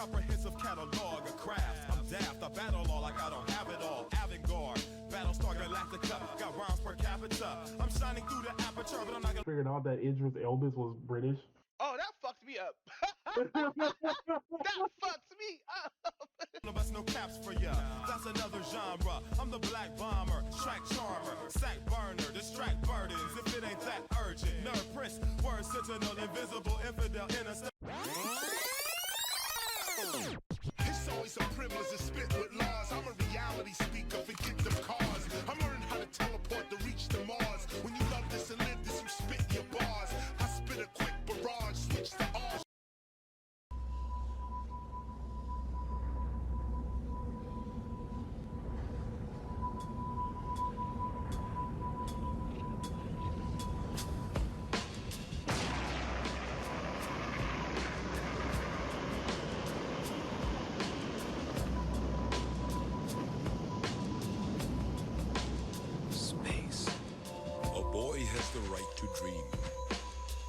comprehensive catalog of crafts. I'm daft, I battle all like I don't have it all. Avant-garde, Battlestar Galactica, got rhymes per capita. I'm shining through the aperture, but I'm not gonna. Figured out that Idris Elba was British. Oh, that fucked me up. That fucks me up. Bust no caps for ya. That's another genre. I'm the black bomber, track charmer, sack burner, distract burdens. If it ain't that urgent, nerd prince, word sentinel, invisible infidel, innocent. It's always a privilege to spit with laws. I'm a reality speaker, forget them cars. I'm learning how to teleport to reach the Mars. When you love this and live this, you spit your bars. I spit a quick barrage, switch to R. A boy has the right to dream.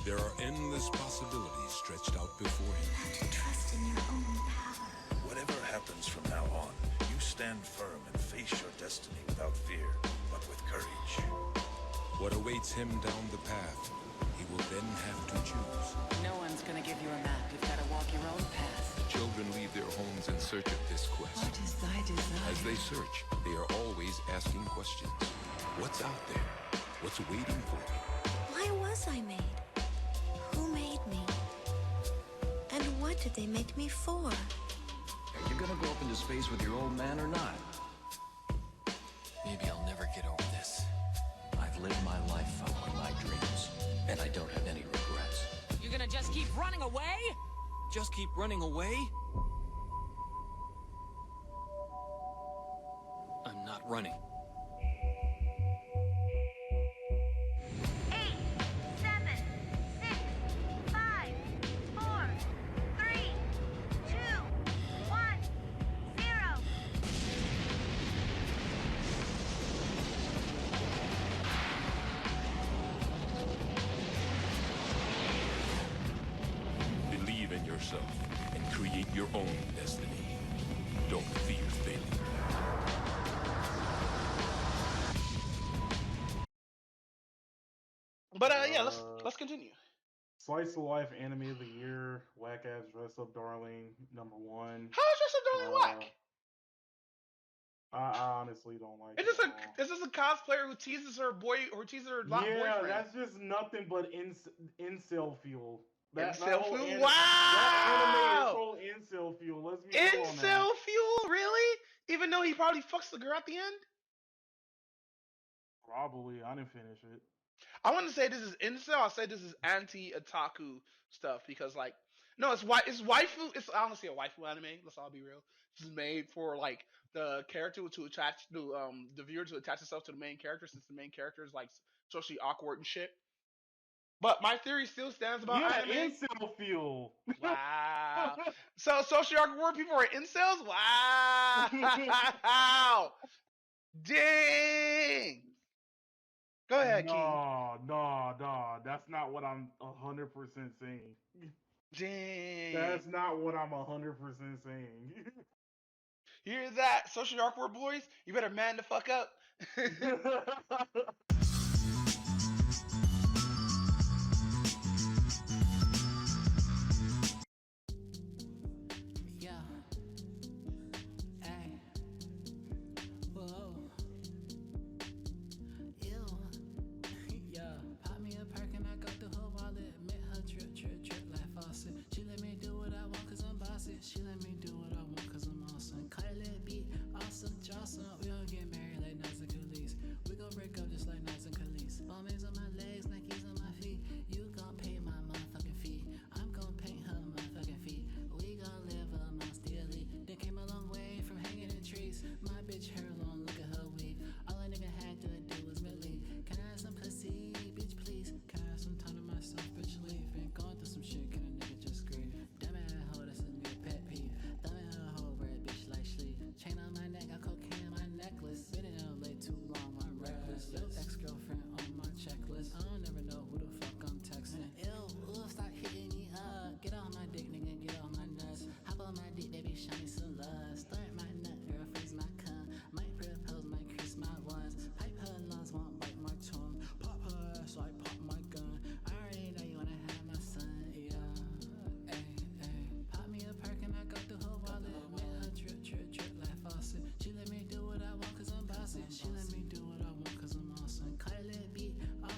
There are endless possibilities stretched out before him. And to trust in your own power. Whatever happens from now on, you stand firm and face your destiny without fear, but with courage. What awaits him down the path, he will then have to choose. No one's gonna give you a map. You've gotta walk your own path. Children leave their homes in search of this quest. What is thy desire? As they search, they are always asking questions. What's out there? What's waiting for me? Why was I made? Who made me? And what did they make me for? Are you gonna go up into space with your old man or not? Maybe I'll never get over this. I've lived my life following my dreams, and I don't have any regrets. You're gonna just keep running away? Just keep running away? I'm not running. 8, 7, 6, 5, 4, 3, 2, 1, 0. Believe in yourself and create your own destiny. Don't fear failure. But yeah, let's continue. Slice of Life Anime of the Year, Whack Ass Dress Up Darling, #1. How is Dress Up Darling whack? I honestly don't like It's it. just a cosplayer who teases her boyfriend. Yeah, that's just nothing but incel fuel. Incel fuel? That Wow! anime is whole incel fuel. Let's be real on that. Incel fuel? Really? Even though he probably fucks the girl at the end? Probably. I didn't finish it. I want to say this is incel. I'll say this is anti-otaku stuff because, like, no, it's waifu. It's honestly a waifu anime. Let's all be real. This is made for like the character to attach to the viewer to attach itself to the main character, since the main character is like socially awkward and shit. But my theory still stands about anime. Incel fuel. Wow. So socially awkward people are incels? Wow. Dang. Go ahead, King. No. That's not what I'm 100% saying. Dang. That's not what I'm 100% saying. You hear that, socially awkward boys? You better man the fuck up. Yeah. Hey. Whoa. Ew. Yeah. Pop me a perk and I go through her wallet. Met her trip like faucet. She let me do what I want cause I'm bossy. She let me do what I want cause I'm awesome. Cut a little beat, awesome, draw some. We gon' get married like Nazi Khalees. We gon' break up just like Nazi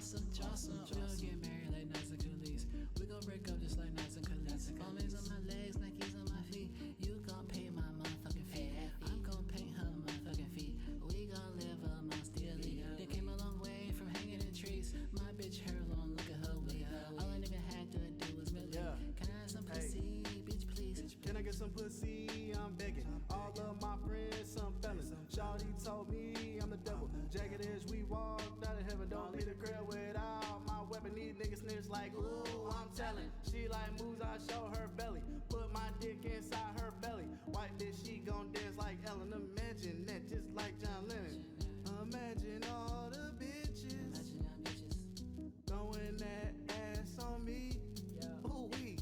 awesome, Jocelyn. We gon' get married like Nas and Khalees. We gon' break up just like Nas and Khalees. Always on my legs, Nikes on my feet. You gon' pay my motherfucking fee. I'm gon' paint her motherfucking feet. We gon' live amongst the elite. They came a long way from hanging in trees. My bitch hair long, look at her wig. All a nigga had to do was really. Can I have some pussy, bitch, please? Can I get some pussy? I'm begging. All of my friends, some fellas. Shawty told me I'm the devil. Jagged edge, we walked out of heaven. Don't leave the crib without my weapon. These niggas snitch like, ooh, I'm telling. She like moves, I show her belly. Put my dick inside her belly. White bitch, she gon' dance like Ellen. Imagine that, just like John Lennon. Imagine all the bitches throwing that ass on me. Ooh wee.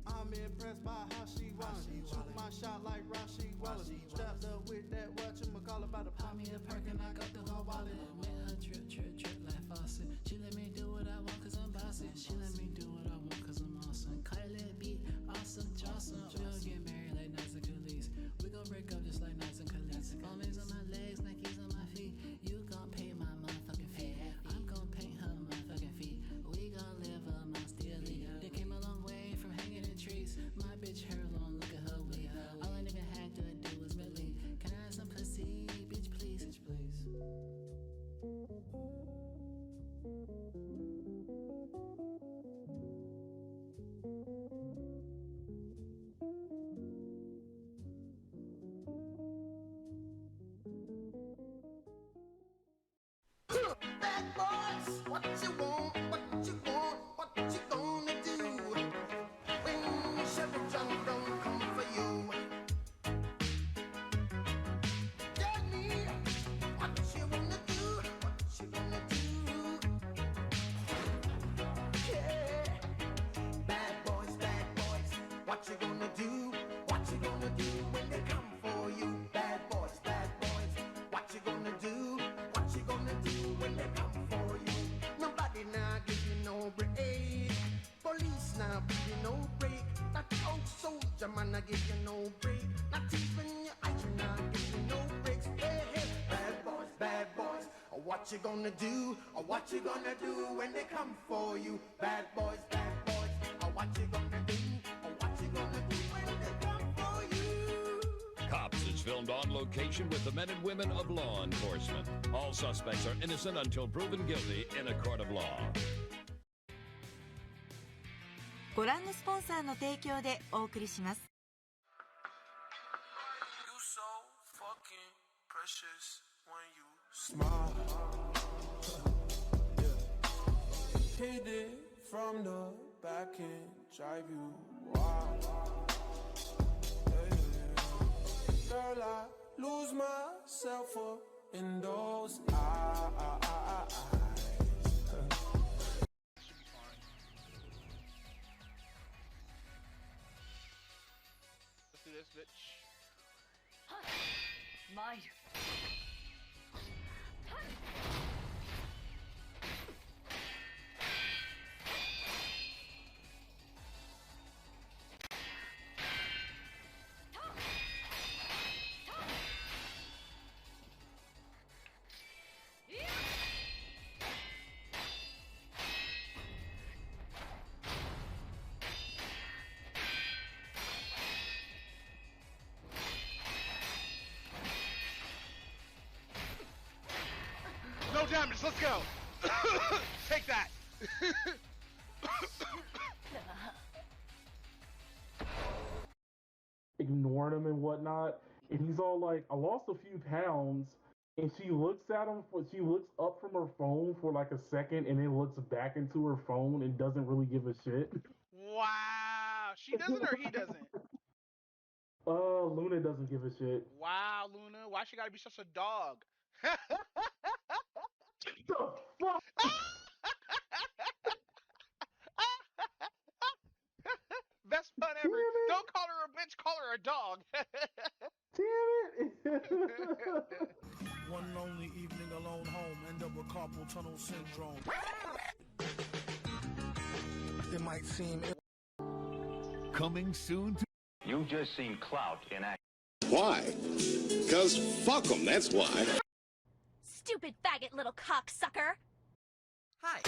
I'm impressed by how she wallin'. Shoot my shot like Rashi Wallace. Strapped up with that whatchamacallit about to Pop me a perk and I got the whole wallet. Met her trip like faucet. She let me do what I want cause I'm bossy. She let me do what I want cause I'm awesome. Kylie beat, awesome, Jocelyn. We gon' get married like Nas and Khalees. We gon' break up just like Nas and Khalees. Always on my legs, Nikes on my feet. You gon' pay my motherfucking fee. I'm gon' paint her motherfucking feet. We gon' live amongst the elite. They came a long way from hanging in trees. My bitch hair long, look at her wig. All a nigga had to do was believe. Can I have some pussy, bitch, please? Bitch, please. Bad boys, what you want, what you want, what you gonna do when Chevy John don't come for you? Tell me what you wanna do, what you gonna do? Yeah, bad boys, what you gonna do? What you gonna do when they come for you? Bad boys, what you gonna do? What you gonna do when they come for you? Nobody now give you no break. Police now give you no break. That old soldier man now give you no break. Not even your eyes now give you no breaks. Hey, hey, bad boys, what you gonna do? Or what you gonna do when they come for you? Bad boys, what you gonna do? Or what you gonna do when they come for you? Cops is filmed on location with the men and women of law enforcement. All suspects are innocent until proven guilty in a court of law. ご覧のスポンサーの提供でお送りします。Hit it from the back and drive you wild. Girl, I lose myself up in those eyes. Let's do this, bitch. My. No damage, let's go! Take that! Ignoring him and whatnot, and he's all like, I lost a few pounds, and she looks at him, she looks up from her phone for like a second, and then looks back into her phone and doesn't really give a shit. Wow! She doesn't or he doesn't? Luna doesn't give a shit. Wow, Luna, why she gotta be such a dog? The fuck? Best pun ever. Don't call her a bitch, call her a dog. Damn it. One lonely evening alone home, end up with carpal tunnel syndrome. It might seem coming soon to. You've just seen clout in action. Why? Because fuck them, that's why. Stupid faggot little cocksucker! Hi.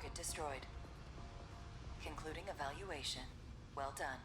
Target destroyed. Concluding evaluation. Well done.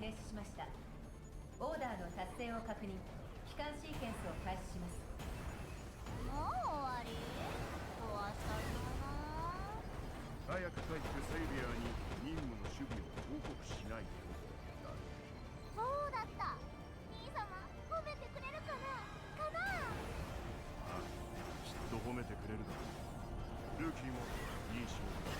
停止しました。オーダーの達成を確認。帰還シーケンスを開始します。もう終わり？終わった早く帰ってセイビアに任務の守備を報告しないと。そうだった。兄様、褒めてくれるかな？ああ、きっと褒めてくれるだろう。ルーキーもいい仕事だ。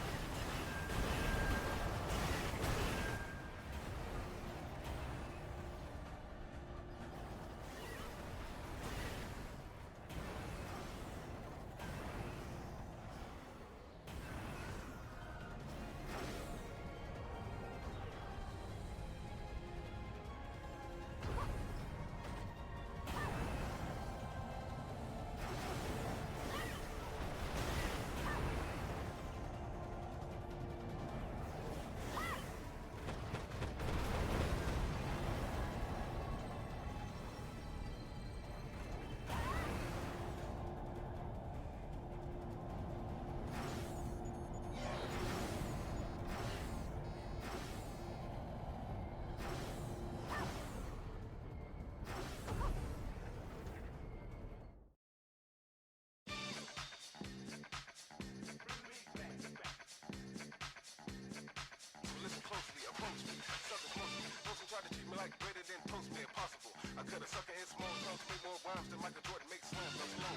Listen closely, approach me, suckers mostly. Most try to treat me like greater than post me impossible. I cut a sucker in small chunks, make more rhymes than Michael Jordan makes slams. I'm slow,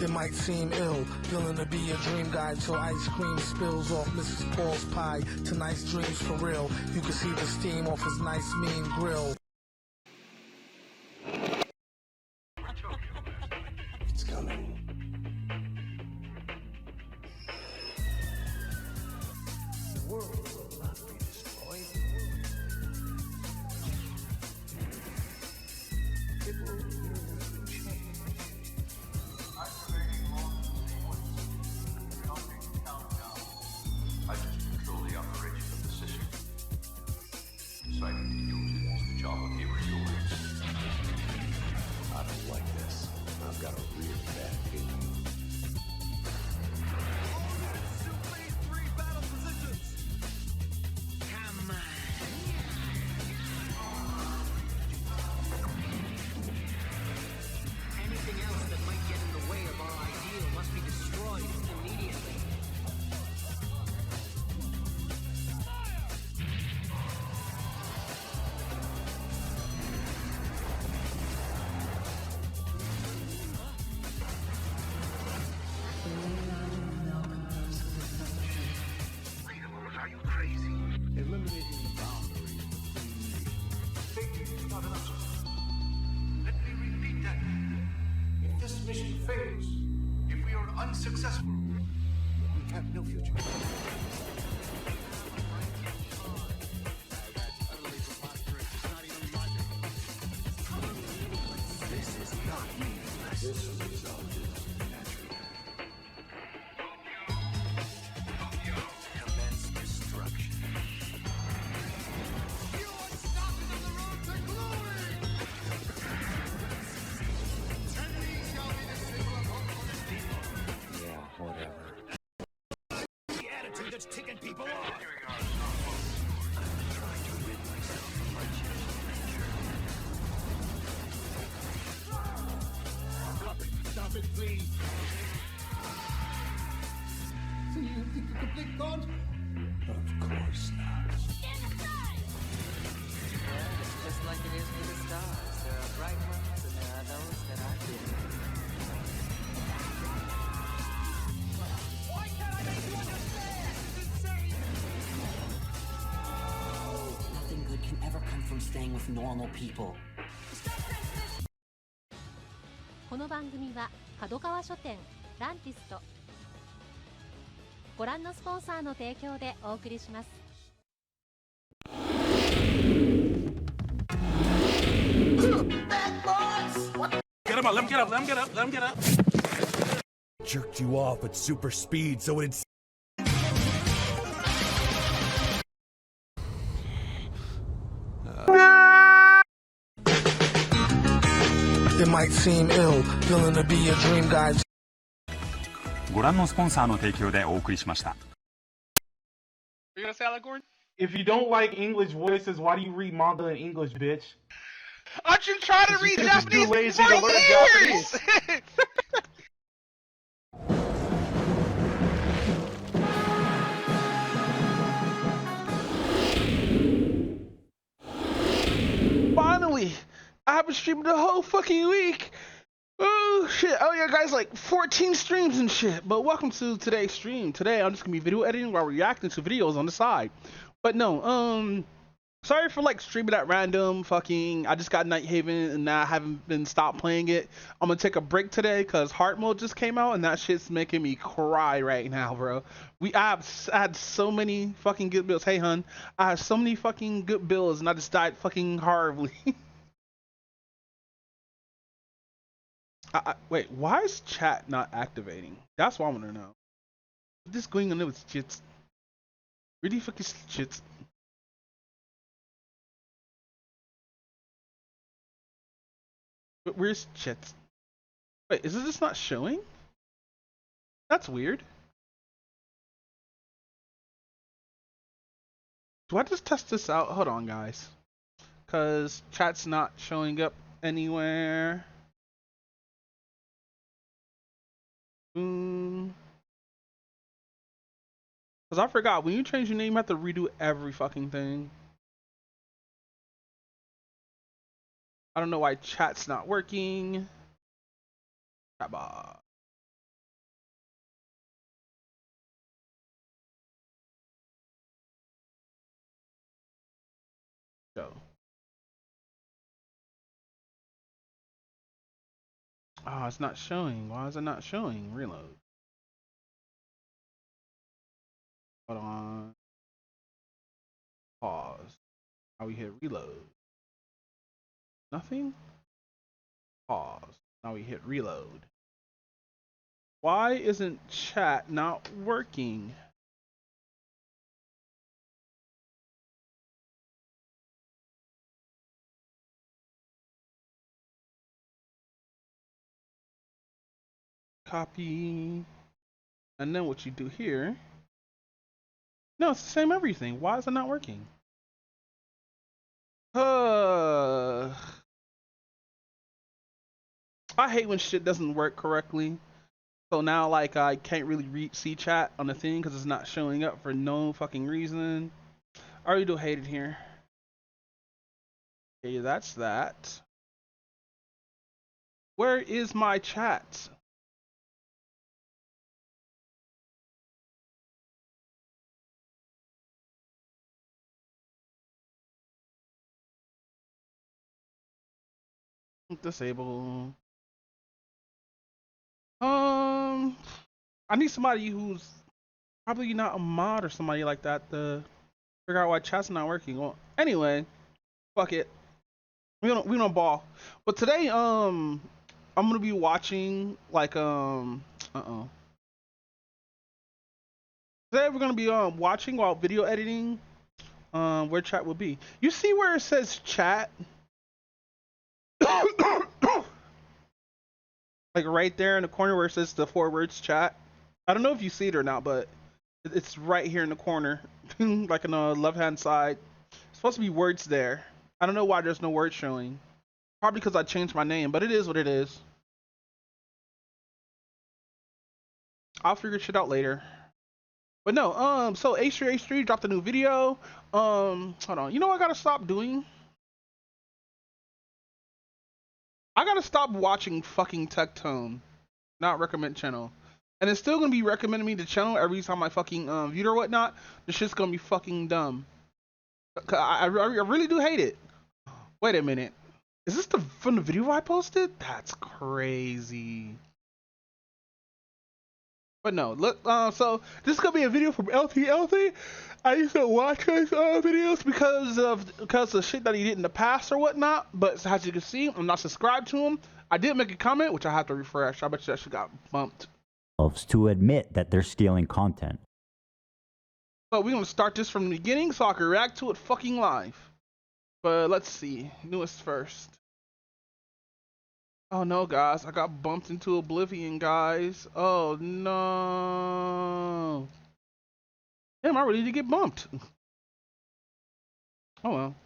It might seem ill, feeling to be a dream guy till ice cream spills off Mrs. Paul's pie. Tonight's dreams for real. You can see the steam off his nice mean grill. It's coming. The world will not be destroyed. It will merely change. I just control the operation of the system. Deciding to use it is the job of humans. I don't like this. I've got a real bad feeling. Come on. Anything else that might get in the way of our ideal must be destroyed immediately. Are you crazy? Eliminating the boundaries between Thinking is not enough. Let me repeat that. If this mission fails, if we are unsuccessful, we have no future. This is not meaningless. This result is natural. Commence destruction. Yeah, whatever. The attitude that's ticking people off. I'm trying to rid myself of my Stop it, please. So you think you complete God? Of course not. It's just like it is with the stars. There are bright ones and there are those that are dim. Why can't I make you understand? It's insane! Nothing good can ever come from staying with normal people. この番組は角川書店ランティストご覧のスポンサーの提供でお送りします。Get him up, let him get up, let him get up, let him get up. Jerked you off at super speed so it'd. It might seem ill, feeling to be a dream guy. ご覧のスポンサーの提供でお送りしました。you gonna say, Alec Gordon? If you don't like English voices, why do you read manga in English, bitch? I've been trying to read You're just too Japanese lazy for to learn years. Japanese. Finally, I have been streaming the whole fucking week. Oh shit! Oh yeah, guys, like 14 streams and shit. But welcome to today's stream. Today I'm just gonna be video editing while reacting to videos on the side. But no, sorry for like streaming at random. Fucking, I just got Night Haven and now I haven't been stopped playing it. I'm gonna take a break today because Heart Mode just came out and that shit's making me cry right now, bro. I had so many fucking good builds. Hey, hun, I have so many fucking good builds and I just died fucking horribly. Wait, why is chat not activating? That's what I want to know. What's this going on with chits? Really fucking chits. But where's chits? Wait, is this not showing? That's weird. Do I just test this out? Hold on, guys. Cause chat's not showing up anywhere. Cause I forgot, when you change your name, you have to redo every fucking thing. I don't know why chat's not working. Chatbot. Go. Oh, it's not showing. Why is it not showing? Reload. Hold on. Pause. Now we hit reload. Nothing? Pause. Now we hit reload. Why isn't chat not working? Copy. And then what you do here. No, it's the same everything. Why is it not working? I hate when shit doesn't work correctly. So now, like, I can't really see chat on the thing because it's not showing up for no fucking reason. I already do hate it here. Okay, that's that. Where is my chat? Disable. I need somebody who's probably not a mod or somebody like that to figure out why chat's not working. Well, anyway, fuck it. We don't ball. But today, I'm gonna be watching like Today we're gonna be watching while video editing where chat will be. You see where it says chat? Like right there in the corner where it says the 4 words chat. I don't know if you see it or not, but it's right here in the corner, like on the left hand side. It's supposed to be words there. I don't know why there's no words showing. Probably because I changed my name, but it is what it is. I'll figure shit out later. But no, so H3 dropped a new video. Hold on. You know what I gotta stop doing? I gotta stop watching fucking Tectone, not recommend channel. And it's still gonna be recommending me the channel every time I fucking view it or whatnot. This shit's gonna be fucking dumb. I really do hate it. Wait a minute. Is this from the video I posted? That's crazy. But no, look, so this is gonna be a video from LT. I used to watch his videos because of shit that he did in the past or whatnot. But as you can see, I'm not subscribed to him. I did make a comment, which I have to refresh. I bet you that shit got bumped. To admit that they're stealing content. But we're gonna start this from the beginning so I can react to it fucking live. But let's see, newest first. Oh no, guys, I got bumped into oblivion, guys. Oh no. Damn, I really did get bumped. Oh well.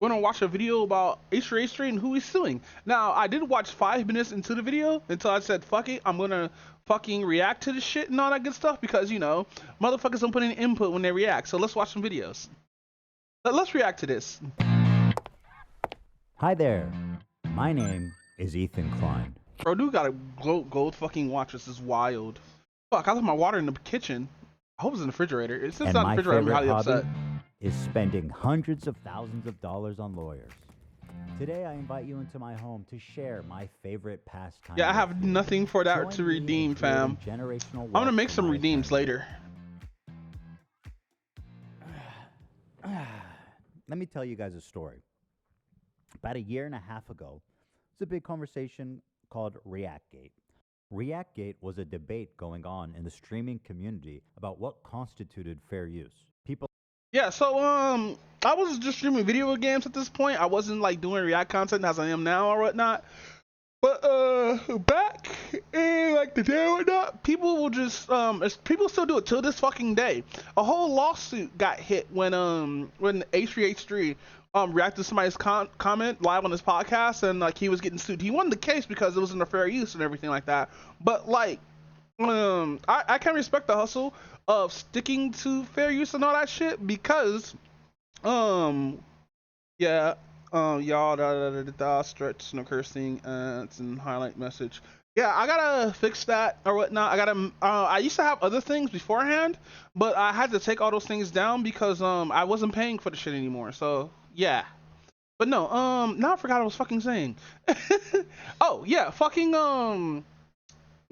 We're gonna watch a video about H3 and who he's suing. Now, I did watch 5 minutes into the video until I said, fuck it, I'm gonna fucking react to this shit and all that good stuff because, you know, motherfuckers don't put in input when they react. So let's watch some videos. Let's react to this. Hi there. My name is Ethan Klein. Bro, dude got a gold fucking watch. This is wild. Fuck, I left my water in the kitchen. I hope it's in the refrigerator. It's And not in my the refrigerator. I'm favorite highly hobby upset. is spending hundreds of thousands of dollars on lawyers. Today, I invite you into my home to share my favorite pastime. Yeah, I have nothing for that Join to me in redeem, fam. creating generational I'm gonna wealth make for some my redeems later. Let me tell you guys a story. About a year and a half ago, it's a big conversation called ReactGate. ReactGate was a debate going on in the streaming community about what constituted fair use. People Yeah, so I was just streaming video games at this point. I wasn't like doing React content as I am now or whatnot. But back in like the day or whatnot, people will just people still do it till this fucking day. A whole lawsuit got hit when H3H3 reacted to somebody's comment live on his podcast, and like he was getting sued. He won the case because it was in the fair use and everything like that. But like I can respect the hustle of sticking to fair use and all that shit because yeah, y'all stretch no cursing it's in highlight message. Yeah, I gotta fix that or whatnot. I used to have other things beforehand, but I had to take all those things down because I wasn't paying for the shit anymore. So yeah. But no, now I forgot what I was fucking saying. Oh yeah, fucking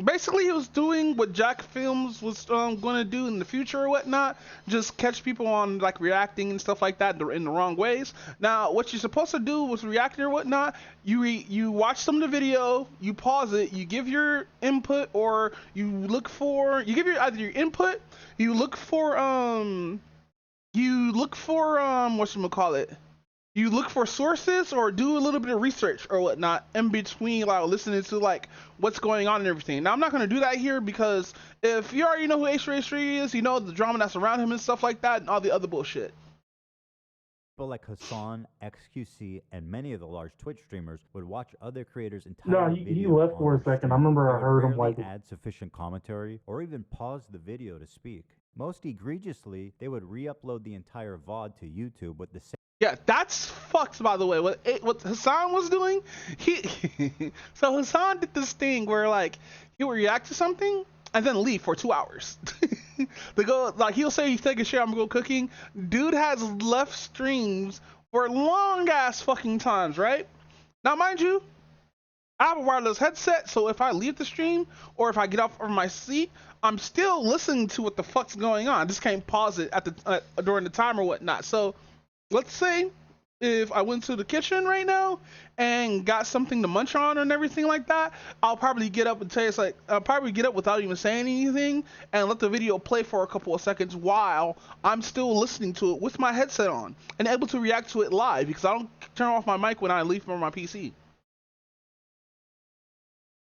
basically he was doing what Jack Films was gonna do in the future or whatnot, just catch people on like reacting and stuff like that in the wrong ways. Now what you're supposed to do with reacting or whatnot, you watch some of the video, you pause it, you give your input, or you give your either your input, you look for whatchamacallit, you look for sources or do a little bit of research or whatnot in between, like listening to like what's going on and everything. Now I'm not going to do that here because if you already know who H3H3 is, you know the drama that's around him and stuff like that and all the other bullshit. People like Hassan, XQC, and many of the large Twitch streamers would watch other creators' entire No, video. he left on for a their second. stream. I remember They I would heard him rarely like add sufficient commentary or even pause the video to speak. Most egregiously, they would re-upload the entire VOD to YouTube with the same. Yeah, that's fucked, by the way. What Hassan was doing, so Hassan did this thing where like he would react to something and then leave for 2 hours. They go like he'll say he's taking a shit, I'm gonna go cooking. Dude has left streams for long ass fucking times, right? Now mind you, I have a wireless headset, so if I leave the stream or if I get off of my seat, I'm still listening to what the fuck's going on. I just can't pause it during the time or whatnot. So let's say if I went to the kitchen right now and got something to munch on and everything like that, I'll probably get up and I'll probably get up without even saying anything and let the video play for a couple of seconds while I'm still listening to it with my headset on and able to react to it live because I don't turn off my mic when I leave from my PC.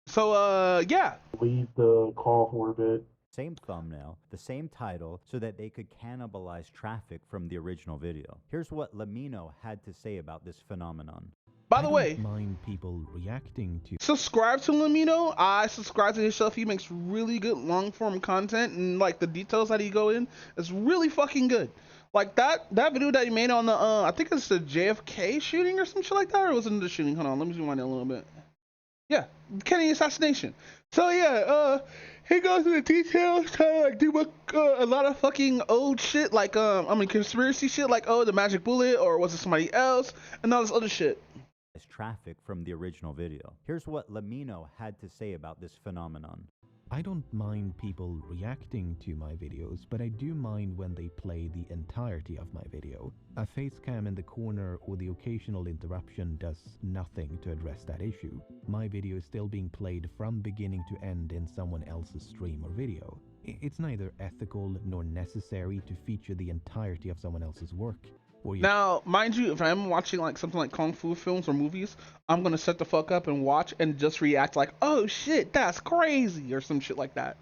So yeah. Leave the call for a bit. Same thumbnail, the same title, so that they could cannibalize traffic from the original video. Here's what Lamino had to say about this phenomenon. By the way, mind people reacting to. Subscribe to Lamino. I subscribe to his stuff. He makes really good long form content, and like the details that he go in is really fucking good. Like that video that he made on the I think it's the JFK shooting or some shit like that, or was it the shooting? Hold on, let me rewind it a little bit. Yeah, Kennedy assassination. So yeah, he goes into the details, trying to like do a lot of fucking old shit, like conspiracy shit, like the magic bullet, or was it somebody else, and all this other shit. Traffic from the original video. Here's what Lamino had to say about this phenomenon. I don't mind people reacting to my videos, but I do mind when they play the entirety of my video. A face cam in the corner or the occasional interruption does nothing to address that issue. My video is still being played from beginning to end in someone else's stream or video. It's neither ethical nor necessary to feature the entirety of someone else's work. Now, mind you, if I'm watching like something like kung fu films or movies, I'm gonna set the fuck up and watch and just react like, oh shit, that's crazy, or some shit like that.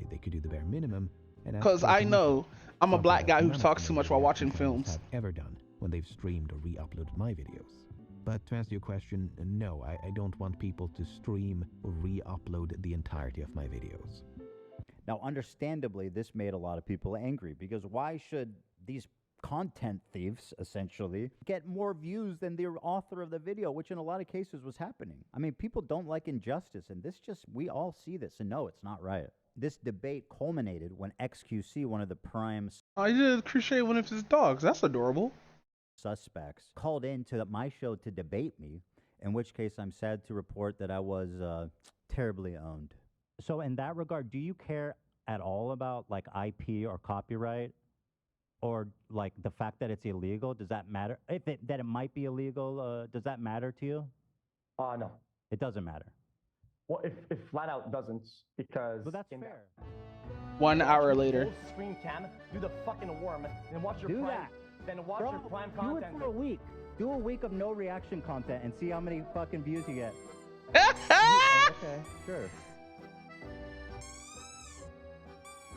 They could do the bare minimum, And that's Because I automation, know I'm a something black that guy who none of talks the too much major while reaction watching channels films. have ever done when they've streamed or re-uploaded my videos. But to answer your question, no, I don't want people to stream or re-upload the entirety of my videos. Now, understandably, this made a lot of people angry because why should these content thieves, essentially, get more views than the author of the video, which in a lot of cases was happening? I mean, people don't like injustice, and we all see this and know it's not right. This debate culminated when XQC, one of the prime I did crochet one of his dogs. That's adorable. suspects, called into my show to debate me, in which case I'm sad to report that I was terribly owned. So in that regard, do you care at all about like IP or copyright, or like the fact that it's illegal? Does that matter? That it might be illegal, does that matter to you? No. It doesn't matter. Well, if flat out doesn't, because. But that's fair. 1 hour later. Full screen cam, do the fucking worm, then watch your Do prime. that. Then watch Bro, your prime do it content. for a week. Do a week of no reaction content and see how many fucking views you get. Okay, sure.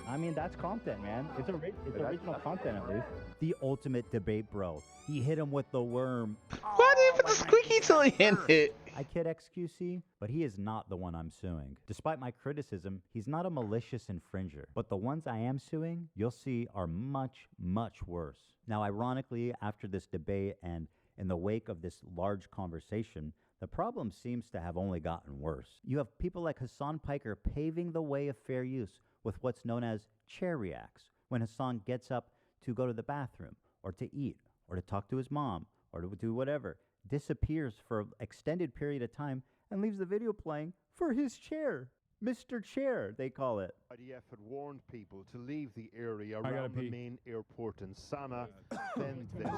I mean, that's content, man. It's original content, at least. The ultimate debate, bro. He hit him with the worm. Why did he put the squeaky toy in it? I kid XQC, but he is not the one I'm suing. Despite my criticism, he's not a malicious infringer. But the ones I am suing, you'll see, are much, much worse. Now, ironically, after this debate and in the wake of this large conversation, the problem seems to have only gotten worse. You have people like Hassan Piker paving the way of fair use with what's known as chair reacts, when Hassan gets up to go to the bathroom, or to eat, or to talk to his mom, or to do whatever, disappears for an extended period of time, and leaves the video playing for his chair. Mr. Chair, they call it. IDF had warned people to leave the area around the main airport in Sana. Then this.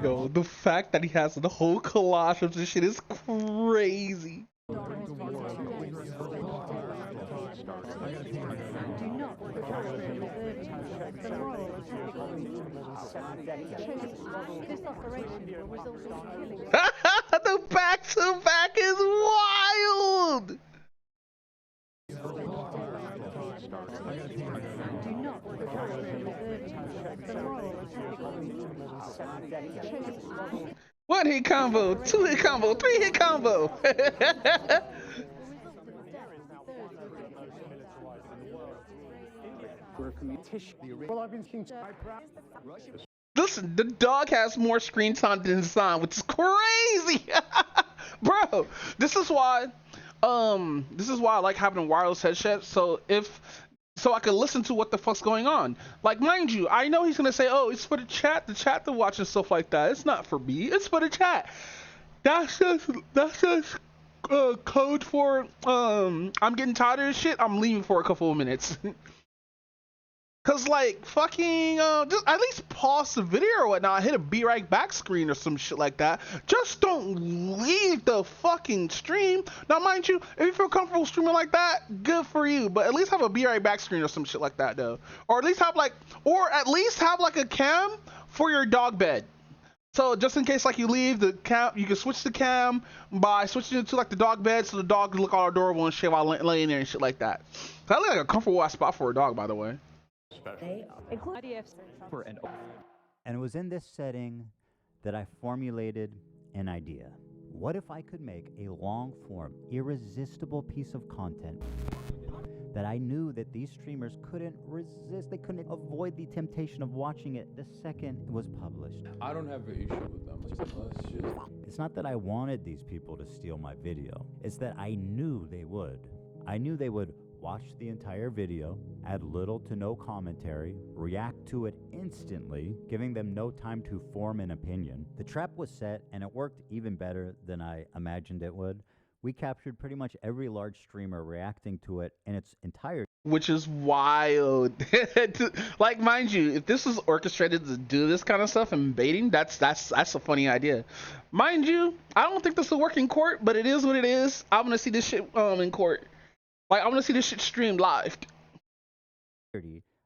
Yo, the fact that he has the whole collage of this shit is crazy. The back to back is wild. One hit combo, 2 hit combo, 3 hit combo. Listen, the dog has more screen time than Hassan, which is crazy. Bro, this is why I like having a wireless headset, so I can listen to what the fuck's going on. Like, mind you, I know he's gonna say, oh, it's for the chat to watch and stuff like that. It's not for me, it's for the chat. That's just code for I'm getting tired of this shit, I'm leaving for a couple of minutes. Cause like fucking just at least pause the video or whatnot, hit a be right back screen or some shit like that. Just don't leave the fucking stream. Now mind you, if you feel comfortable streaming like that, good for you. But at least have a be right back screen or some shit like that though. Or at least have like a cam for your dog bed. So just in case like you leave the cam, you can switch the cam by switching it to like the dog bed so the dog can look all adorable and shit while laying there and shit like that. That looks like a comfortable ass spot for a dog, by the way. And it was in this setting that I formulated an idea. What if I could make a long-form, irresistible piece of content that I knew that these streamers couldn't resist, they couldn't avoid the temptation of watching it the second it was published? I don't have an issue with them. It's not that I wanted these people to steal my video. It's that I knew they would. I knew they would watch the entire video, add little to no commentary, react to it instantly, giving them no time to form an opinion. The trap was set, and it worked even better than I imagined it would. We captured pretty much every large streamer reacting to it in its entirety. Which is wild. Like, mind you, if this was orchestrated to do this kind of stuff and baiting, that's a funny idea. Mind you, I don't think this will work in court, but it is what it is. I'm gonna see this shit in court. Like, I want to see this shit streamed live.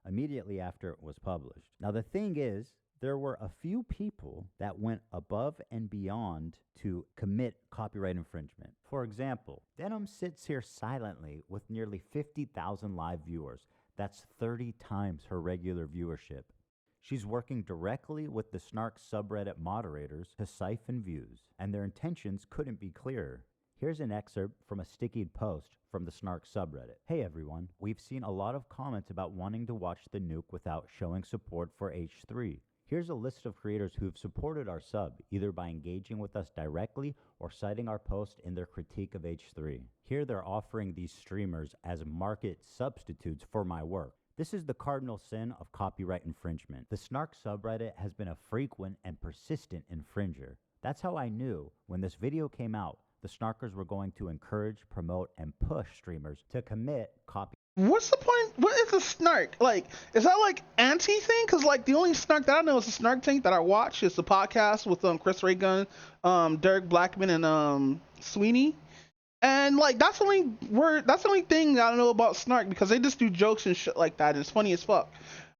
Immediately after it was published. Now, the thing is, there were a few people that went above and beyond to commit copyright infringement. For example, Denim sits here silently with nearly 50,000 live viewers. That's 30 times her regular viewership. She's working directly with the Snark subreddit moderators to siphon views, and their intentions couldn't be clearer. Here's an excerpt from a stickied post from the Snark subreddit. Hey everyone, we've seen a lot of comments about wanting to watch the nuke without showing support for H3. Here's a list of creators who've supported our sub, either by engaging with us directly or citing our post in their critique of H3. Here they're offering these streamers as market substitutes for my work. This is the cardinal sin of copyright infringement. The Snark subreddit has been a frequent and persistent infringer. That's how I knew when this video came out, the Snarkers were going to encourage, promote, and push streamers to commit copyright. What's the point? What is a snark? Like, is that like anti-thing? Because like the only snark that I know is a snark tank that I watch is the podcast with Chris Ray-Gun, Derek Blackman, and Sweeney. And like that's the only thing I know about snark, because they just do jokes and shit like that. And it's funny as fuck.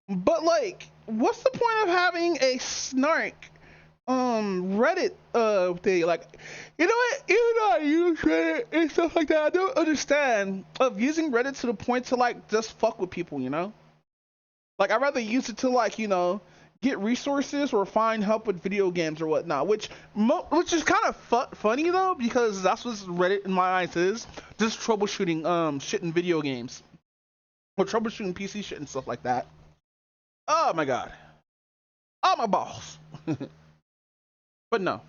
But like, what's the point of having a snark Reddit thing? Like, you know what, even though I use Reddit and stuff like that, I don't understand of using Reddit to the point to like just fuck with people, you know? Like, I'd rather use it to like, you know, get resources or find help with video games or whatnot, which is kind of funny though, because that's what Reddit in my eyes is, just troubleshooting shit in video games, or troubleshooting PC shit and stuff like that. Oh my god, oh my balls. But no.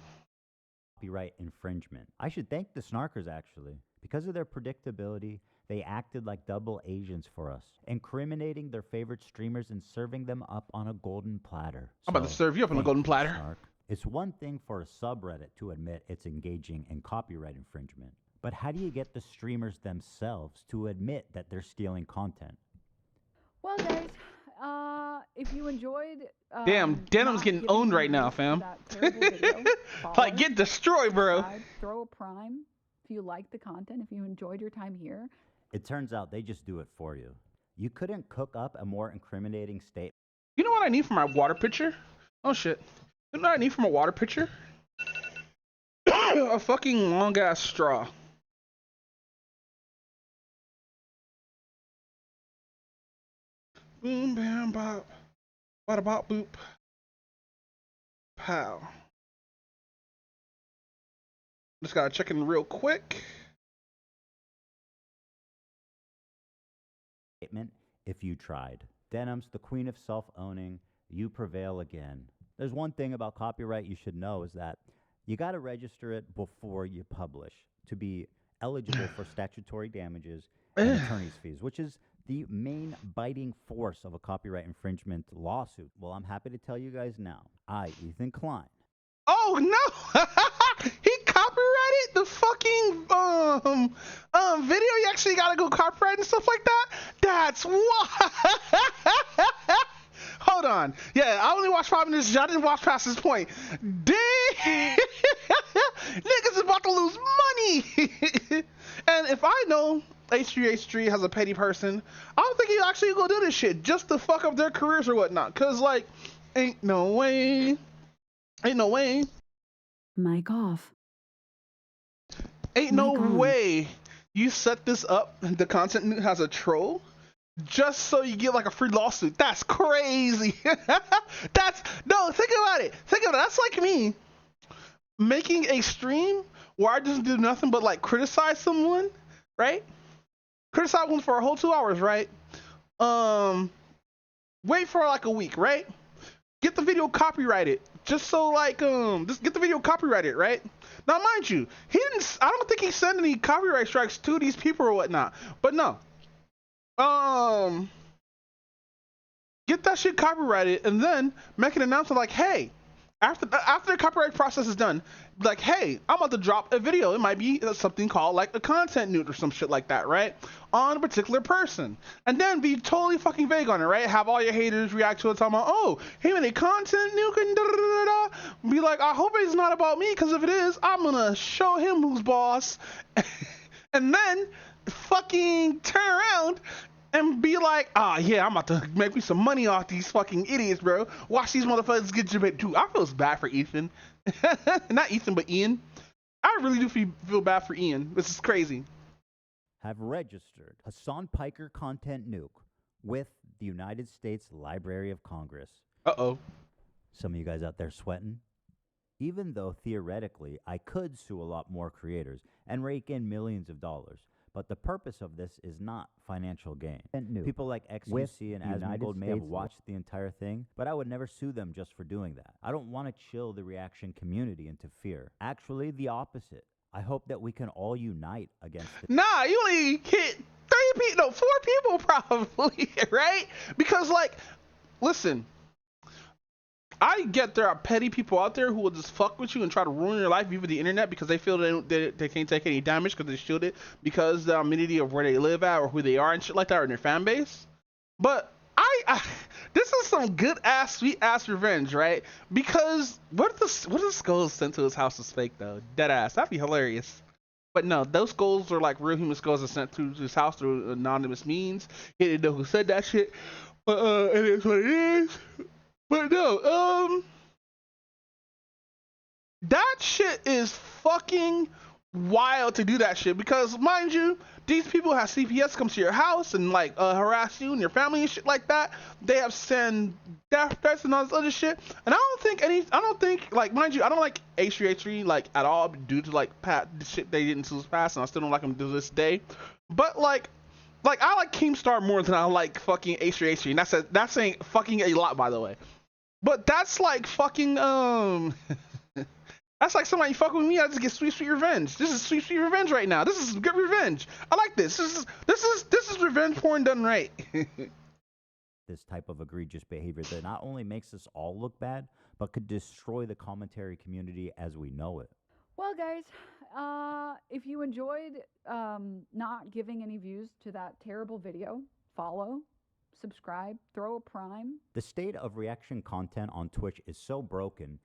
Copyright infringement. I should thank the Snarkers actually. Because of their predictability, they acted like double agents for us, incriminating their favorite streamers and serving them up on a golden platter. I'm about to serve you up on a golden platter. Snark. It's one thing for a subreddit to admit it's engaging in copyright infringement, but how do you get the streamers themselves to admit that they're stealing content? Well, guys, if you enjoyed... Damn, Denim's getting owned right now, fam. Video, like, get destroyed, bro. Throw a prime if you like the content, if you enjoyed your time here. It turns out they just do it for you. You couldn't cook up a more incriminating statement. You know what I need for my water pitcher? Oh shit. You know what I need for my water pitcher? A fucking long ass straw. Boom, bam, bop. Bada bop, boop. Pow. Just gotta check in real quick. If you tried. Denim's the queen of self-owning. You prevail again. There's one thing about copyright you should know is that you got to register it before you publish to be eligible for statutory damages and attorney's fees, which is the main biting force of a copyright infringement lawsuit. Well, I'm happy to tell you guys now. I, Ethan Klein. Oh no! He copyrighted the fucking video. You actually gotta go copyright and stuff like that. That's why. Hold on. Yeah, I only watched 5 minutes. I didn't watch past this point. Dang! Niggas is about to lose money. And if I know H3 has a petty person, I don't think he'll actually go do this shit just to fuck up their careers or whatnot. Cause like, ain't no way. Ain't no way. Mic off. Ain't no way you set this up, the content has a troll, just so you get like a free lawsuit. That's crazy. Think about it. That's like me making a stream where I just do nothing but like criticize someone, right? Criticize one for a whole 2 hours, right? Wait for like a week, right? Get the video copyrighted. Just so like just get the video copyrighted, right? Now mind you, I don't think he sent any copyright strikes to these people or whatnot. But no. Get that shit copyrighted and then make an announcement like, hey, after the copyright process is done, like, hey, I'm about to drop a video. It might be something called like a content nuke or some shit like that, right? On a particular person. And then be totally fucking vague on it, right? Have all your haters react to it, talking about, oh, he made a content nuke and da da da da. Be like, I hope it's not about me, because if it is, I'm gonna show him who's boss. And then fucking turn around and be like, yeah, I'm about to make me some money off these fucking idiots, bro. Watch these motherfuckers get your bit too. I feel bad for Ethan. Not Ethan, but Ian. I really do feel bad for Ian. This is crazy. Have registered Hassan Piker content nuke. with the United States Library of Congress. Uh-oh. Some of you guys out there sweating? Even though theoretically I could sue a lot more creators and rake in millions of dollars, but the purpose of this is not financial gain. People like XUC and Asmongold may have watched the entire thing, but I would never sue them just for doing that. I don't want to chill the reaction community into fear. Actually, the opposite. I hope that we can all unite against this. Nah, you only hit 4 people probably, right? Because, like, listen, I get there are petty people out there who will just fuck with you and try to ruin your life via the internet because they feel they can't take any damage because they shielded because the amenity of where they live at or who they are and shit like that or in their fan base. But I this is some good ass, sweet ass revenge, right? Because what if the skulls sent to his house is fake though? Dead ass. That'd be hilarious. But no, those skulls are like real human skulls that sent to his house through anonymous means. He didn't know who said that shit. But it is what it is. But no, that shit is fucking wild to do that shit because, mind you, these people have CPS come to your house and like harass you and your family and shit like that. They have sent death threats and all this other shit. And I don't think like, mind you, I don't like H3H3 like at all due to like the shit they didn't do past, and I still don't like them to this day. But like I like Keemstar more than I like fucking H3H3, and that's saying fucking a lot, by the way. But that's like fucking that's like somebody fuck with me, I just get sweet revenge. This is sweet revenge right now. This is good revenge. I like this. This is revenge porn done right. This type of egregious behavior that not only makes us all look bad, but could destroy the commentary community as we know it. Well, guys, if you enjoyed not giving any views to that terrible video, follow, subscribe, throw a prime. The state of reaction content on Twitch is so broken,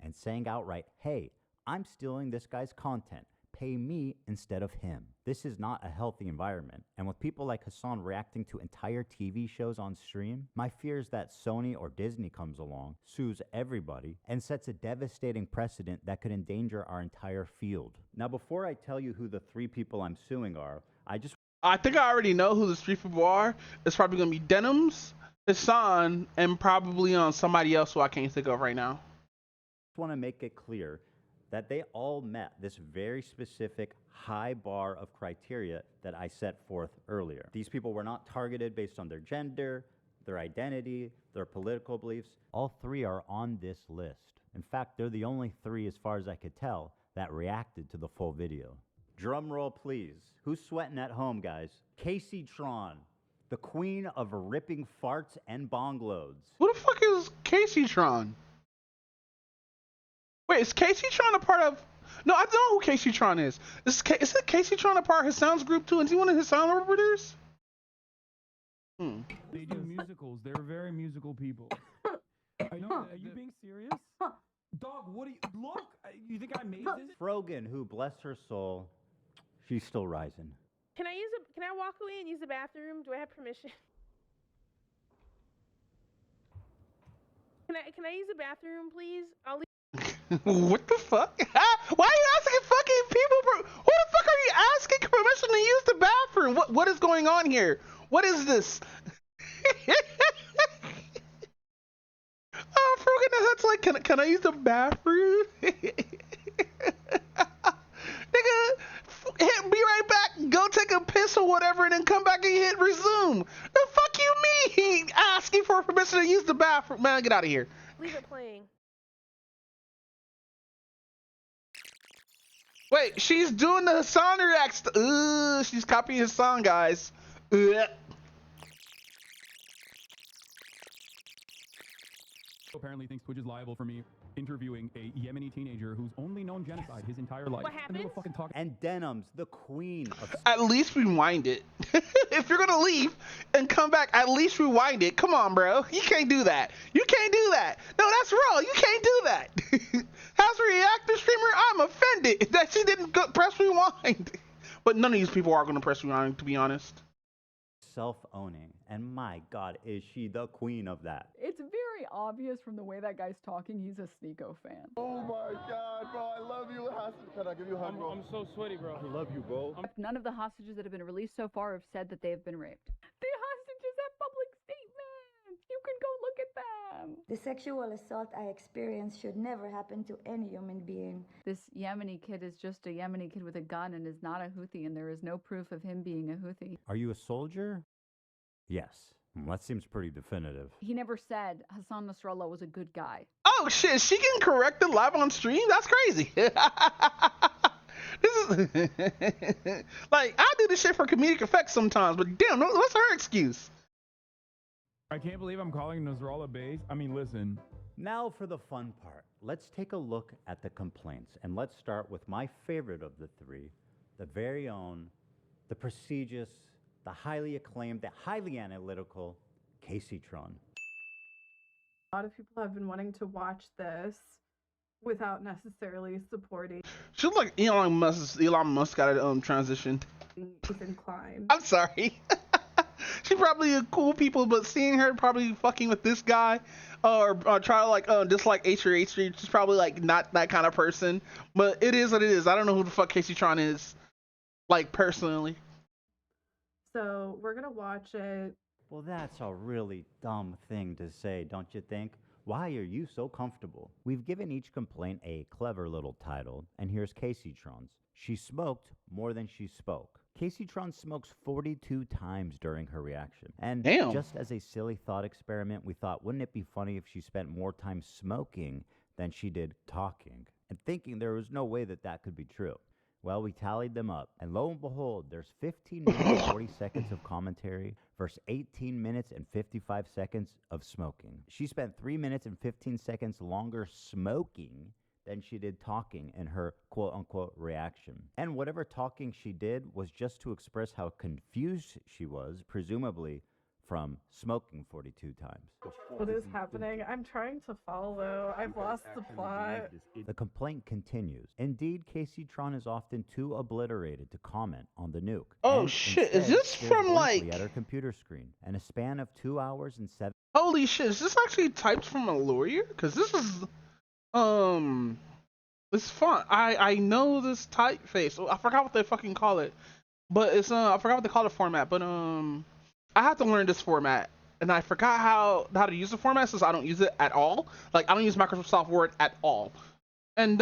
and saying outright, hey, I'm stealing this guy's content, pay me instead of him. This is not a healthy environment, and with people like Hassan reacting to entire TV shows on stream, my fear is that Sony or Disney comes along, sues everybody, and sets a devastating precedent that could endanger our entire field. Now, before I tell you who the 3 people I'm suing are, I think I already know who the 3 people are. It's probably gonna be Denims, Hassan, and probably somebody else who I can't think of right now. I want to make it clear that they all met this very specific high bar of criteria that I set forth earlier. These people were not targeted based on their gender, their identity, their political beliefs. All 3 are on this list. In fact, they're the only 3, as far as I could tell, that reacted to the full video. Drum roll, please. Who's sweating at home, guys? Casey Tron, the queen of ripping farts and bong loads. Who the fuck is Casey Tron? Wait, is Casey Tron a part of... No, I don't know who Casey Tron is. Is it Casey Tron a part of Hassan's group too? Is he one of his sound operators? They do musicals. They're very musical people. I know. Are you being serious? Dog, what do you... Look! You think I made this? Frogan, who, bless her soul, she's still rising. Can I walk away and use the bathroom? Do I have permission? Can I use the bathroom, please? I'll leave. What the fuck? Why are you asking fucking people for... Who the fuck are you asking permission to use the bathroom? What is going on here? What is this? Oh, Frogan, that's like, can I use the bathroom? Nigga, hit be right back, go take a piss or whatever, and then come back and hit resume. The fuck you mean? Asking for permission to use the bathroom? Man, get out of here. Leave it playing. Wait, she's doing the Hassan reacts. She's copying his song, guys. Apparently thinks Twitch is liable for me interviewing a Yemeni teenager who's only known genocide his entire life. What happened? And Denims, the queen of... At least rewind it. If you're gonna leave and come back, at least rewind it. Come on, bro. You can't do that. You can't do that. No, that's wrong. You can't do that. As a reactor streamer, I'm offended that she didn't press rewind. But none of these people are gonna press rewind, to be honest. Self-owning. And my God, is she the queen of that? It's very very obvious from the way that guy's talking he's a Sneeko fan. Oh my God, bro, I love you. Can I give you a hug, bro? I'm so sweaty, bro. I love you, bro. None of the hostages that have been released so far have said that they have been raped. The hostages have public statements. You can go look at them. The sexual assault I experienced should never happen to any human being. This Yemeni kid is just a Yemeni kid with a gun and is not a Houthi, and there is no proof of him being a Houthi. Are you a soldier? Yes. That seems pretty definitive. He never said Hassan Nasrallah was a good guy. Oh shit, she getting corrected live on stream? That's crazy. This is like, I do this shit for comedic effect sometimes, but damn, what's her excuse? I can't believe I'm calling Nasrallah base. I mean, listen. Now for the fun part. Let's take a look at the complaints, and let's start with my favorite of the three, the very own, the prestigious, the highly acclaimed, the highly analytical Casey Tron. A lot of people have been wanting to watch this without necessarily supporting. She looks like Elon Musk got a transition. Ethan Klein. I'm sorry. She probably a cool people, but seeing her probably fucking with this guy, or try to like dislike H3, she's probably like not that kind of person. But it is what it is. I don't know who the fuck Casey Tron is, like personally. So we're gonna watch it. Well, that's a really dumb thing to say, don't you think? Why are you so comfortable? We've given each complaint a clever little title, and here's Casey Tron's. She smoked more than she spoke. Casey Tron smokes 42 times during her reaction. And damn. Just as a silly thought experiment, we thought, wouldn't it be funny if she spent more time smoking than she did talking? And thinking there was no way that that could be true. Well, we tallied them up, and lo and behold, there's 15 minutes and 40 seconds of commentary versus 18 minutes and 55 seconds of smoking. She spent 3 minutes and 15 seconds longer smoking than she did talking in her quote-unquote reaction. And whatever talking she did was just to express how confused she was, presumably from smoking 42 times. What is happening? I'm trying to follow. I've lost the plot. The complaint continues. Indeed, Casey Tron is often too obliterated to comment on the nuke. Oh shit, is this from like at her computer screen? In a span of 2 hours and 7. Holy shit, is this actually typed from a lawyer? Cause this is it's fun. I know this typeface. I forgot what they fucking call it. But it's I forgot what they call the format, but I have to learn this format, and I forgot how to use the format since I don't use it at all. Like I don't use Microsoft Word at all. And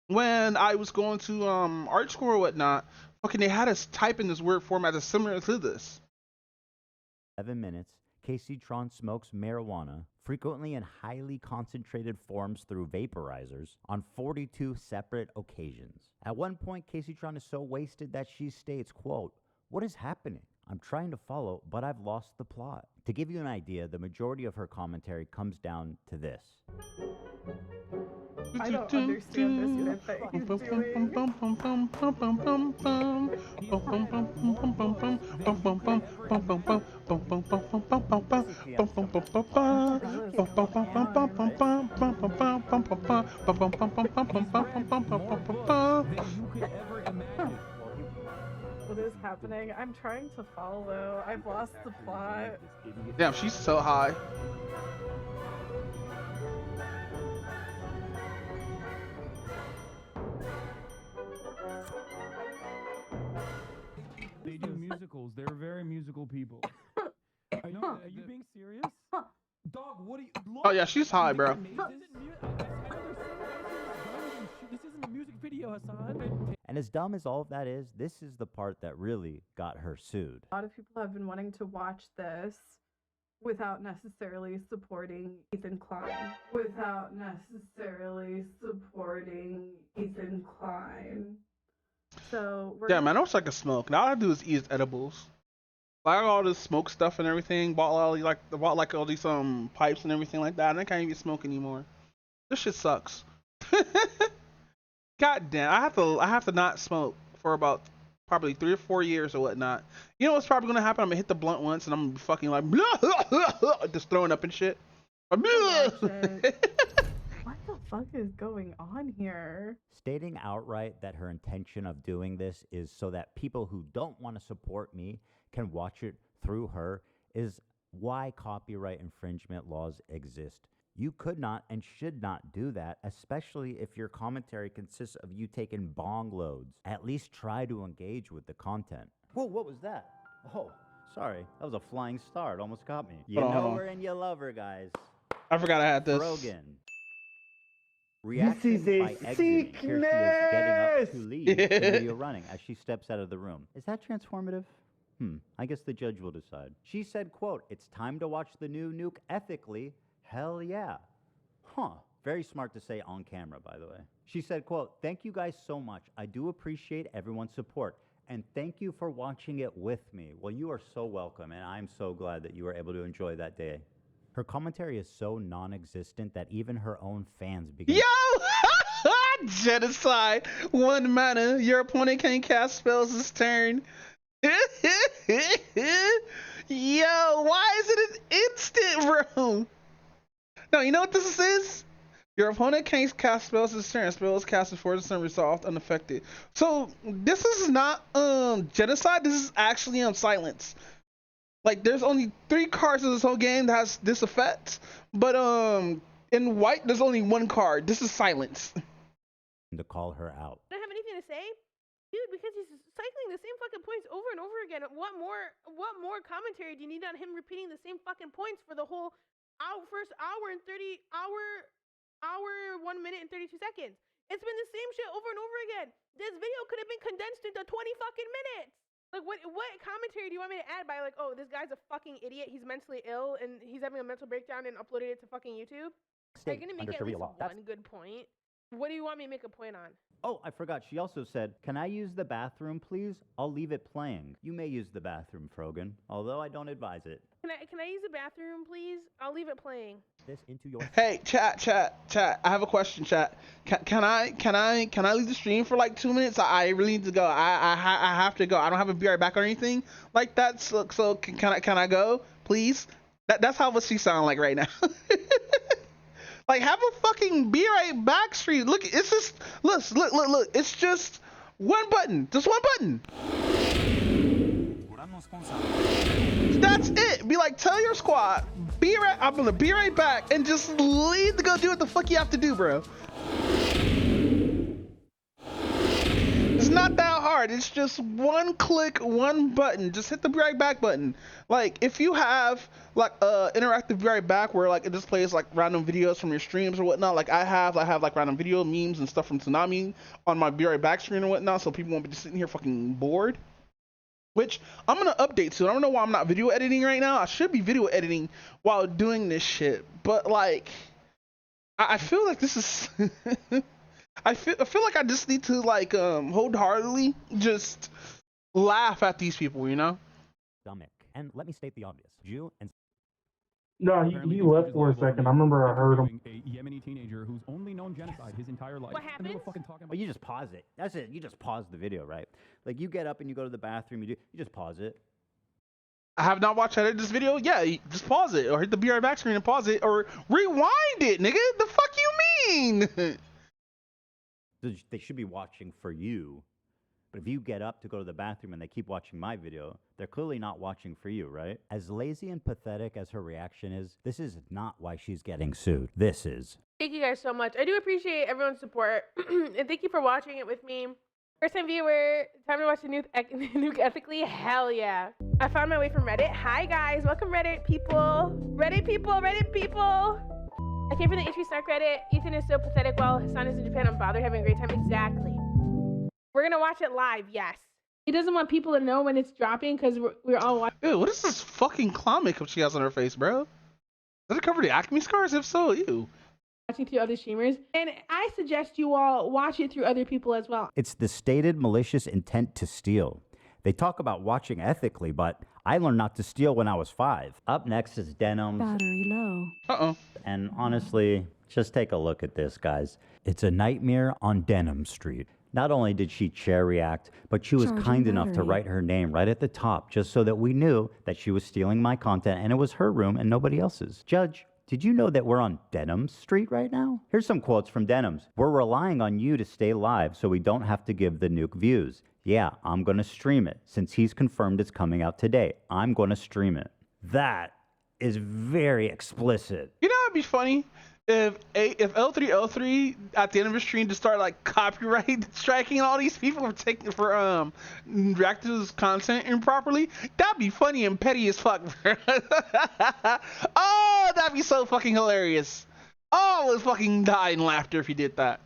when I was going to art school or whatnot, fucking they had us type in this word format that's similar to this. 7 minutes. Casey Tron smokes marijuana, frequently in highly concentrated forms through vaporizers, on 42 separate occasions. At one point, Casey Tron is so wasted that she states, quote, "What is happening? I'm trying to follow, but I've lost the plot." To give you an idea, the majority of her commentary comes down to this. I don't understand this unit that he's doing. What is happening? I'm trying to follow. I've lost the plot. Damn, she's so high. They do musicals. They're very musical people. I know. Are you being serious? Dog, what are you? Look, Oh yeah, she's high, bro. This isn't a music video, Hassan. And as dumb as all of that is, this is the part that really got her sued. A lot of people have been wanting to watch this without necessarily supporting Ethan Klein. Without necessarily supporting Ethan Klein. So we're Damn, man, I wish I could smoke. Now all I do is eat edibles. Like all this smoke stuff and everything. Bought all these pipes and everything like that. And I can't even smoke anymore. This shit sucks. God damn, I have to not smoke for about probably 3 or 4 years or whatnot. You know what's probably gonna happen? I'm gonna hit the blunt once and I'm gonna be fucking like just throwing up and shit. What the fuck is going on here? Stating outright that her intention of doing this is so that people who don't want to support me can watch it through her is why copyright infringement laws exist. You could not and should not do that, especially if your commentary consists of you taking bong loads. At least try to engage with the content. Whoa, what was that? Oh, sorry. That was a flying star. It almost got me. You know her and you love her, guys. I forgot I had this. Rogan. Reaction by exiting. Here she is getting up to leave the video running as she steps out of the room. Is that transformative? I guess the judge will decide. She said, quote, "It's time to watch the new Nuke ethically. Hell yeah." Very smart to say on camera, by the way. She said, quote, "Thank you guys so much. I do appreciate everyone's support. And thank you for watching it with me." Well, you are so welcome, and I'm so glad that you were able to enjoy that day. Her commentary is so non-existent that even her own fans begin... Yo! Genocide. 1 mana. Your opponent can't cast spells this turn. Yo, why is it an instant, bro? No, you know what this is? Your opponent can't cast spells this turn. Spells casted for this turn resolved unaffected. So this is not genocide. This is actually silence. Like, there's only 3 cards in this whole game that has this effect, but in white there's only 1 card. This is silence. To call her out. I don't have anything to say, dude, because he's cycling the same fucking points over and over again. What more commentary do you need on him repeating the same fucking points for the whole first hour and 1 minute and 32 seconds? It's been the same shit over and over again. This video could have been condensed into 20 fucking minutes. Like, what commentary do you want me to add by, like, oh, this guy's a fucking idiot, he's mentally ill, and he's having a mental breakdown and uploaded it to fucking YouTube? Are you gonna make at least one good point? What do you want me to make a point on? Oh, I forgot. She also said, "Can I use the bathroom, please? I'll leave it playing." You may use the bathroom, Frogan, although I don't advise it. Can I use the bathroom, please? I'll leave it playing. This into your... Hey, chat. I have a question, chat. Can I leave the stream for like 2 minutes? I really need to go. I have to go. I don't have a be right back or anything like that. So can I go, please? That's how she sound like right now. Like, have a fucking be right back stream. Look, it's just look. It's just 1 button. Just 1 button. That's it. Be like, tell your squad, I'm gonna be right back, and just leave to go do what the fuck you have to do, bro. It's not that hard. It's just 1 click, 1 button. Just hit the be right back button. Like, if you have like interactive be right back where like it just plays like random videos from your streams or whatnot, like I have like random video memes and stuff from Tsunami on my be right back screen and whatnot, so people won't be just sitting here fucking bored. Which I'm gonna update soon. I don't know why I'm not video editing right now. I should be video editing while doing this shit, but like I feel like this is I feel like I just need to like wholeheartedly just laugh at these people, you know? Stomach. And let me state the obvious. Jew and... No, he left for a second. I remember I heard him. A Yemeni teenager who's only known genocide his entire life. What happened? Well, you just pause it. That's it. You just pause the video, right? Like, you get up and you go to the bathroom, you just pause it. I have not watched this video. Yeah, just pause it or hit the be right back screen and pause it or rewind it, nigga. The fuck you mean? They should be watching for you. But if you get up to go to the bathroom and they keep watching my video, they're clearly not watching for you, right? As lazy and pathetic as her reaction is, this is not why she's getting sued. This is. Thank you guys so much. I do appreciate everyone's support. And thank you for watching it with me. First time viewer, time to watch the Nuke ethically? Hell yeah. I found my way from Reddit. Hi guys, welcome Reddit people. Reddit people. I came from the H3 Snark Reddit. Ethan is so pathetic while Hassan is in Japan. I'm bothered having a great time. Exactly. We're gonna watch it live, yes. He doesn't want people to know when it's dropping because we're all watching. Ew, what is this fucking clown makeup she has on her face, bro? Does it cover the acne scars? If so, ew. Watching through other streamers, and I suggest you all watch it through other people as well. It's the stated malicious intent to steal. They talk about watching ethically, but I learned not to steal when I was 5. Up next is Denim's. Battery low. Uh-oh. And honestly, just take a look at this, guys. It's a nightmare on Denim Street. Not only did she chair react, but she was kind enough to write her name right at the top just so that we knew that she was stealing my content and it was her room and nobody else's. Judge, did you know that we're on Denim Street right now? Here's some quotes from Denim's. We're relying on you to stay live so we don't have to give the Nuke views. Yeah, I'm going to stream it. Since he's confirmed it's coming out today, I'm going to stream it. That is very explicit. You know, it'd be funny if L3 at the end of the stream just start like copyright striking all these people for taking for reacting to this content improperly. That'd be funny and petty as fuck, bro. Oh, that'd be so fucking hilarious. Oh, I would fucking die in laughter if you did that.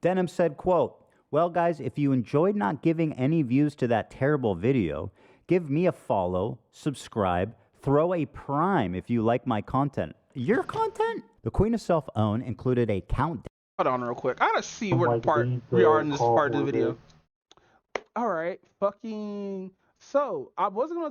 Denim said, quote, "Well, guys, if you enjoyed not giving any views to that terrible video, give me a follow, subscribe, throw a prime if you like my content." Your content? The Queen of Self-Own included a countdown. Hold on real quick. I gotta see where the part we are in this part of the video. All right, fucking. So I was gonna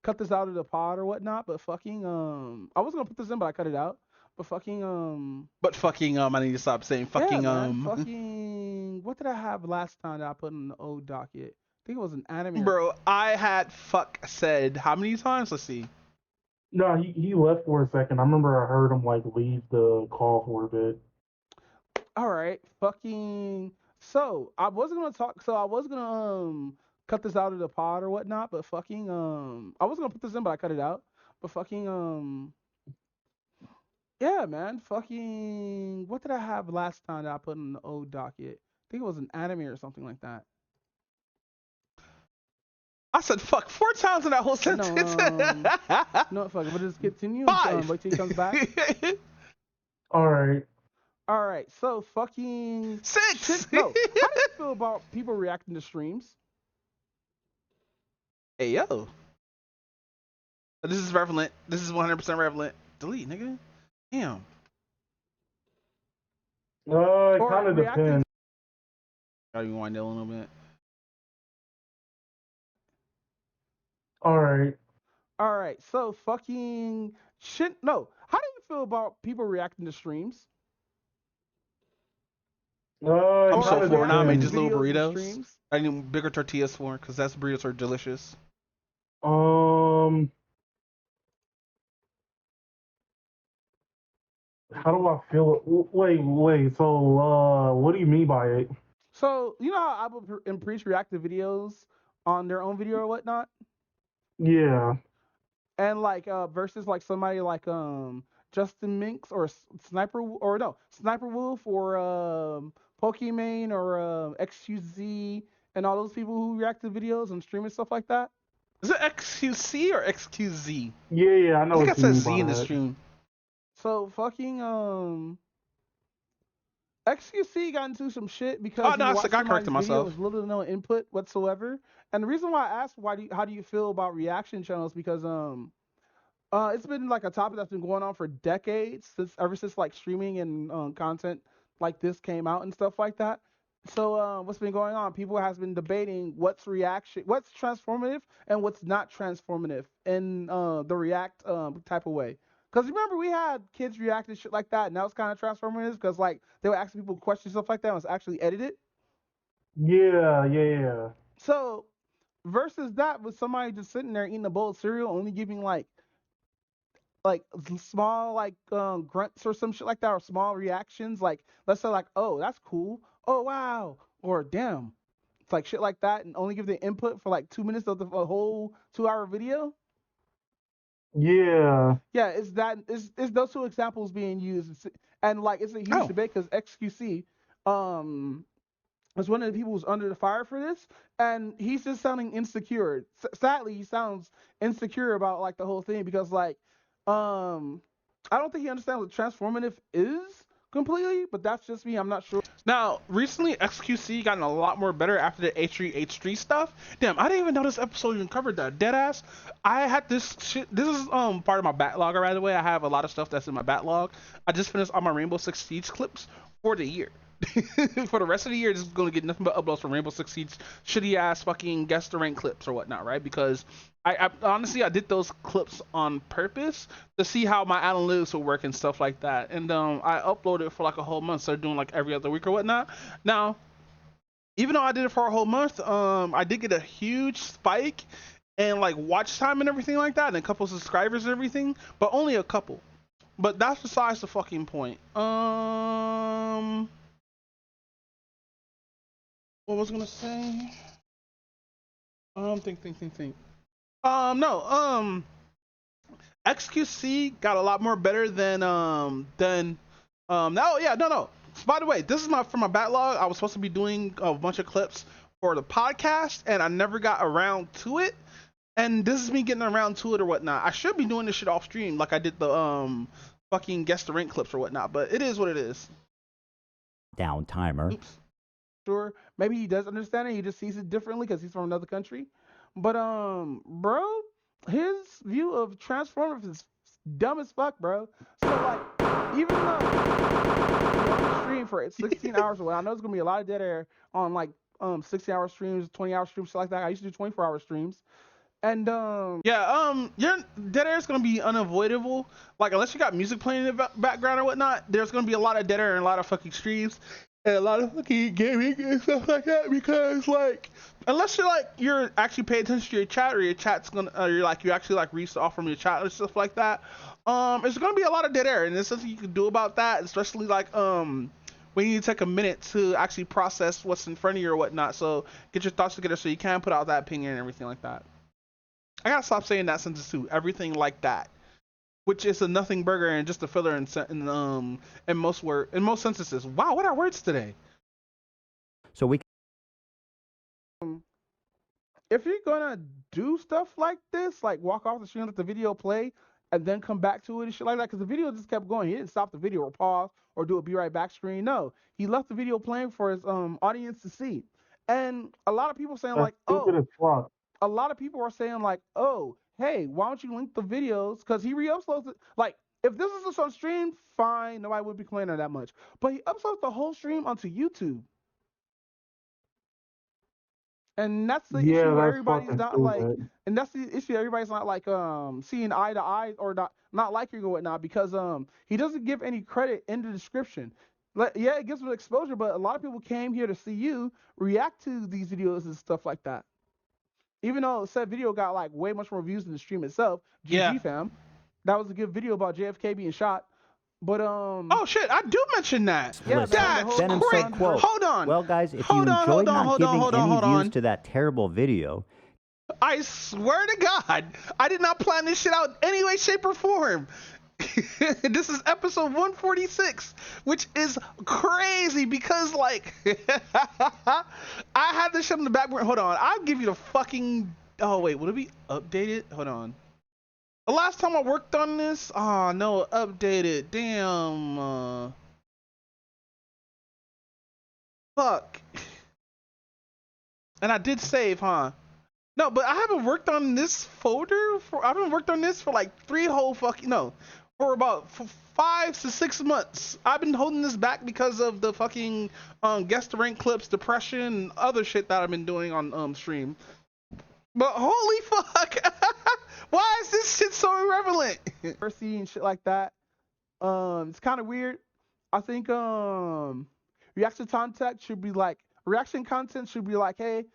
cut this out of the pod or whatnot, but fucking I was gonna put this in, but I cut it out. But fucking I need to stop saying fucking Yeah, man, fucking. What did I have last time that I put in the old docket? I think it was an anime. Bro, I had fuck said how many times? Let's see. No, he left for a second. I remember I heard him like leave the call for a bit. All right, fucking. So I was gonna cut this out of the pod or whatnot, but fucking I was gonna put this in, but I cut it out. But fucking yeah, man, fucking. What did I have last time that I put in the old docket? I think it was an anime or something like that. I said fuck 4 times in that whole sentence. No, fuck. But just continue. 5. Wait till he comes back. All right. All right. So fucking 6. Shit, no. How do you feel about people reacting to streams? Hey yo. This is relevant. This is 100% relevant. Delete, nigga. Damn. It kind of depends. Gotta wind down a little bit. All right. So fucking shit. No. How do you feel about people reacting to streams? I'm so for now. I made just little burritos. I need bigger tortillas for because that's burritos are delicious. How do I feel? Wait. So, what do you mean by it? So, you know how Apple and Preach react to videos on their own video or whatnot? Yeah. And like versus like somebody like Justin Minks or Sniper Wolf or Pokimane or XQZ and all those people who react to videos and stream and stuff like that. Is it XQC or XQZ? Yeah, I know. I think I said Z in the stream. So fucking XQC got into some shit because I corrected myself. With little to no input whatsoever. And the reason why I asked how do you feel about reaction channels because it's been like a topic that's been going on for decades ever since like streaming and content like this came out and stuff like that. So what's been going on? People has been debating what's transformative and what's not transformative in the react type of way. Because remember, we had kids react to shit like that, and that was kind of transformative because, like, they were asking people questions, stuff like that, and it was actually edited. Yeah. So, versus that, with somebody just sitting there eating a bowl of cereal, only giving, like small, like, grunts or some shit like that, or small reactions, like, let's say, like, oh, that's cool, oh, wow, or damn. It's like shit like that, and only give the input for, like, 2 minutes of the whole 2-hour video. Yeah. Yeah, it's those two examples being used, and like it's a huge debate because XQC was one of the people who's under the fire for this, and he's just sounding insecure. Sadly, he sounds insecure about like the whole thing because like I don't think he understands what transformative is completely, but that's just me. I'm not sure. Now, recently XQC gotten a lot more better after the H3 stuff. Damn, I didn't even know this episode even covered that. Deadass. I had this shit. This is part of my backlog, by the way. I have a lot of stuff that's in my backlog. I just finished all my Rainbow Six Siege clips for the year. For the rest of the year, this is gonna get nothing but uploads from Rainbow Six Siege shitty ass fucking guess the rank clips or whatnot, right? Because I honestly I did those clips on purpose to see how my analytics would work and stuff like that. And I uploaded it for like a whole month, started doing like every other week or whatnot. Now, even though I did it for a whole month, I did get a huge spike and like watch time and everything like that, and a couple subscribers and everything, but only a couple. But that's besides the fucking point. What was I gonna say? Think. No. XQC got a lot more better than no, yeah, no. So by the way, this is for my backlog. I was supposed to be doing a bunch of clips for the podcast, and I never got around to it. And this is me getting around to it or whatnot. I should be doing this shit off stream, like I did the fucking guest the rank clips or whatnot. But it is what it is. Down timer. Oops. Sure, maybe he does understand it. He just sees it differently because he's from another country. But bro, his view of Transformers is dumb as fuck, bro. So like, even though you're on the stream for 16 hours away, I know there's gonna be a lot of dead air on like 60-hour streams, 20-hour streams, shit like that. I used to do 24-hour streams. And your dead air is gonna be unavoidable. Like unless you got music playing in the background or whatnot, there's gonna be a lot of dead air and a lot of fucking streams and a lot of fucking gaming and stuff like that. Because like, unless you're actually paying attention to your chat, or your chat's gonna, or you actually read off from your chat and stuff like that, it's gonna be a lot of dead air, and there's something you can do about that, especially like when you need to take a minute to actually process what's in front of you or whatnot. So get your thoughts together so you can put out that opinion and everything like that. I gotta stop saying that sentence too. Everything like that, which is a nothing burger and just a filler in most sentences. Wow, what are words today? So we. If you're gonna do stuff like this, like walk off the stream, let the video play, and then come back to it and shit like that, because the video just kept going. He didn't stop the video or pause or do a be right back screen. No, he left the video playing for his audience to see. And a lot of people saying like, oh. A lot of people are saying like, oh, hey, why don't you link the videos? Because he re-uploads it. Like, if this is just on stream, fine, nobody would be complaining that much. But he uploads the whole stream onto YouTube. And that's the issue where everybody's not like, and that's the issue. Everybody's not like seeing eye to eye or not liking or whatnot, because he doesn't give any credit in the description. Yeah, it gives him exposure, but a lot of people came here to see you react to these videos and stuff like that. Even though said video got like way much more views than the stream itself, GG fam. That was a good video about JFK being shot. But oh shit, I do mention that. Yeah, that's Denim great. said, quote, Hold on. Well, guys, if you enjoyed not giving any views to that terrible video, I swear to God, I did not plan this shit out any way, shape, or form. This is episode 146, which is crazy because like I had this shit in the background. Hold on, I'll give you the fucking. Oh wait, would it be updated? Hold on. The last time I worked on this, oh no, updated. Damn. Fuck. And I did save, huh? No, but I haven't worked on this folder for. I haven't worked on this for like 3 whole fucking for about 5 to 6 months. I've been holding this back because of the fucking guest rank clips, depression, and other shit that I've been doing on stream. But holy fuck, why is this shit so irrelevant? Mercy and shit like that. It's kind of weird. I think reaction content should be like, hey,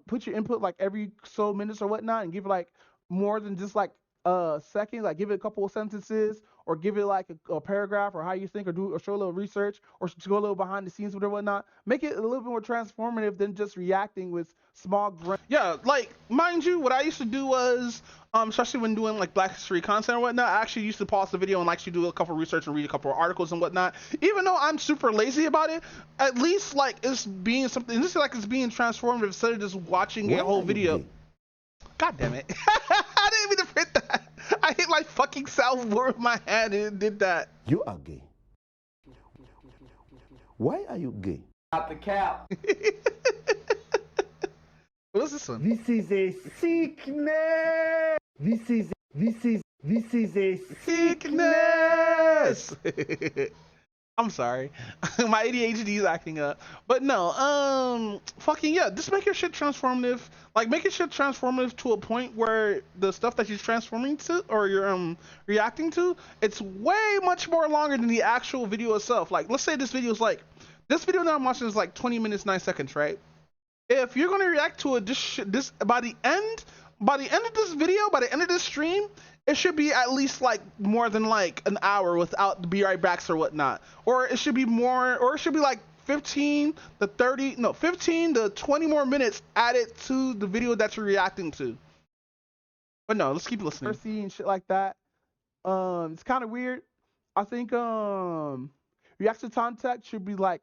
put your input like every so minutes or whatnot, and give it like more than just like a second, like give it a couple of sentences, or give it like a paragraph, or how you think, or show a little research, or go a little behind the scenes with it or whatnot. Make it a little bit more transformative than just reacting with small grunt. Yeah, like mind you, what I used to do was especially when doing like Black History content or whatnot, I actually used to pause the video and actually do a couple of research and read a couple of articles and whatnot. Even though I'm super lazy about it, at least like it's being something, this is like it's being transformative instead of just watching a whole video. God damn it. I didn't mean to print that. I hit my fucking soundboard with my hand and it did that. You are gay. Why are you gay? Not the cap. What's this one? This is a sickness. This is a sickness. I'm sorry. My ADHD is acting up. But no, fucking yeah, just make your shit transformative. Like make your shit transformative to a point where the stuff that you're transforming to or you're reacting to, it's way much more longer than the actual video itself. Like let's say this video that I'm watching is like 20 minutes 9 seconds, right? If you're gonna react to this by the end of this video, by the end of this stream, it should be at least like more than like an hour without the be right backs or whatnot. Or it should be more, or it should be like 15 to 20 more minutes added to the video that you're reacting to. But no, let's keep listening. Seeing shit like that. It's kind of weird. I think reaction content should be like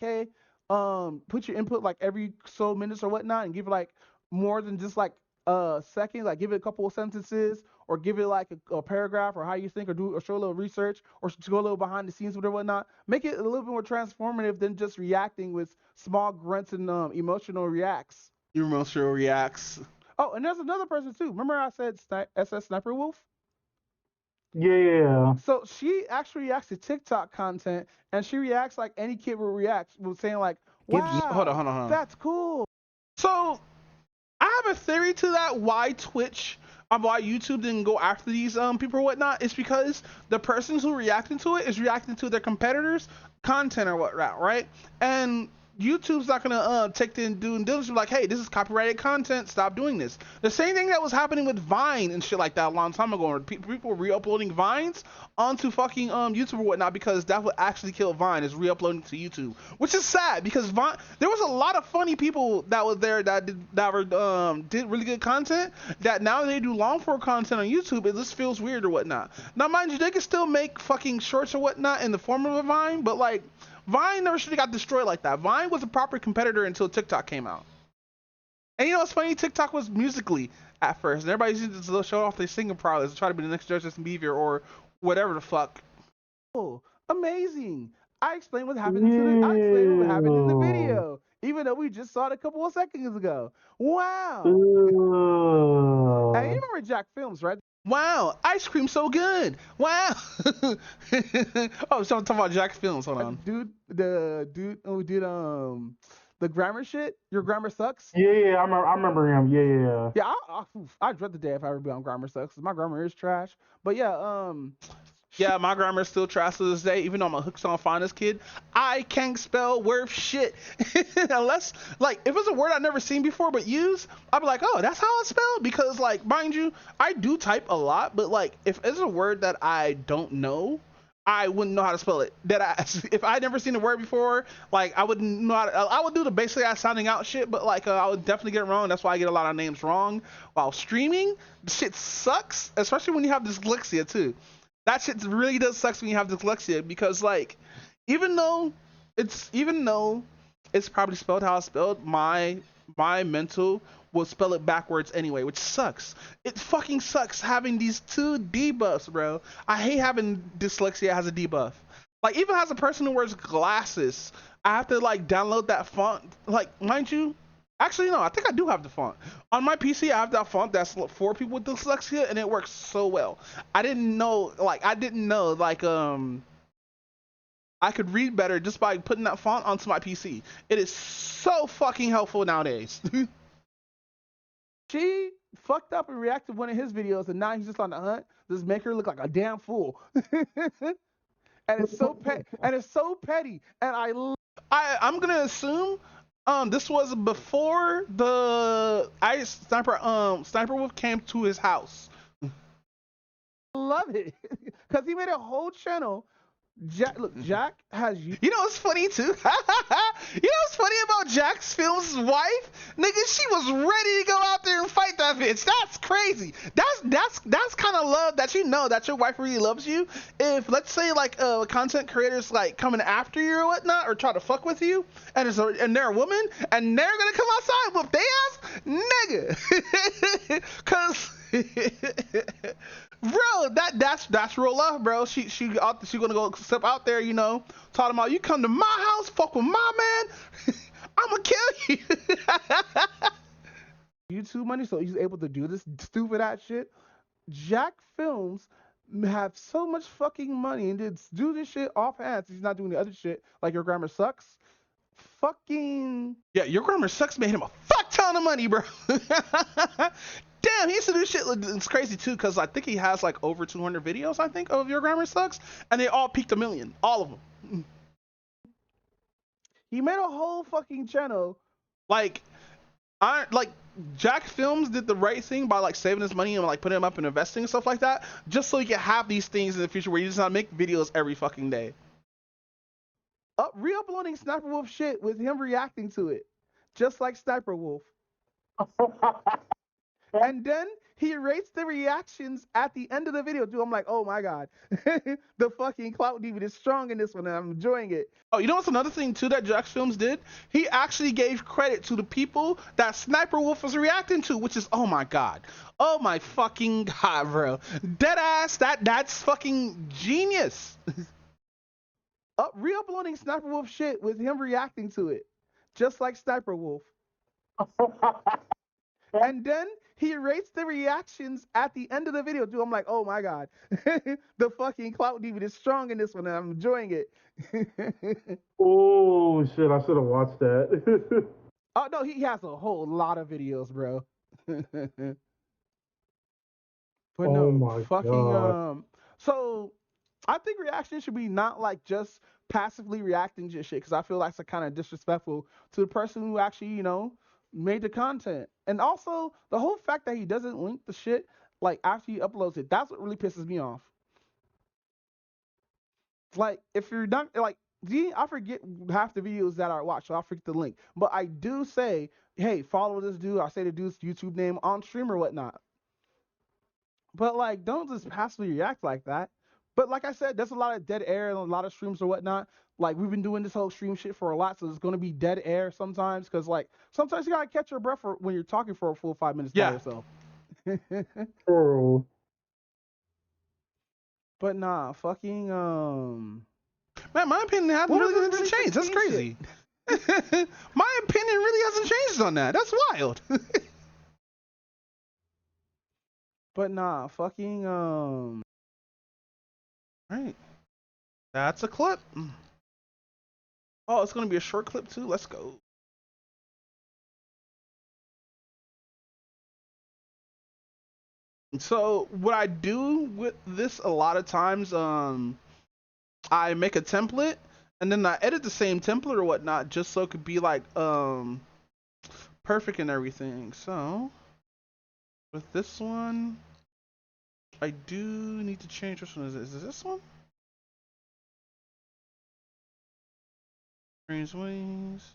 hey, put your input like every so minutes or whatnot, and give it like more than just like a second. Like give it a couple of sentences, or give it like a paragraph, or how you think, or show a little research, or to go a little behind the scenes with it or whatnot. Make it a little bit more transformative than just reacting with small grunts and emotional reacts. Emotional reacts. Oh, and there's another person too. Remember I said SS Sniper Wolf? Yeah. So she actually reacts to TikTok content, and she reacts like any kid would react, with saying like, "Wow, Hold on. that's cool." So I have a theory to that. Why YouTube didn't go after these people or whatnot? It's because the persons who reacting to it is reacting to their competitors' content or whatnot, right? And YouTube's not gonna take the due diligence, like, hey, this is copyrighted content, stop doing this. The same thing that was happening with Vine and shit like that a long time ago, where people were re-uploading Vines onto fucking YouTube or whatnot, because that would actually kill Vine, is re-uploading to YouTube, which is sad, because Vine, there was a lot of funny people that was there that did really good content, that now they do long form content on YouTube. It just feels weird or whatnot. Now mind you, they can still make fucking shorts or whatnot in the form of a Vine, but like, Vine never should have got destroyed like that. Vine was a proper competitor until TikTok came out. And you know what's funny? TikTok was Musically at first, and everybody's used to show off their singing prowess and try to be the next Justin Bieber or whatever the fuck. Oh, amazing! I explained what happened in the video, even though we just saw it a couple of seconds ago. Wow! And you remember Jack Films, right? Wow, ice cream so good. Wow. Oh, so I'm talking about Jack Films. Hold on. The dude who did the grammar shit. Your grammar sucks. Yeah, I remember him. Yeah. Yeah, I dread the day if I ever be on Grammar Sucks, 'cause my grammar is trash. But yeah, yeah, my grammar is still trash to this day. Even though I'm a hooks on finest kid, I can't spell worth shit. Unless, like, if it's a word I've never seen before but use, I'll be like, oh, that's how it's spelled. Because, like, mind you, I do type a lot, but like, if it's a word that I don't know, I wouldn't know how to spell it. If I'd never seen the word before, like, I wouldn't know how to, I would do the basic ass sounding out shit, but like, I would definitely get it wrong. That's why I get a lot of names wrong while streaming. The shit sucks, especially when you have dyslexia too. That shit really does suck when you have dyslexia, because like, even though it's probably spelled how it's spelled, my mental will spell it backwards anyway, which sucks. It fucking sucks having these two debuffs, bro. I hate having dyslexia as a debuff. Like, even as a person who wears glasses, I have to like download that font. Like, mind you, actually no, I think I do have the font. On my PC, I have that font that's for people with dyslexia, and it works so well. I didn't know I could read better just by putting that font onto my PC. It is so fucking helpful nowadays. She fucked up and reacted to one of his videos, and now he's just on the hunt. Just make her look like a damn fool. And it's so petty. And I'm gonna assume this was before the Sniper Wolf came to his house. Love it, because he made a whole channel. Jack has you. You know what's funny too? You know what's funny about Jack's Films' wife? Nigga, she was ready to go out there and fight that bitch. That's crazy. That's kind of love that you know that your wife really loves you. If let's say like content creators like coming after you or whatnot, or try to fuck with you, and they're a woman and they're gonna come outside with their ass, nigga. Cause bro, that's real love, bro. She gonna go step out there, you know, talking about, you come to my house, fuck with my man, I'ma kill you. YouTube money, so he's able to do this stupid ass shit. Jack Films have so much fucking money and did do this shit offhand. He's not doing the other shit like Your Grammar Sucks. Fucking yeah, Your Grammar Sucks made him a fuck ton of money, bro. Damn, he used to do shit. It's crazy too, because I think he has like over 200 videos, I think, of Your Grammar Sucks, and they all peaked 1 million, all of them. He made a whole fucking channel. Like Jack Films did the right thing by like saving his money and like putting him up and investing and stuff like that, just so you can have these things in the future where you just not make videos every fucking day. Re-uploading Sniper Wolf shit with him reacting to it, just like Sniper Wolf. And then he rates the reactions at the end of the video, dude. I'm like, oh my god, the fucking clout demon is strong in this one, and I'm enjoying it. Oh, you know what's another thing too that Jax Films did? He actually gave credit to the people that Sniper Wolf was reacting to, which is, oh my god, oh my fucking god, bro, dead ass. That's fucking genius. Re-uploading Sniper Wolf shit with him reacting to it, just like Sniper Wolf. And then he rates the reactions at the end of the video, dude. I'm like, oh my god, the fucking clout demon is strong in this one, and I'm enjoying it. Oh shit! I should have watched that. Oh no, he has a whole lot of videos, bro. But Oh no, my fucking god. So I think reaction should be not like just passively reacting to shit, because I feel that's kind of disrespectful to the person who actually, made the content. And also the whole fact that he doesn't link the shit like after he uploads it, that's what really pisses me off. Like, if you're not like, I forget half the videos that I watch, so I forget the link. But I do say, hey, follow this dude. I say the dude's YouTube name on stream or whatnot. But like, don't just passively react like that. But like I said, there's a lot of dead air and a lot of streams or whatnot. Like, we've been doing this whole stream shit for a lot, so there's gonna be dead air sometimes, because like sometimes you gotta catch your breath when you're talking for a full 5 minutes by yourself. Oh. But nah, fucking Man, my opinion hasn't really changed. That's crazy. My opinion really hasn't changed on that. That's wild. But nah, fucking Right. That's a clip. Oh, it's gonna be a short clip too. Let's go. So what I do with this a lot of times, I make a template and then I edit the same template or whatnot, just so it could be like perfect and everything. So with this one, I do need to change. Which one is it? Is it this one? Strange Wings.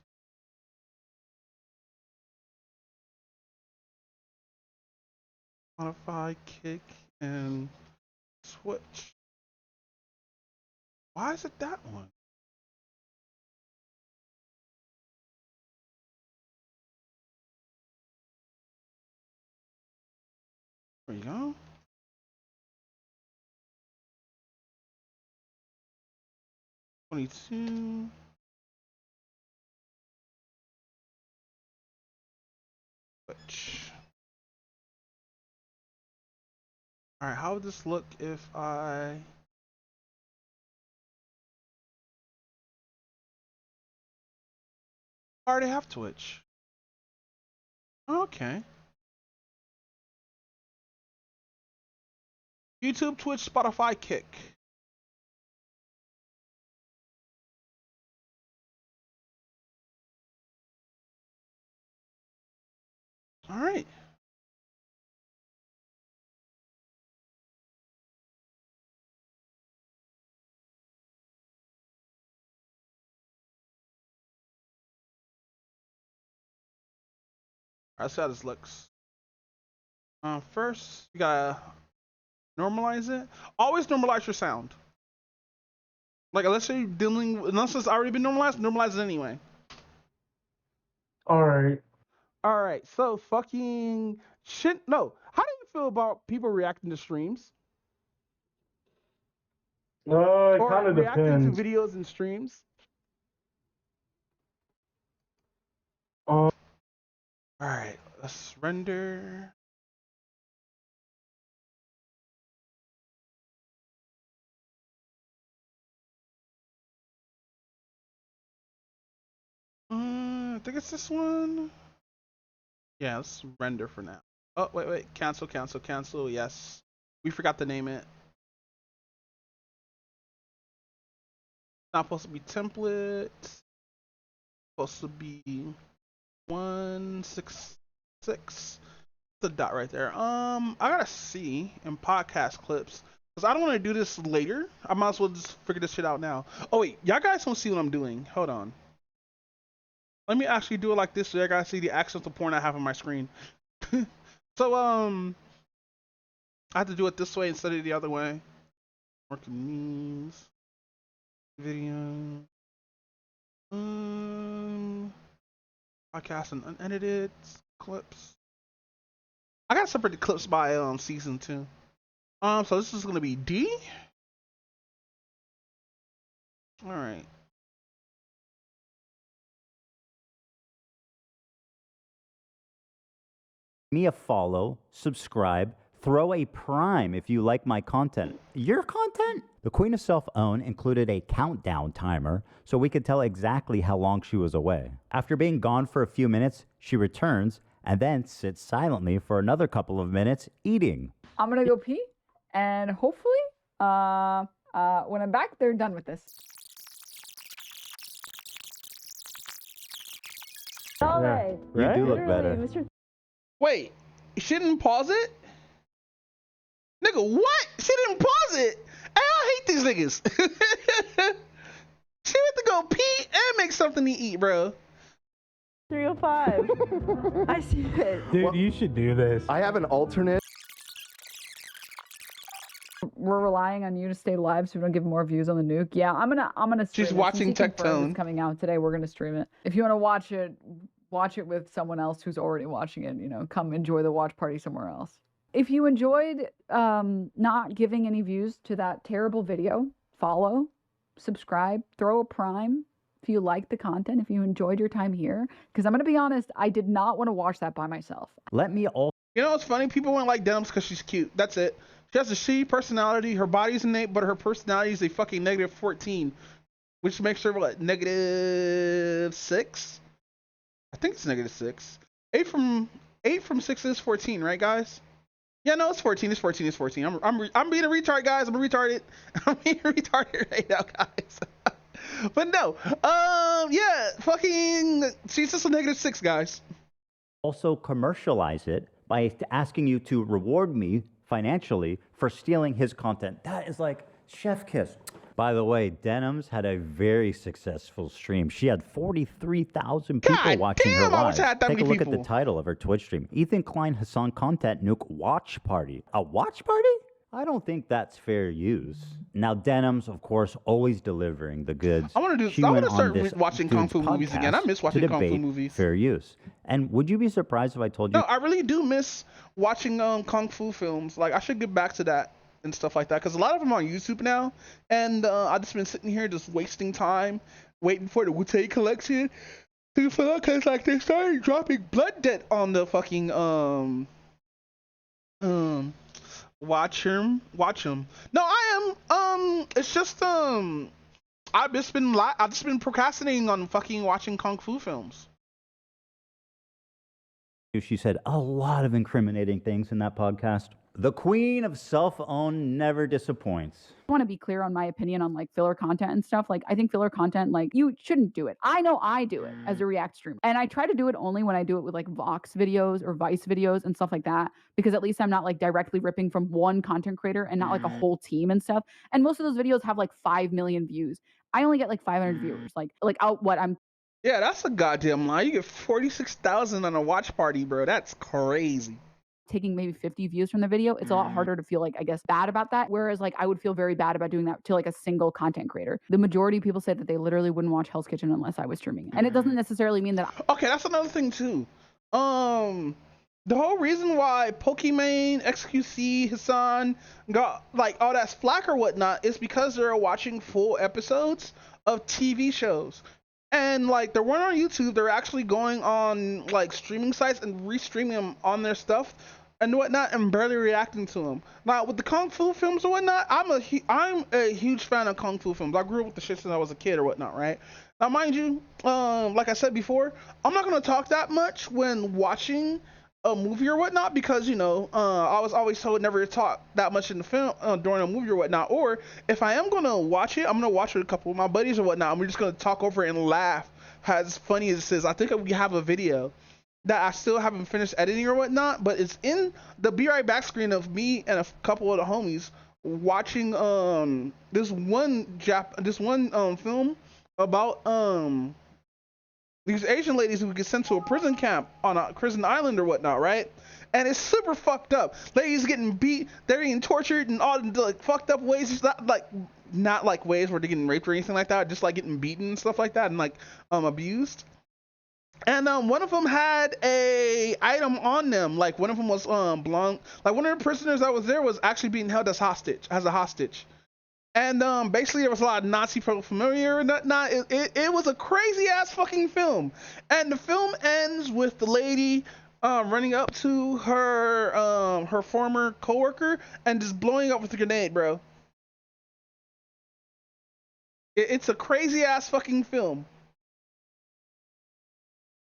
Modify, kick, and switch. Why is it that one? There you go. $22. Switch. Alright, how would this look if I already have Twitch? Okay. YouTube, Twitch, Spotify, Kick. Alright. That's how this looks. First, you gotta normalize it. Always normalize your sound. Like, unless it's already been normalized, normalize it anyway. All right. So fucking shit. No. How do you feel about people reacting to streams? It Or kind of reacting depends. to videos and streams? Alright, let's render. I think it's this one. Yeah, let's render for now. Oh, wait. Cancel. Yes. We forgot to name it. Not supposed to be template. Supposed to be 166. The dot right there. I gotta see in podcast clips, because I don't want to do this later. I might as well just figure this shit out now. Oh wait, y'all guys don't see what I'm doing. Hold on. Let me actually do it like this so y'all guys see the accidental porn I have on my screen. So I have to do it this way instead of the other way. Working memes, video, podcast and unedited clips. I gotta separate the clips by season 2. So this is gonna be D. All right. Me a follow, subscribe, throw a prime if you like my content. Your content? The Queen of Self-Own included a countdown timer so we could tell exactly how long she was away. After being gone for a few minutes, she returns and then sits silently for another couple of minutes eating. I'm gonna go pee, and hopefully, when I'm back, they're done with this. All right. You do look Literally, better. Mr. Wait, she didn't pause it? Nigga, what? She didn't pause it. Hey, I hate these niggas. She went to go pee and make something to eat, bro. 305. I see it. Dude, you should do this. I have an alternate. We're relying on you to stay live so we don't give more views on the nuke. Yeah, I'm gonna stream She's it. watching Since he confirmed Tectone. it's coming out today. We're gonna stream it. If you want to watch it with someone else who's already watching it. You know, come enjoy the watch party somewhere else. If you enjoyed not giving any views to that terrible video, follow, subscribe, throw a prime. If you like the content, if you enjoyed your time here, because I'm gonna be honest, I did not want to watch that by myself. Let me all. You know what's funny? People won't like Denims because she's cute. That's it. She has a shitty personality. Her body's an 8, but her personality is a fucking negative 14, which makes her what, negative 6? I think it's negative 6. 8 from 6 is 14, right, guys? Yeah, no, it's 14. It's 14. It's 14. I'm being a retard, guys. I'm retarded. I'm being retarded right now, guys. But no, yeah, fucking, she's just a negative 6, guys. Also commercialize it by asking you to reward me financially for stealing his content. That is like chef kiss. By the way, Denims had a very successful stream. She had 43,000 people God watching damn, her I live. wish I had that Take a many look at people. the title of her Twitch stream. Ethan Klein Hassan Content Nuke Watch Party. A watch party? I don't think that's fair use. Now, Denims, of course, always delivering the goods. I want to She I went want to on start this watching Kung dude's Fu movies again. I podcast miss to watching Kung Fu debate movies. fair use. And would you be surprised if I told you? No, I really do miss watching Kung Fu films. Like, I should get back to that and stuff like that, because a lot of them are on YouTube now, and I've just been sitting here just wasting time waiting for the Wu-Tang collection to fill out, because like they started dropping Blood Debt on the fucking watch him. No, I am it's just I've just been procrastinating on fucking watching Kung Fu films. She said a lot of incriminating things in that podcast. The Queen of Self-Own never disappoints. I want to be clear on my opinion on like filler content and stuff. Like I think filler content, like you shouldn't do it. I know I do it as a React streamer. And I try to do it only when I do it with like Vox videos or Vice videos and stuff like that, because at least I'm not like directly ripping from one content creator and not like a whole team and stuff. And most of those videos have like 5 million views. I only get like 500 viewers. I'm Yeah, that's a goddamn lie. You get 46,000 on a watch party, bro. That's crazy. taking maybe 50 views from the video, it's a lot harder to feel like, I guess, bad about that. Whereas like I would feel very bad about doing that to like a single content creator. The majority of people said that they literally wouldn't watch Hell's Kitchen unless I was streaming. And it doesn't necessarily mean that. Okay, that's another thing too. The whole reason why Pokimane, XQC, Hassan got like all that flack or whatnot is because they're watching full episodes of TV shows. And like they weren't on YouTube, they're actually going on like streaming sites and restreaming them on their stuff and whatnot, and barely reacting to them. Now with the Kung Fu films or whatnot, I'm a huge fan of Kung Fu films. I grew up with the shit since I was a kid or whatnot, right? Now mind you, like I said before, I'm not gonna talk that much when watching a movie or whatnot, because you know I was always told never to talk that much in the film during a movie or whatnot. Or if I am gonna watch it, I'm gonna watch it with a couple of my buddies or whatnot, and we're just gonna talk over it and laugh. As funny as it is, I think we have a video that I still haven't finished editing or whatnot, but it's in the Be Right Back screen of me and a couple of the homies watching this one film about these Asian ladies who get sent to a prison camp on a prison island or whatnot, right? And it's super fucked up. Ladies getting beat, they're getting tortured in all the like fucked up ways. It's not like ways where they're getting raped or anything like that, just like getting beaten and stuff like that and like abused. And one of them had a item on them, like one of them was blonde. Like one of the prisoners that was there was actually being held as a hostage. And basically there was a lot of Nazi paraphernalia and whatnot. It was a crazy ass fucking film. And the film ends with the lady running up to her former coworker and just blowing up with a grenade, bro. It's a crazy ass fucking film.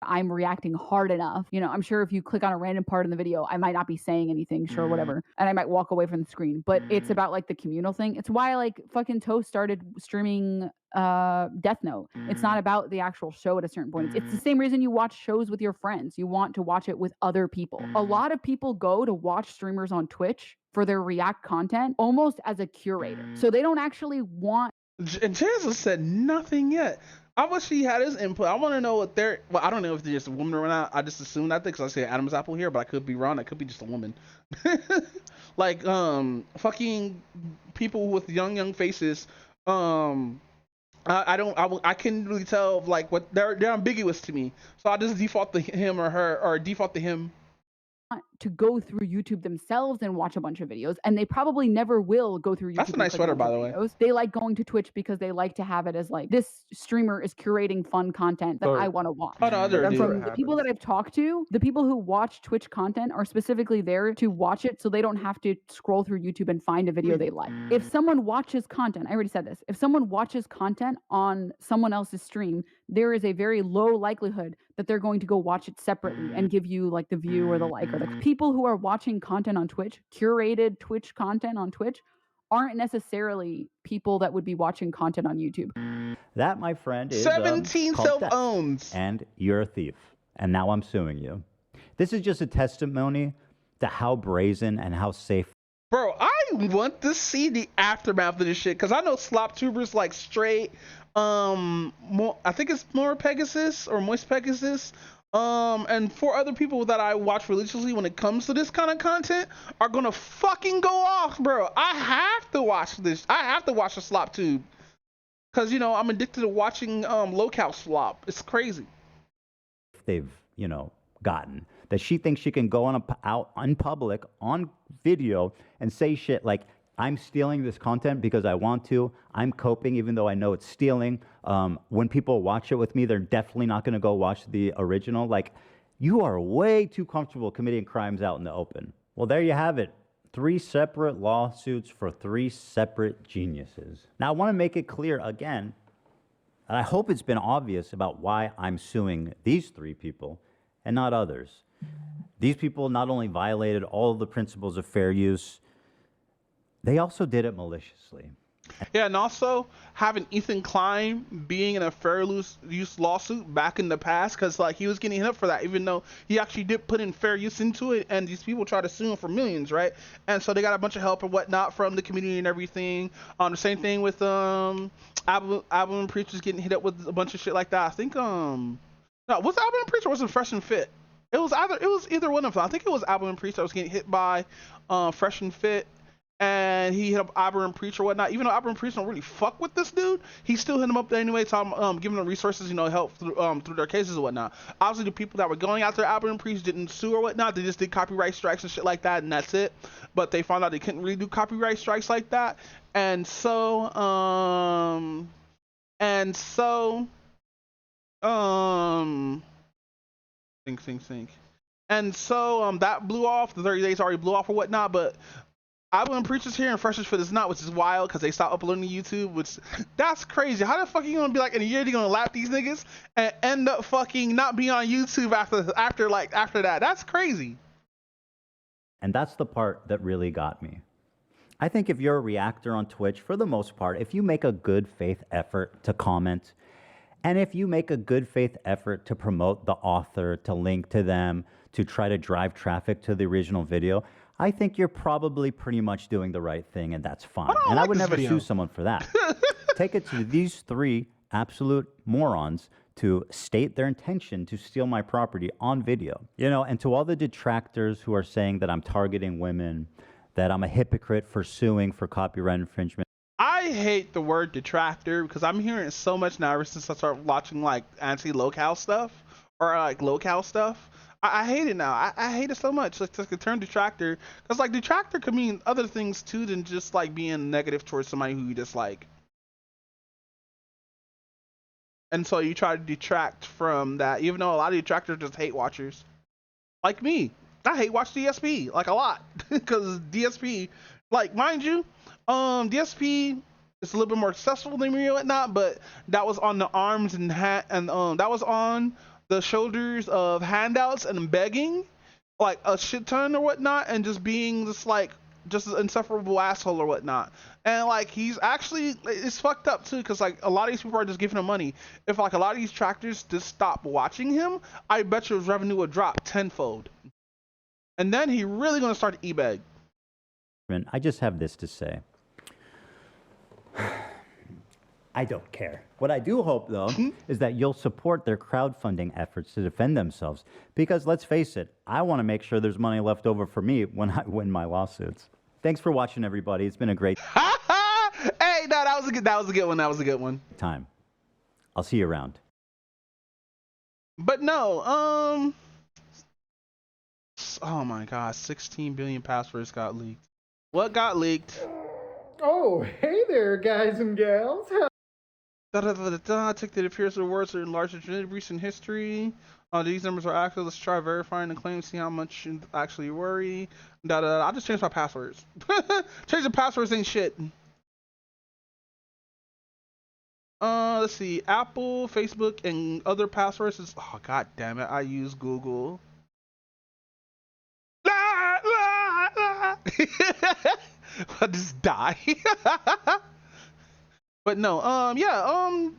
I'm reacting hard enough. You know, I'm sure if you click on a random part in the video, I might not be saying anything, sure, whatever. And I might walk away from the screen. But it's about like the communal thing. It's why like fucking Toast started streaming Death Note. It's not about the actual show at a certain point. It's the same reason you watch shows with your friends. You want to watch it with other people. A lot of people go to watch streamers on Twitch for their react content almost as a curator. So they don't actually want. And Jansen said nothing yet. I wish he had his input. I want to know what they're. Well, I don't know if they're just a woman or not. I just assume that because I say Adam's apple here, but I could be wrong. It could be just a woman. Like fucking people with young faces. I can't really tell like what they're ambiguous to me. So I just default to him or her, or default to him. To go through YouTube themselves and watch a bunch of videos, and they probably never will go through YouTube. That's a nice sweater, by the way. They like going to Twitch because they like to have it as like, this streamer is curating fun content that I want to watch. Oh, no, from the people that I've talked to, the people who watch Twitch content are specifically there to watch it so they don't have to scroll through YouTube and find a video they like. If someone watches content, I already said this, if someone watches content on someone else's stream, there is a very low likelihood that they're going to go watch it separately and give you like the view or the like, or the people who are watching content on Twitch, curated Twitch content on Twitch, aren't necessarily people that would be watching content on YouTube. That, my friend, is 17 self-owns. And you're a thief. And now I'm suing you. This is just a testimony to how brazen and how safe. Bro, I want to see the aftermath of this shit because I know slop tubers like straight. I think it's more Pegasus or Moist Pegasus. And 4 other people that I watch religiously when it comes to this kind of content are gonna fucking go off, bro. I have to watch this. I have to watch the slop tube because you know I'm addicted to watching locale slop. It's crazy. They've gotten that she thinks she can go out in public on video and say shit like, I'm stealing this content because I want to. I'm coping even though I know it's stealing. When people watch it with me, they're definitely not going to go watch the original. Like, you are way too comfortable committing crimes out in the open. Well, there you have it. 3 separate lawsuits for 3 separate geniuses. Now, I want to make it clear again, and I hope it's been obvious about why I'm suing these 3 people and not others. These people not only violated all of the principles of fair use, they also did it maliciously. Yeah, and also having Ethan Klein being in a fair use lawsuit back in the past, because like he was getting hit up for that, even though he actually did put in fair use into it, and these people try to sue him for millions, right? And so they got a bunch of help and whatnot from the community and everything. The same thing with album Preachers getting hit up with a bunch of shit like that. I think no, was Album Preacher or was it Fresh and Fit? It was either one of them. I think it was Album Preacher that was getting hit by Fresh and Fit. And he hit up Aberrant Preacher or whatnot. Even though Aberrant Preacher don't really fuck with this dude, he still hit him up anyway, giving them resources, help through their cases and whatnot. Obviously, the people that were going after Aberrant Preacher didn't sue or whatnot. They just did copyright strikes and shit like that, and that's it. But they found out they couldn't really do copyright strikes like that, and so think. And so that blew off. The 30 days already blew off or whatnot, but Album Preachers here and Freshers for this not, which is wild because they stopped uploading to YouTube, which that's crazy. How the fuck are you gonna be like in a year you're gonna lap these niggas and end up fucking not being on YouTube after that? That's crazy. And that's the part that really got me. I think if you're a reactor on Twitch, for the most part, if you make a good faith effort to comment, and if you make a good faith effort to promote the author, to link to them, to try to drive traffic to the original video, I think you're probably pretty much doing the right thing, and that's fine. And I would never sue someone for that. Take it to these 3 absolute morons to state their intention to steal my property on video. You know, and to all the detractors who are saying that I'm targeting women, that I'm a hypocrite for suing for copyright infringement. I hate the word detractor because I'm hearing it so much now ever since I started watching like anti-locale stuff or like locale stuff. I hate it now. I hate it so much. Like the term detractor, because like detractor could mean other things too than just like being negative towards somebody who you dislike. And so you try to detract from that, even though a lot of detractors just hate watchers. Like me, I hate watch DSP like a lot because DSP, like mind you, DSP is a little bit more successful than me and whatnot, but that was on the arms and that was on the shoulders of handouts and begging, like a shit ton or whatnot, and just being just like just an insufferable asshole or whatnot. And like he's actually, it's fucked up too, because like a lot of these people are just giving him money. If like a lot of these tractors just stop watching him, I bet you his revenue would drop tenfold. And then he really gonna start to e-beg. I just have this to say. I don't care. What I do hope, though, is that you'll support their crowdfunding efforts to defend themselves. Because let's face it, I want to make sure there's money left over for me when I win my lawsuits. Thanks for watching, everybody. It's been a great Hey, no, that was a good one. time. I'll see you around. But no, oh my God, 16 billion passwords got leaked. What got leaked? Oh, hey there, guys and gals. Tick that appears the words are larger than recent history. These numbers are accurate. Let's try verifying the claim, see how much you actually worry. I just changed my passwords. Changing passwords ain't shit. Let's see. Apple, Facebook, and other passwords is, oh god damn it, I use Google. I'll just die. But no,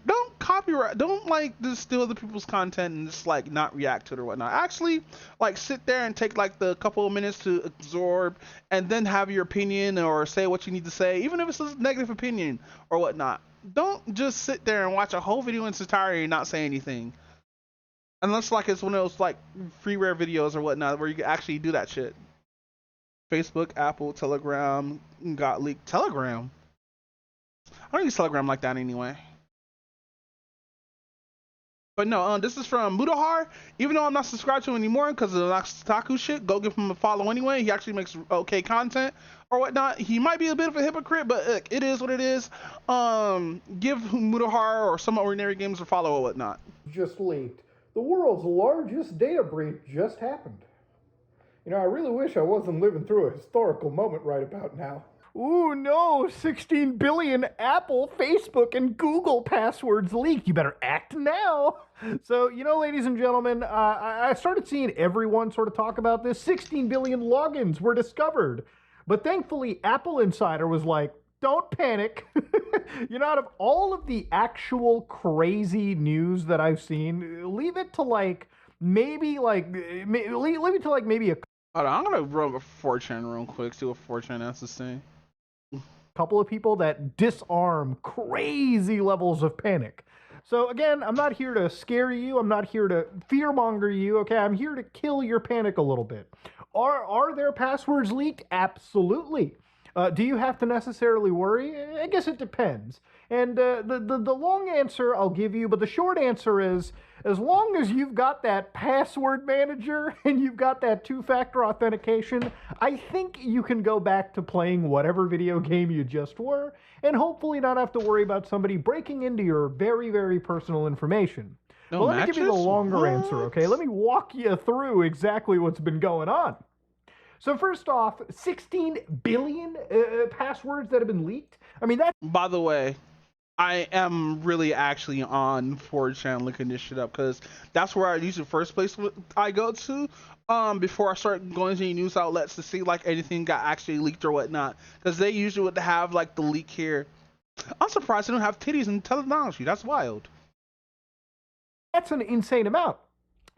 don't copyright, don't like just steal other people's content and just like not react to it or whatnot. Actually, like sit there and take like the couple of minutes to absorb and then have your opinion or say what you need to say, even if it's a negative opinion or whatnot. Don't just sit there and watch a whole video in its entirety and not say anything. Unless like it's one of those like freeware videos or whatnot where you can actually do that shit. Facebook, Apple, Telegram got leaked. Telegram? I don't use Telegram like that anyway. But no, this is from Mudahar. Even though I'm not subscribed to him anymore because of the Taku shit, go give him a follow anyway. He actually makes okay content or whatnot. He might be a bit of a hypocrite, but look, it is what it is. Give Mudahar or some Ordinary Games a follow or whatnot. Just leaked. The world's largest data breach just happened. You know, I really wish I wasn't living through a historical moment right about now. Ooh, no, 16 billion Apple, Facebook, and Google passwords leaked. You better act now. So, you know, ladies and gentlemen, I started seeing everyone sort of talk about this. 16 billion logins were discovered. But thankfully, Apple Insider was like, don't panic. You know, out of all of the actual crazy news that I've seen, leave it to like, maybe like, leave it to like maybe a... Hold on, I'm gonna run a 4chan real quick, see what 4chan has to say. Couple of people that disarm crazy levels of panic. So again, I'm not here to scare you. I'm not here to fearmonger you. Okay, I'm here to kill your panic a little bit. Are their passwords leaked? Absolutely. Do you have to necessarily worry? I guess it depends. And the long answer I'll give you, but the short answer is, as long as you've got that password manager and you've got that two-factor authentication, I think you can go back to playing whatever video game you just were and hopefully not have to worry about somebody breaking into your very, very personal information. No But let me give you the matches? longer answer, okay? Let me walk you through exactly what's been going on. So first off, 16 billion passwords that have been leaked. I mean, that. By the way, I am really actually on 4chan looking this shit up because that's where I usually first place I go to before I start going to any news outlets to see like anything got actually leaked or whatnot, because they usually would have like the leak here. I'm surprised they don't have titties in technology. That's wild. That's an insane amount.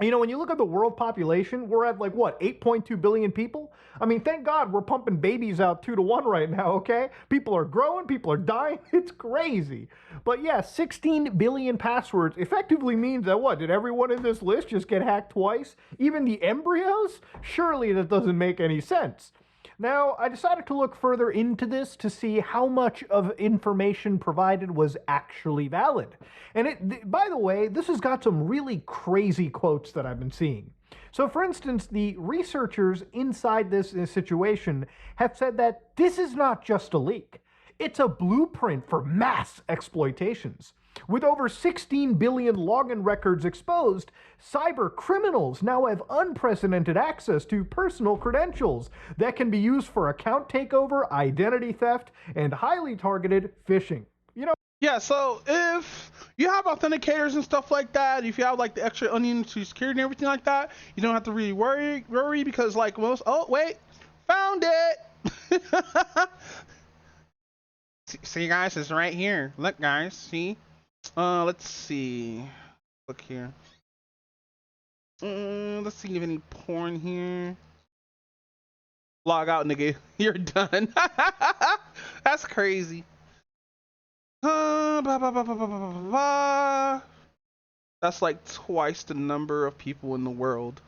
You know, when you look at the world population, we're at like what, 8.2 billion people? I mean, thank God we're pumping babies out 2 to 1 right now, okay? People are growing, people are dying. It's crazy. But yeah, 16 billion passwords effectively means that what? Did everyone in this list just get hacked twice? Even the embryos? Surely that doesn't make any sense. Now, I decided to look further into this to see how much of information provided was actually valid. And by the way, this has got some really crazy quotes that I've been seeing. So for instance, the researchers inside this situation have said that this is not just a leak. It's a blueprint for mass exploitations. With over 16 billion login records exposed, cyber criminals now have unprecedented access to personal credentials that can be used for account takeover, identity theft, and highly targeted phishing. You know, yeah, so if you have authenticators and stuff like that, if you have like the extra onion to security and everything like that, you don't have to really worry because like most, oh wait, found it. See guys, it's right here. Look guys, see? Let's see. Look here. Let's see if any porn here. Log out, nigga. You're done. That's crazy. That's like twice the number of people in the world.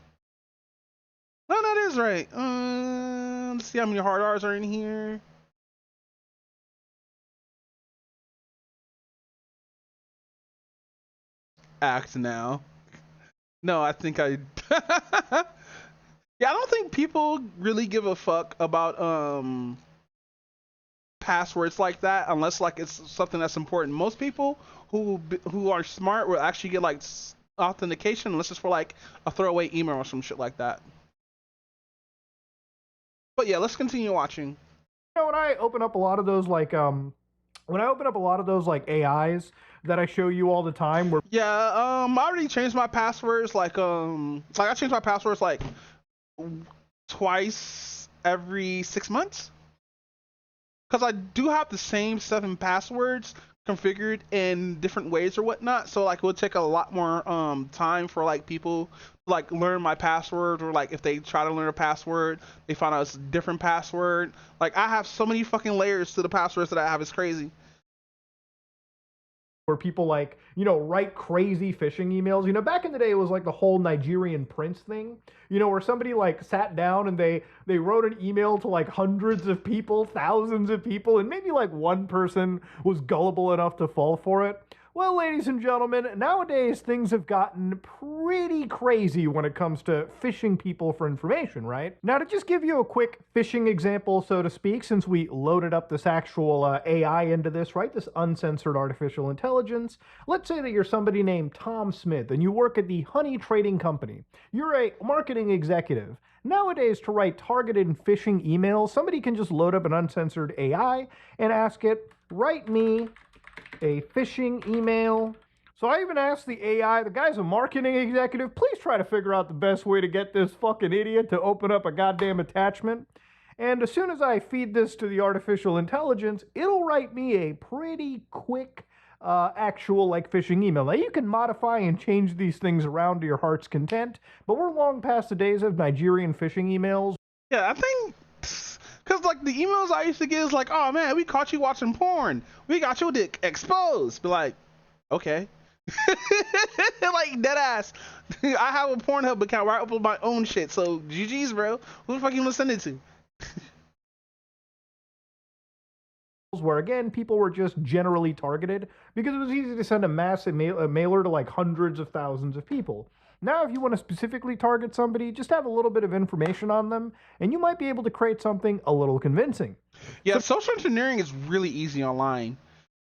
No, that is right. Let's see how many hard R's are in here. Act now. No, I think I yeah, I don't think people really give a fuck about passwords like that unless like it's something that's important. Most people who are smart will actually get like authentication unless it's for like a throwaway email or some shit like that. But yeah, let's continue watching. You know, when I open up a lot of those like AIs that I show you all the time where I already changed my passwords like I changed my passwords like twice every 6 months because I do have the same 7 passwords configured in different ways or whatnot, so like it would take a lot more time for like people like learn my password, or like if they try to learn a password they find out it's a different password. Like I have so many fucking layers to the passwords that I have. It's crazy. Where people like, you know, write crazy phishing emails. You know, back in the day, it was like the whole Nigerian prince thing, you know, where somebody like sat down and they wrote an email to like hundreds of people, thousands of people, and maybe like one person was gullible enough to fall for it. Well, ladies and gentlemen, nowadays things have gotten pretty crazy when it comes to phishing people for information, right? Now, to just give you a quick phishing example, so to speak, since we loaded up this actual AI into this, right? This uncensored artificial intelligence. Let's say that you're somebody named Tom Smith and you work at the Honey Trading Company. You're a marketing executive. Nowadays, to write targeted phishing emails, somebody can just load up an uncensored AI and ask it, write me a phishing email. So I even asked the AI, the guy's a marketing executive, please try to figure out the best way to get this fucking idiot to open up a goddamn attachment. And as soon as I feed this to the artificial intelligence, it'll write me a pretty quick actual like phishing email. Now you can modify and change these things around to your heart's content, but we're long past the days of Nigerian phishing emails. Yeah, I think because like the emails I used to get is like, oh man, we caught you watching porn. We got your dick exposed. Be like, okay. Like dead ass. I have a Pornhub account where I upload my own shit. So GG's, bro. Who the fuck you listening to? Where again, people were just generally targeted because it was easy to send a massive mailer to like hundreds of thousands of people. Now, if you want to specifically target somebody, just have a little bit of information on them, and you might be able to create something a little convincing. Yeah, social engineering is really easy online.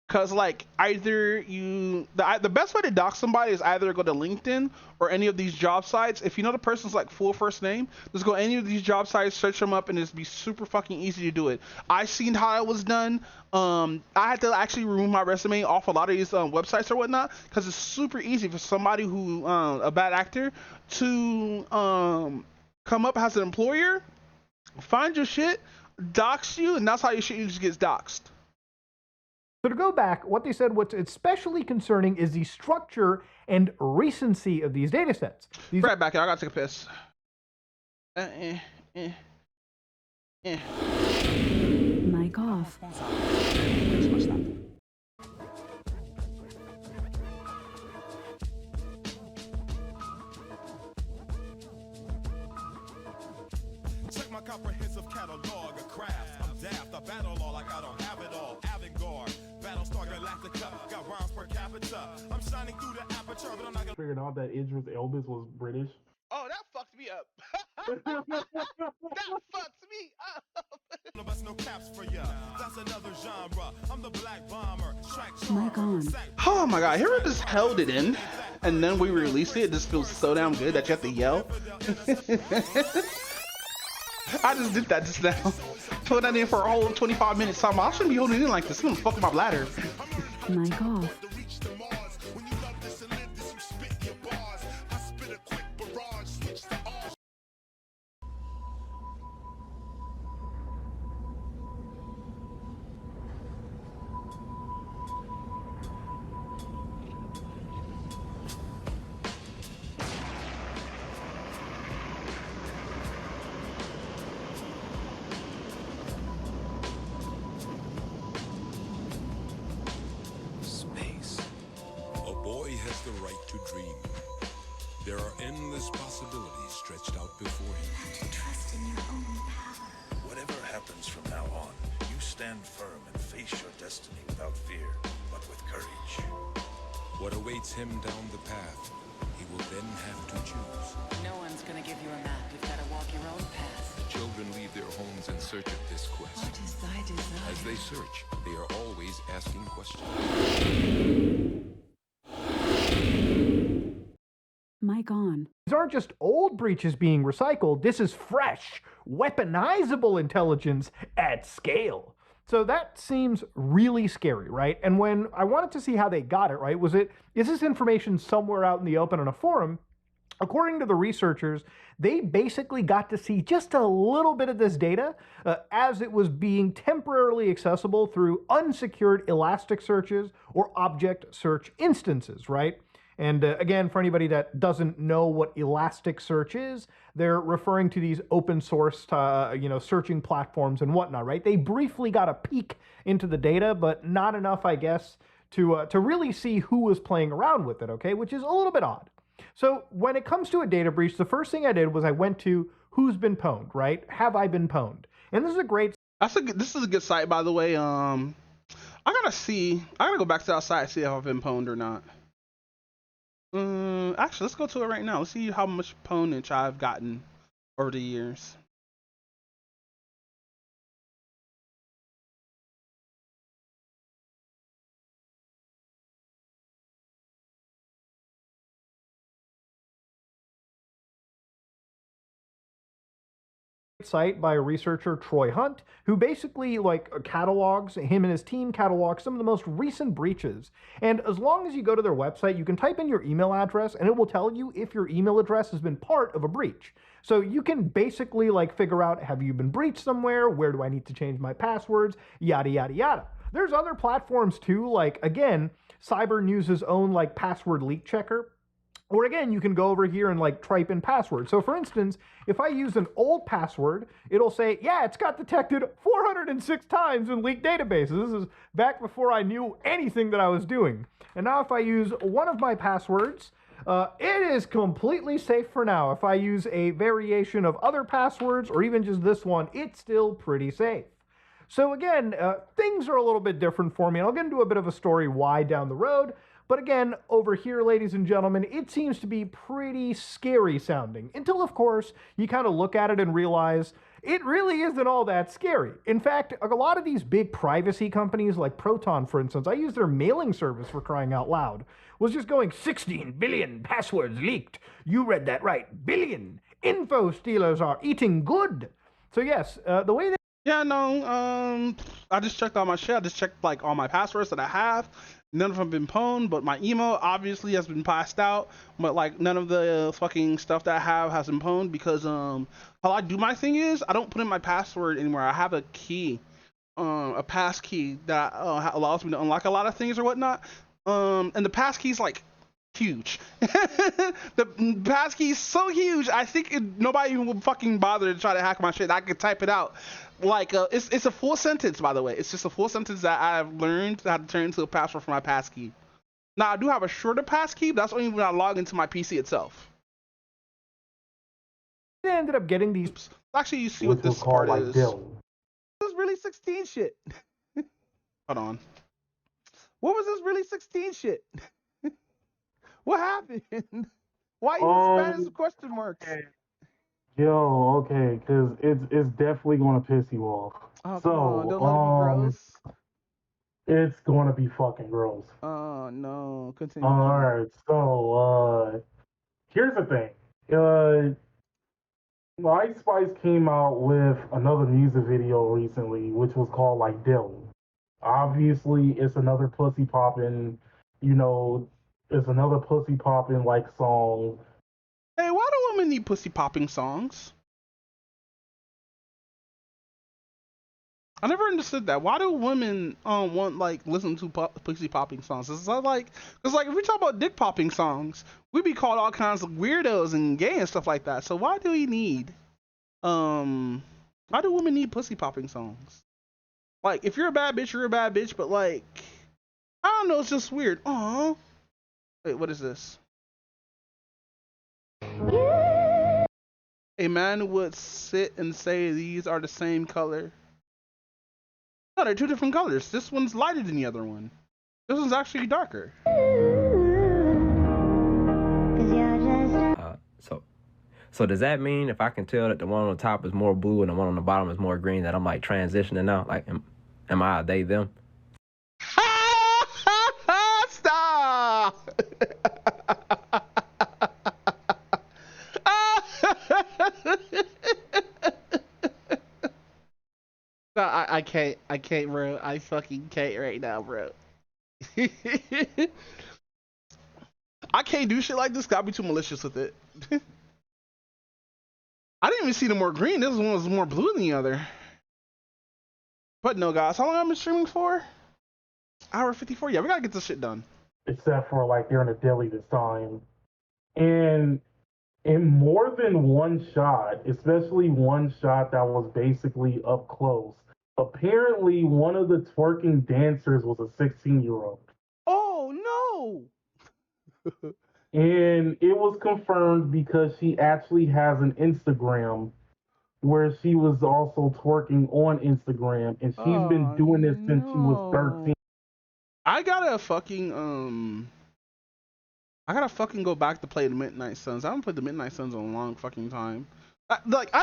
Cause like either you, the best way to dox somebody is either go to LinkedIn or any of these job sites. If you know the person's like full first name, just go any of these job sites, search them up, and it's be super fucking easy to do it. I seen how it was done. I had to actually remove my resume off a lot of these websites or whatnot, because it's super easy for somebody who a bad actor to come up as an employer, find your shit, dox you, and that's how your shit just gets doxed. So to go back, what they said, what's especially concerning is the structure and recency of these data sets. Right back here. I gotta take a piss. Mic off. Check my comprehensive catalog of crafts. I'm daft, I battle all like I don't have it all. Avant-garde, Battlestar Galactica, got rhymes per capita. I'm shining through the aperture, but I'm not gonna Figured out that Idris Elba was British. Oh, that fucked me up. That fucked me up. no caps for ya. That's another genre. I'm the black bomber. Mic on. Oh my god, here we just held it in and then we released it. It just feels so damn good that you have to yell. I just did that just now. Put that in for a whole 25 minutes. I shouldn't be holding it in like this. It's gonna fuck my bladder. Mic off. The right to dream. There are endless possibilities stretched out before him. And to trust in your own power. Whatever happens from now on, you stand firm and face your destiny without fear, but with courage. What awaits him down the path, he will then have to choose. No one's gonna give you a map. You've gotta walk your own path. The children leave their homes in search of this quest. What is thy desire? As they search, they are always asking questions. Mic on. These aren't just old breaches being recycled. This is fresh, weaponizable intelligence at scale. So that seems really scary, right? And when I wanted to see how they got it, right, is this information somewhere out in the open on a forum? According to the researchers, they basically got to see just a little bit of this data as it was being temporarily accessible through unsecured Elastic searches or object search instances, right? And again, for anybody that doesn't know what Elasticsearch is, they're referring to these open source, searching platforms and whatnot, right? They briefly got a peek into the data, but not enough, I guess, to really see who was playing around with it, okay? Which is a little bit odd. So when it comes to a data breach, the first thing I did was I went to who's been pwned, right? Have I been pwned? And this is a great... This is a good site, by the way. I gotta go back to that site and see if I've been pwned or not. Actually, let's go to it right now. Let's see how much pwnage I've gotten over the years. Site by researcher Troy Hunt, who basically catalogs, him and his team catalog some of the most recent breaches. And as long as you go to their website, you can type in your email address and it will tell you if your email address has been part of a breach. So you can basically figure out, have you been breached somewhere? Where do I need to change my passwords? Yada, yada, yada. There's other platforms too, again, Cyber News' own password leak checker. Or again, you can go over here and type in password. So for instance, if I use an old password, it'll say, yeah, it's got detected 406 times in leaked databases. This is back before I knew anything that I was doing. And now if I use one of my passwords, it is completely safe for now. If I use a variation of other passwords or even just this one, it's still pretty safe. So again, things are a little bit different for me. And I'll get into a bit of a story why down the road. But again, over here, ladies and gentlemen, it seems to be pretty scary sounding. Until, of course, you kind of look at it and realize it really isn't all that scary. In fact, a lot of these big privacy companies like Proton, for instance, I use their mailing service for crying out loud, was just going 16 billion passwords leaked. You read that right. Billion. Info stealers are eating good. So yes, the way they... Yeah, no, I just checked all my shit. I just checked all my passwords that I have. None of them have been pwned, but my email obviously has been passed out. But none of the fucking stuff that I have has been pwned because how I do my thing is I don't put in my password anywhere. I have a key a pass key that allows me to unlock a lot of things or whatnot. And the pass key's like huge. The pass key's so huge. I think nobody even would fucking bother to try to hack my shit. I could type it out. Like it's a full sentence, by the way. It's just a full sentence that I've learned how to turn into a password for my pass key. Now I do have a shorter pass key, but that's only when I log into my PC itself. They ended up getting these. Actually, you see what this part is. This is really 16 shit. Hold on. What was this really 16 shit? What happened? Why you Spanish with question marks? Yo, okay, because it's definitely gonna piss you off. Oh, come on, don't let it be gross. It's gonna be fucking gross. Oh no, continue. Alright, so here's the thing. Ice Spice came out with another music video recently, which was called like Dilly. Obviously, it's another pussy popping, it's another pussy popping like song. Hey, why do women need pussy popping songs? I never understood that. Why do women want like listen to pussy popping songs? Is that like, cause like if we talk about dick popping songs, we be called all kinds of weirdos and gay and stuff like that. So why do we need, why do women need pussy popping songs? Like if you're a bad bitch, you're a bad bitch. But like, I don't know, it's just weird. Aww. Wait, what is this? A man would sit and say these are the same color. No, they're two different colors. This one's lighter than the other one. This one's actually darker. So does that mean if I can tell that the one on the top is more blue and the one on the bottom is more green, that I'm like transitioning now? Like, am I a they, them? Stop! No, I can't, bro. I fucking can't right now, bro. I can't do shit like this. Gotta be too malicious with it. I didn't even see the more green. This one was more blue than the other. But no, guys, how long have I been streaming for? Hour 54. Yeah, we gotta get this shit done. Except for like they're in a deli this time, and in more than one shot, especially one shot that was basically up close. Apparently, one of the twerking dancers was a 16-year-old. Oh no! And it was confirmed because she actually has an Instagram where she was also twerking on Instagram, and she's been doing this since she was 13. I gotta fucking go back to play the Midnight Suns. I haven't played the Midnight Suns in a long fucking time. I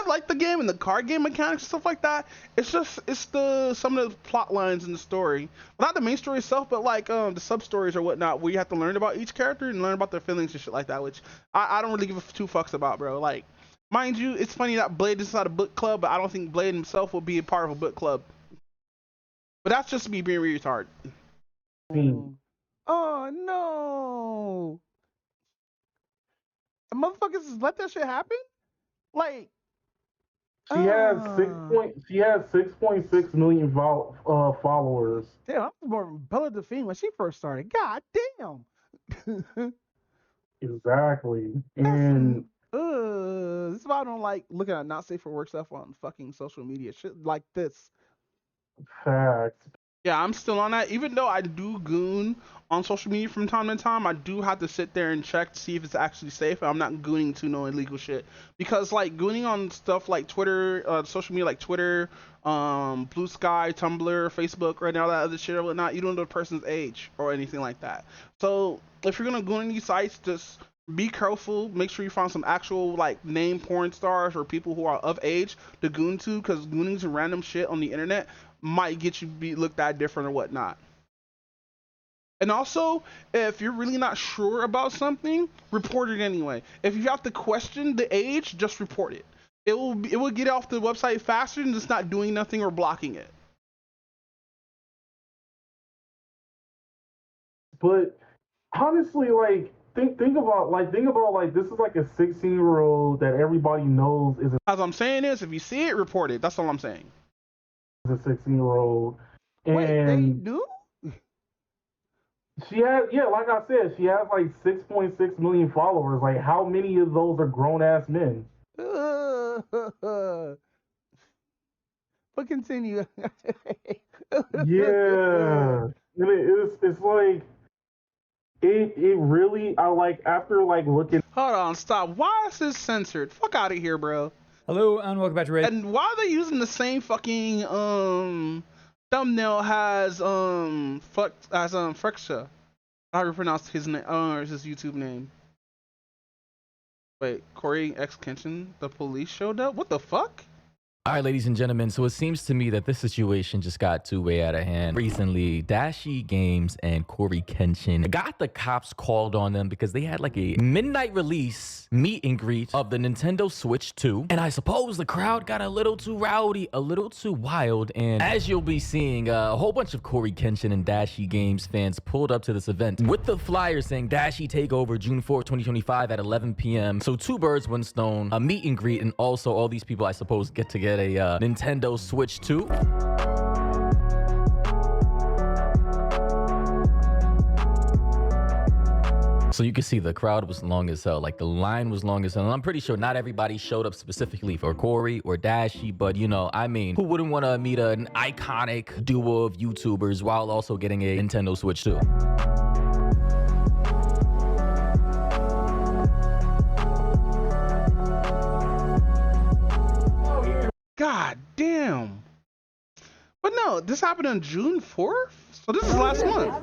like the game and the card game mechanics and stuff like that. It's some of the plot lines in the story, well, not the main story itself, but like the sub stories or whatnot, where you have to learn about each character and learn about their feelings and shit like that. Which I don't really give two fucks about, bro. Like, mind you, it's funny that Blade is not a book club, but I don't think Blade himself will be a part of a book club. But that's just me being retarded. Oh no! The motherfuckers just let that shit happen? Like she has 6.6 million followers. Damn, I was more Bella Delphine when she first started. God damn. Exactly. And this is why I don't like looking at not safe for work stuff on fucking social media. Shit like this. Facts. Yeah, I'm still on that. Even though I do goon on social media from time to time, I do have to sit there and check to see if it's actually safe. I'm not gooning to no illegal shit. Because like gooning on stuff like Twitter, social media like Twitter, Blue Sky, Tumblr, Facebook, right now, that other shit or whatnot, you don't know the person's age or anything like that. So if you're gonna goon on these sites, just be careful. Make sure you find some actual like name porn stars or people who are of age to goon to, because gooning to random shit on the internet might get you be looked at different or whatnot. And also, if you're really not sure about something, report it anyway. If you have to question the age, just report it. It will get off the website faster than just not doing nothing or blocking it. But honestly, like think about this is like a 16-year-old that everybody knows is. As I'm saying is, if you see it, report it. That's all I'm saying. a 16-year-old. Wait, they And do? she has, yeah, like I said, she has like 6.6 million followers. Like, how many of those are grown ass men? But continue. Yeah, and it's like it really, I like, after like looking. Hold on, stop. Why is this censored? Fuck out of here, bro. Hello and welcome back to Reddit. And why are they using the same fucking thumbnail as Frexa? How do you pronounce his name? His YouTube name. Wait, Corey X Kenshin, the police showed up? What the fuck? All right, ladies and gentlemen, so it seems to me that this situation just got too way out of hand. Recently, Dashi Games and Corey Kenshin got the cops called on them because they had like a midnight release meet and greet of the Nintendo Switch 2. And I suppose the crowd got a little too rowdy, a little too wild. And as you'll be seeing, a whole bunch of Corey Kenshin and Dashi Games fans pulled up to this event with the flyer saying Dashi Takeover June 4th, 2025 at 11 p.m. So two birds, one stone, a meet and greet, and also all these people, I suppose, get to get a Nintendo Switch 2. So you can see the crowd was long as hell, like the line was long as hell. And I'm pretty sure not everybody showed up specifically for Corey or Dashi, but you know, I mean, who wouldn't want to meet an iconic duo of YouTubers while also getting a Nintendo Switch 2? God damn. But no, this happened on June 4th? So this is last month.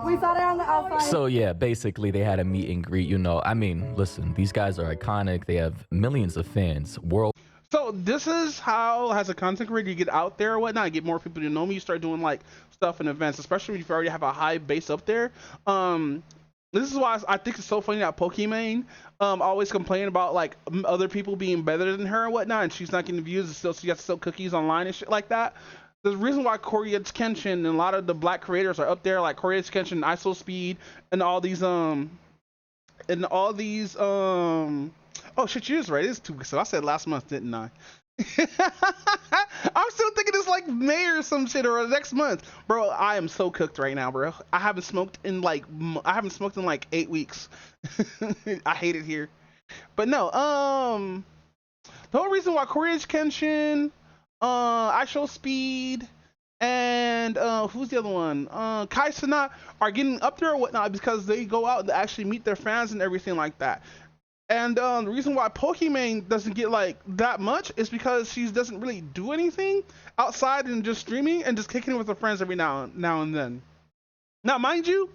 We saw it on the outside. So yeah, basically they had a meet and greet, you know. I mean, listen, these guys are iconic. They have millions of fans world. So this is how, as a content creator, you get out there or whatnot, get more people to know me. You start doing like stuff and events, especially if you already have a high base up there. This is why I think it's so funny that Pokimane always complain about like other people being better than her and whatnot, and she's not getting views, and still she has to sell cookies online and shit like that. The reason why Corey X Kenshin and a lot of the black creators are up there, like Corey X Kenshin, ISO Speed, and all these oh shit, you was right, it's 2 weeks. So I said last month, didn't I? I'm still thinking it's like May or some shit or next month, bro. I am so cooked right now, bro. I haven't smoked in like 8 weeks. I hate it here, but no. The whole reason why Corey X Kenshin, ISO Speed, and who's the other one? Kai Cenat are getting up there or whatnot because they go out and actually meet their fans and everything like that. And the reason why Pokimane doesn't get like that much is because she doesn't really do anything outside and just streaming and just kicking it with her friends every now and then. Now, mind you,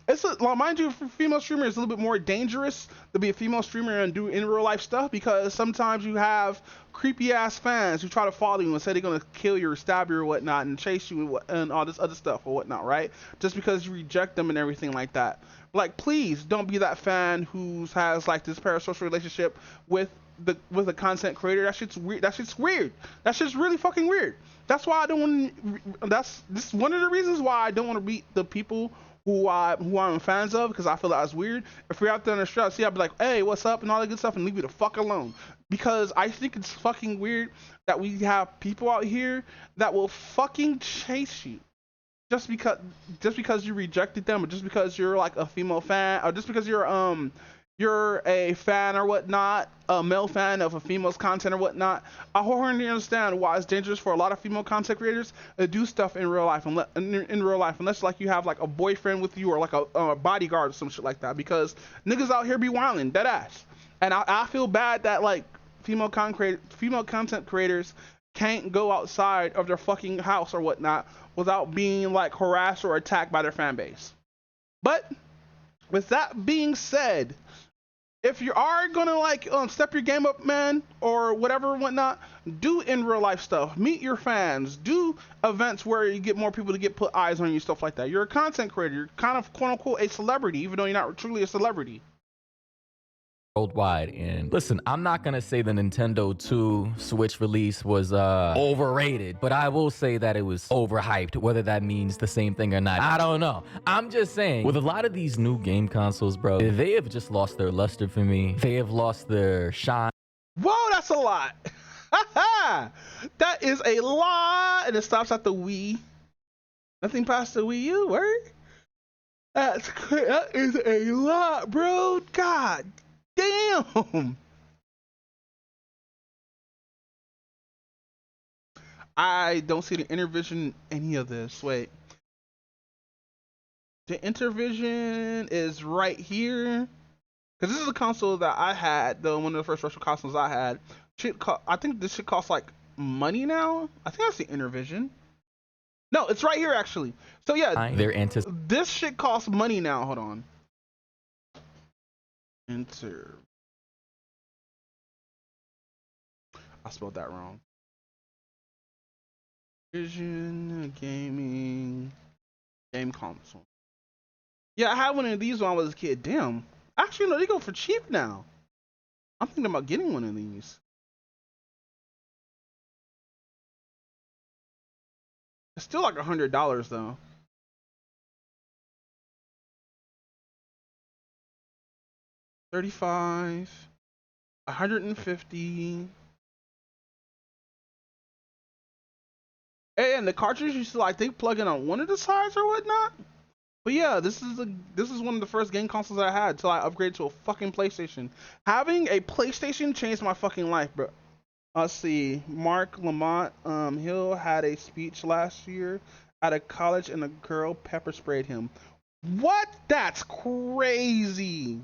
for female streamers, it's a little bit more dangerous to be a female streamer and do in real life stuff because sometimes you have creepy ass fans who try to follow you and say they're gonna kill you or stab you or whatnot and chase you and all this other stuff or whatnot, right? Just because you reject them and everything like that. Like, please don't be that fan who has like this parasocial relationship with a content creator. That shit's weird. That shit's weird. That shit's really fucking weird. That's why I don't want. This is one of the reasons why I don't want to meet the people who I'm fans of, because I feel that's weird. If you're out there on the street, I'll be like, hey, what's up, and all that good stuff, and leave you the fuck alone. Because I think it's fucking weird that we have people out here that will fucking chase you. Just because you rejected them, or just because you're like a female fan, or just because you're a fan or whatnot, a male fan of a female's content or whatnot. I wholeheartedly understand why it's dangerous for a lot of female content creators to do stuff in real life, unless like you have like a boyfriend with you or like a bodyguard or some shit like that, because niggas out here be wilding, dead ass. And I feel bad that like female content creators can't go outside of their fucking house or whatnot without being like harassed or attacked by their fan base. But with that being said, if you are gonna like step your game up, man, or whatever whatnot, do in real life stuff. Meet your fans. Do events where you get more people to put eyes on you, stuff like that. You're a content creator. You're kind of quote unquote a celebrity, even though you're not truly a celebrity. Worldwide. And listen, I'm not gonna say the Nintendo 2 Switch release was overrated, but I will say that it was overhyped. Whether that means the same thing or not, I don't know. I'm just saying, with a lot of these new game consoles, bro, they have just lost their luster for me. They have lost their shine. Whoa, that's a lot. That is a lot, and it stops at the Wii. Nothing past the Wii U, word? That is a lot, bro. God damn. I don't see the Intervision in any of this. Wait. The Intervision is right here. Because this is a console that I had, one of the first retro consoles I had. I think this should cost like money now. I think that's the Intervision. No, it's right here actually. So yeah, this shit costs money now. Hold on. I spelled that wrong. Vision gaming game console. Yeah, I had one of these when I was a kid. Damn. Actually, no, they go for cheap now. I'm thinking about getting one of these. It's still like $100 though. $35, $150. And the cartridge used to like they plug in on one of the sides or whatnot. But yeah, this is one of the first game consoles I had till I upgraded to a fucking PlayStation. Having a PlayStation changed my fucking life, bro. Let's see. Mark Lamont Hill had a speech last year at a college and a girl pepper sprayed him. What? That's crazy.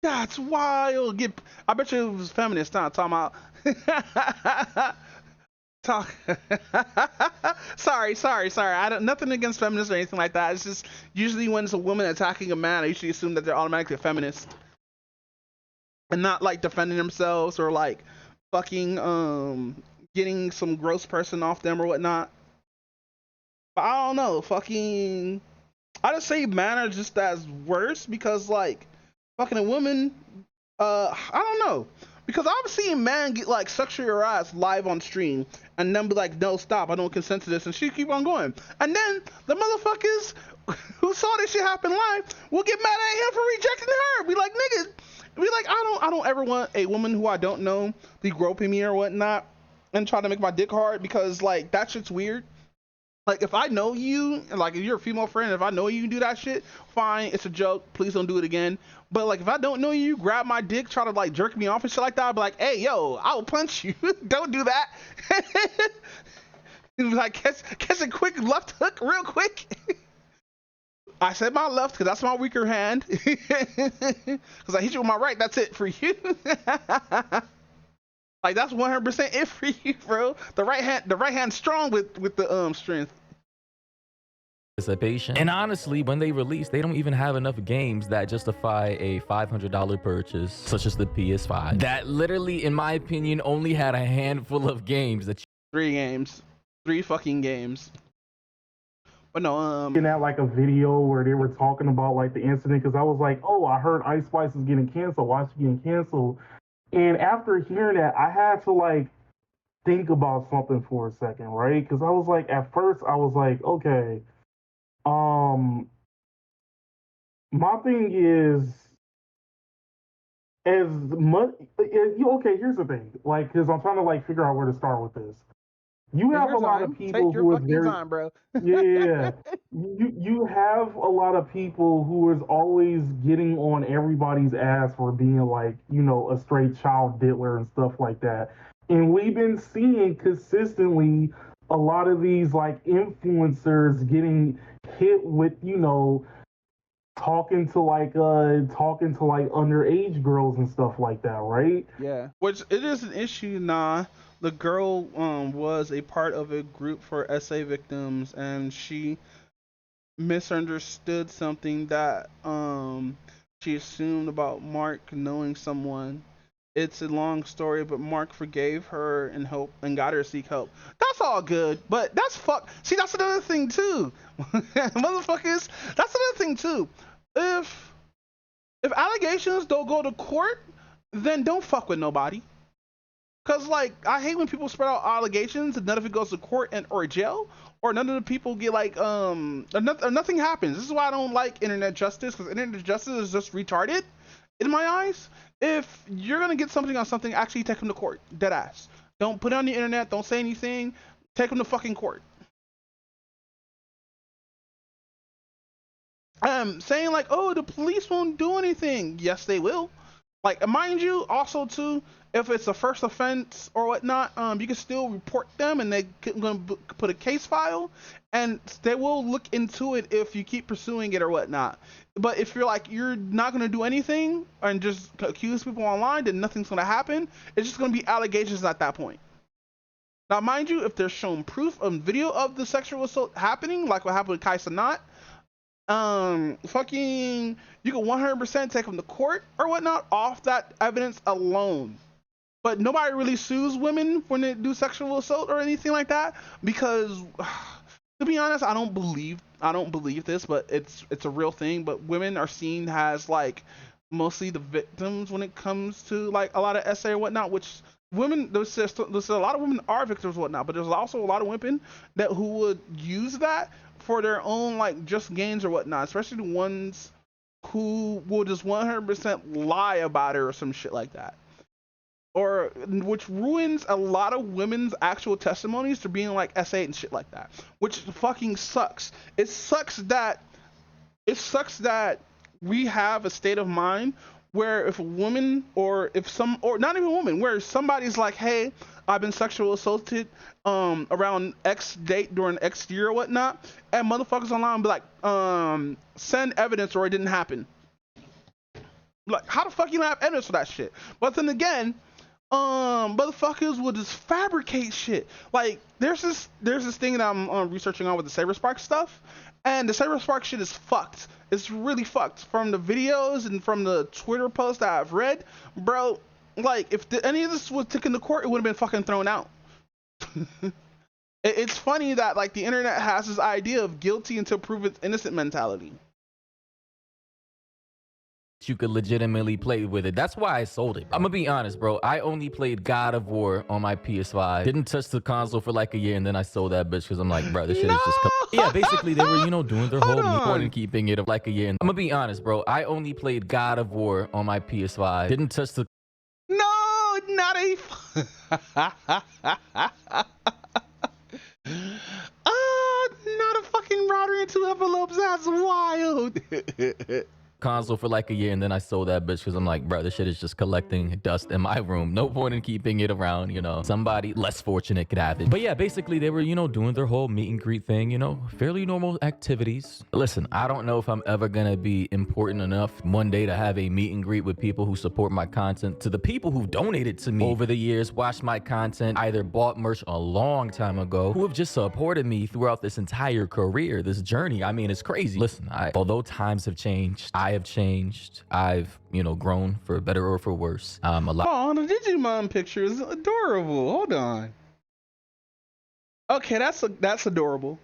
That's wild. I bet you it was feminist, huh? Talking about talk. sorry. I don't nothing against feminists or anything like that. It's just usually when it's a woman attacking a man, I usually assume that they're automatically a feminist and not like defending themselves or like fucking getting some gross person off them or whatnot. But I don't know. Fucking, I just say men are just as worse because like fucking a woman. I don't know. Because I've seen man get like sexually harassed live on stream and then be like, no, stop, I don't consent to this, and she keep on going. And then the motherfuckers who saw this shit happen live will get mad at him for rejecting her. Be like, nigga, be like, I don't ever want a woman who I don't know be groping me or whatnot and try to make my dick hard because like that shit's weird. Like if I know you, and like if you're a female friend, if I know you do that shit, fine, it's a joke. Please don't do it again. But like if I don't know you, grab my dick, try to like jerk me off and shit like that, I'll be like, hey yo, I will punch you. Don't do that. Like catch a quick left hook real quick. I said my left because that's my weaker hand. Because I hit you with my right, that's it for you. Like that's 100% it for you, bro. The right hand strong with the strength. And honestly, when they release, they don't even have enough games that justify a $500 purchase, such as the PS5. That literally, in my opinion, only had a handful of games that. 3 fucking games. But no, looking at like a video where they were talking about like the incident because I was like, oh, I heard Ice Spice is getting canceled. Why is she getting canceled? And after hearing that, I had to like think about something for a second, right? Because I was like, at first, I was like, okay, my thing is, as much, okay, here's the thing, like, because I'm trying to like figure out where to start with this. You have a lot of people who is very, time, bro. yeah. You have a lot of people who is always getting on everybody's ass for being like, you know, a straight child diddler and stuff like that. And we've been seeing consistently a lot of these like influencers getting hit with, you know, talking to like underage girls and stuff like that, right? Yeah. Which it is an issue, nah. The girl was a part of a group for SA victims, and she misunderstood something that she assumed about Mark knowing someone. It's a long story, but Mark forgave her and got her to seek help. That's all good, but that's See, that's another thing too, motherfuckers. That's another thing too. If allegations don't go to court, then don't fuck with nobody. Cause like I hate when people spread out allegations and none of it goes to court or jail, or none of the people get like or nothing happens. This is why I don't like internet justice, because internet justice is just retarded in my eyes. If you're gonna get something on something, actually take him to court, dead ass. Don't put it on the internet. Don't say anything. Take him to fucking court. Saying like, oh, the police won't do anything. Yes, they will. Like, mind you, also too, if it's a first offense or whatnot, you can still report them, and they gonna put a case file, and they will look into it if you keep pursuing it or whatnot. But if you're like, you're not gonna do anything and just accuse people online, then nothing's gonna happen. It's just gonna be allegations at that point. Now, mind you, if there's shown proof of video of the sexual assault happening, like what happened with Kai Sanat, fucking, you can 100% take them to court or whatnot off that evidence alone. But nobody really sues women when they do sexual assault or anything like that, because to be honest, I don't believe this, but it's a real thing. But women are seen as like mostly the victims when it comes to like a lot of SA or whatnot, which women, there's a lot of women are victims or whatnot, but there's also a lot of women who would use that for their own like just gains or whatnot, especially the ones who will just 100% lie about it or some shit like that, or which ruins a lot of women's actual testimonies to being like SA and shit like that, which fucking sucks. It sucks that we have a state of mind where if a woman, or not even a woman, where somebody's like, hey, I've been sexual assaulted around X date during X year or whatnot, and motherfuckers online be like, send evidence or it didn't happen. Like, how the fuck you don't have evidence for that shit? But then again, motherfuckers will just fabricate shit. Like, there's this thing that I'm researching on with the Cyberspark stuff, and the Cyberspark shit is fucked. It's really fucked. From the videos and from the Twitter posts that I've read, bro, like, if any of this was taken to court, it would have been fucking thrown out. It's funny that like the internet has this idea of guilty until proven innocent mentality. You could legitimately play with it. That's why I sold it, bro. I'm gonna be honest, bro. I only played God of War on my PS5. Didn't touch the console for like a year, and then I sold that bitch because I'm like, bro, this shit is just... Yeah, basically they were, doing their whole more than keeping it like a year. I'm gonna be honest, bro. I only played God of War on my PS5. Didn't touch the... No, not a... not a fucking router in 2 envelopes. That's wild. console for like a year, and then I sold that bitch because I'm like, bro, this shit is just collecting dust in my room. No point in keeping it around, Somebody less fortunate could have it. But yeah, basically they were, doing their whole meet and greet thing, fairly normal activities. Listen, I don't know if I'm ever gonna be important enough one day to have a meet and greet with people who support my content. To the people who donated to me over the years, watched my content, either bought merch a long time ago, who have just supported me throughout this entire career, this journey. I mean, it's crazy. Listen, although times have changed, I have changed. I've, grown for better or for worse. A lot. Oh, the Digimon picture is adorable. Hold on. Okay, that's adorable.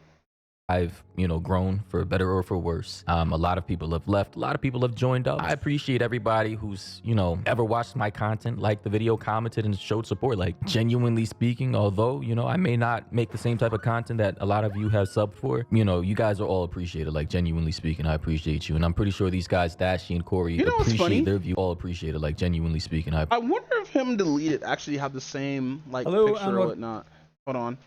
I've, grown for better or for worse. A lot of people have left. A lot of people have joined up. I appreciate everybody who's, ever watched my content, liked the video, commented, and showed support. Like, genuinely speaking, although, I may not make the same type of content that a lot of you have subbed for, you guys are all appreciated. Like, genuinely speaking, I appreciate you. And I'm pretty sure these guys, Dashie and Corey, appreciate their view. All appreciated. Like, genuinely speaking, I wonder if him deleted actually have the same, like, picture or whatnot. Hold on.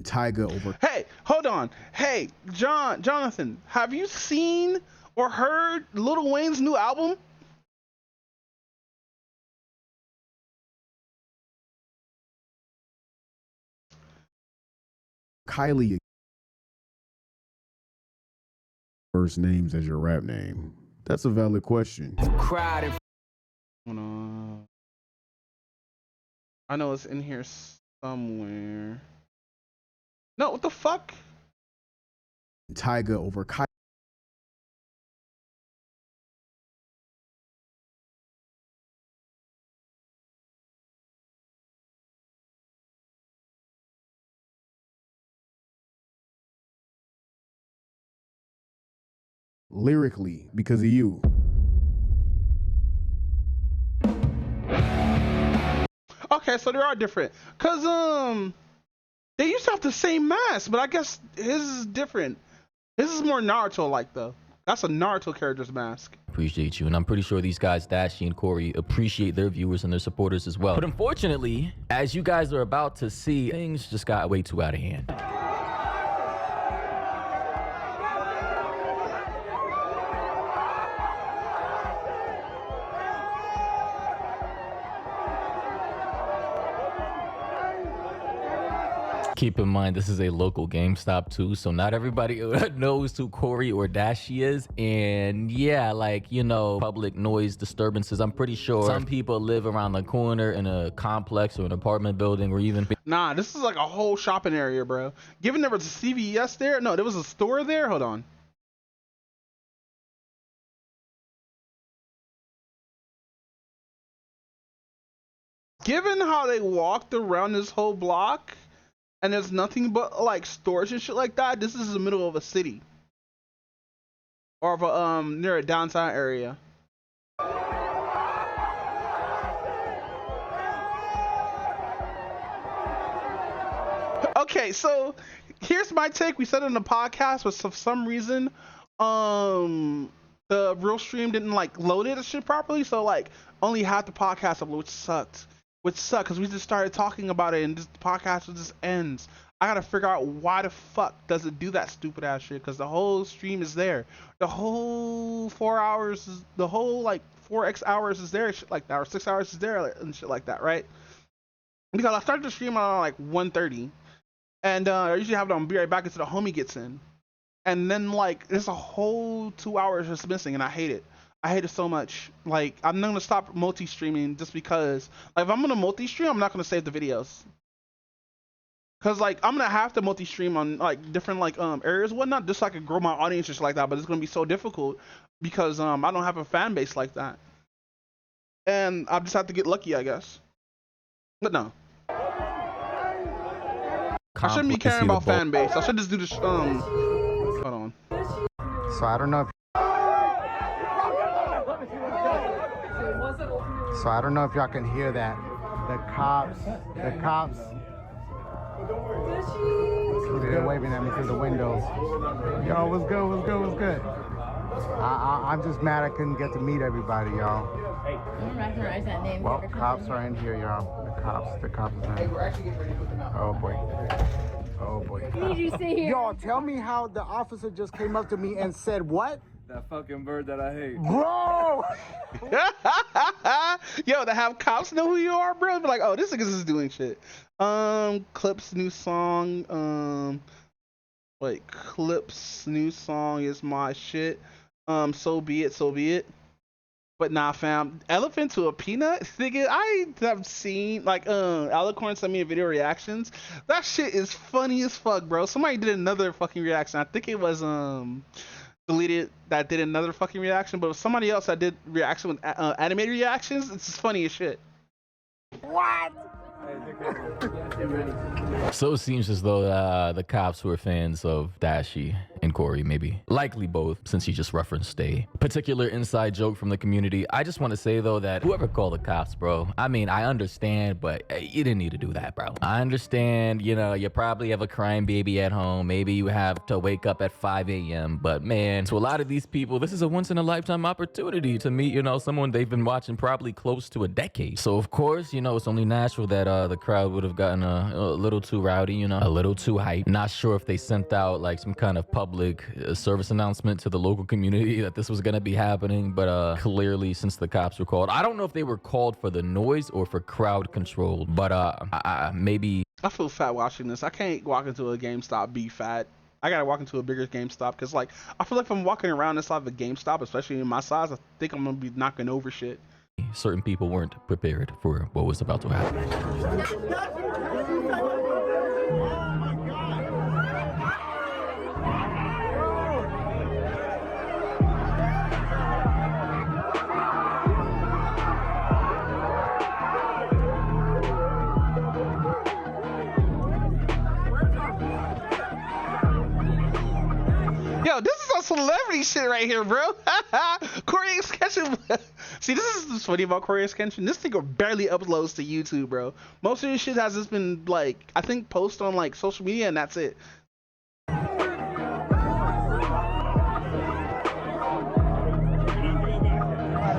Tiger over. Hey, hold on. Hey, Jonathan, have you seen or heard Lil Wayne's new album? Kylie. First names as your rap name. That's a valid question. Cried. Hold on. I know it's in here somewhere. No, what the fuck? Tiger over Kylie. lyrically because of you. Okay, so they are different. Cause they used to have the same mask, but I guess his is different. His is more Naruto like though. That's a Naruto character's mask. Appreciate you, and I'm pretty sure these guys, Dashie and Corey, appreciate their viewers and their supporters as well. But unfortunately, as you guys are about to see, things just got way too out of hand. Keep in mind, this is a local GameStop too, so not everybody knows who Corey or Dashie is. And yeah, like, you know, public noise disturbances. I'm pretty sure some people live around the corner in a complex or an apartment building or even... Nah, this is like a whole shopping area, bro. Given there was a CVS there, no, there was a store there. Hold on. Given how they walked around this whole block, and there's nothing but like stores and shit like that, this is the middle of a city. Or of a, near a downtown area. Okay, so here's my take. We said it in the podcast, but for some reason, the real stream didn't like load it and shit properly, so like only half the podcast upload, which sucked. Which sucked because we just started talking about it and this podcast just ends. I gotta figure out why the fuck does it do that stupid ass shit, because the whole stream is there. The whole 4 hours, the whole like 4x hours is there, shit like that, or 6 hours is there and shit like that, right? Because I started the stream around like 1:30, and I usually have it on Be Right Back until the homie gets in. And then like there's a whole 2 hours just missing, and I hate it. I hate it so much. Like, I'm not gonna stop multi-streaming just because, like, if I'm gonna multi-stream, I'm not gonna save the videos. Cause like I'm gonna have to multi-stream on like different like areas and whatnot, just so I can grow my audience and shit like that. But it's gonna be so difficult because I don't have a fan base like that, and I just have to get lucky, I guess. But no, I shouldn't be caring about fan base. I should just do this. Hold on. So I don't know if. So I don't know if y'all can hear that. The cops. They're waving at me through the window. Yo, what's good? I'm just mad I couldn't get to meet everybody, y'all. Hey, don't recognize that name. Well, cops are in here, y'all. The cops are in here. Oh boy. What did you see here? Y'all, tell me how the officer just came up to me and said what? That fucking bird that I hate. Bro! Yo, to have cops know who you are, bro. Be like, oh, this nigga's is doing shit. Clip's new song. Clip's new song is my shit. So be it. But nah, fam. Elephant to a peanut? Nigga, I have seen, like, Alicorn sent me a video reactions. That shit is funny as fuck, bro. Somebody did another fucking reaction. I think it was, deleted that did another fucking reaction, but it was somebody else that did reaction with animated reactions. It's just funny as shit. What? So it seems as though the cops were fans of Dashie and Corey, maybe. Likely both, since he just referenced a particular inside joke from the community. I just want to say, though, that whoever called the cops, bro, I mean, I understand, but you didn't need to do that, bro. I understand, you know, you probably have a crying baby at home. Maybe you have to wake up at 5 a.m. But, man, to a lot of these people, this is a once-in-a-lifetime opportunity to meet, you know, someone they've been watching probably close to a decade. So, of course, you know, it's only natural that the crowd would have gotten a little too rowdy, you know, a little too hype. Not sure if they sent out, like, some kind of public service announcement to the local community that this was going to be happening, but clearly, since the cops were called, I don't know if they were called for the noise or for crowd control, but maybe. I feel fat watching this. I can't walk into a GameStop be fat. I gotta walk into a bigger GameStop because, like, I feel like if I'm walking around inside of a GameStop, especially in my size, I think I'm gonna be knocking over shit. Certain people weren't prepared for what was about to happen. Yo, this is a celebrity comedy shit right here, bro. Corey X Kenshin. See, this is what's funny about Corey X Kenshin. This thing barely uploads to YouTube, bro. Most of this shit has just been like, I think, post on like social media, and that's it.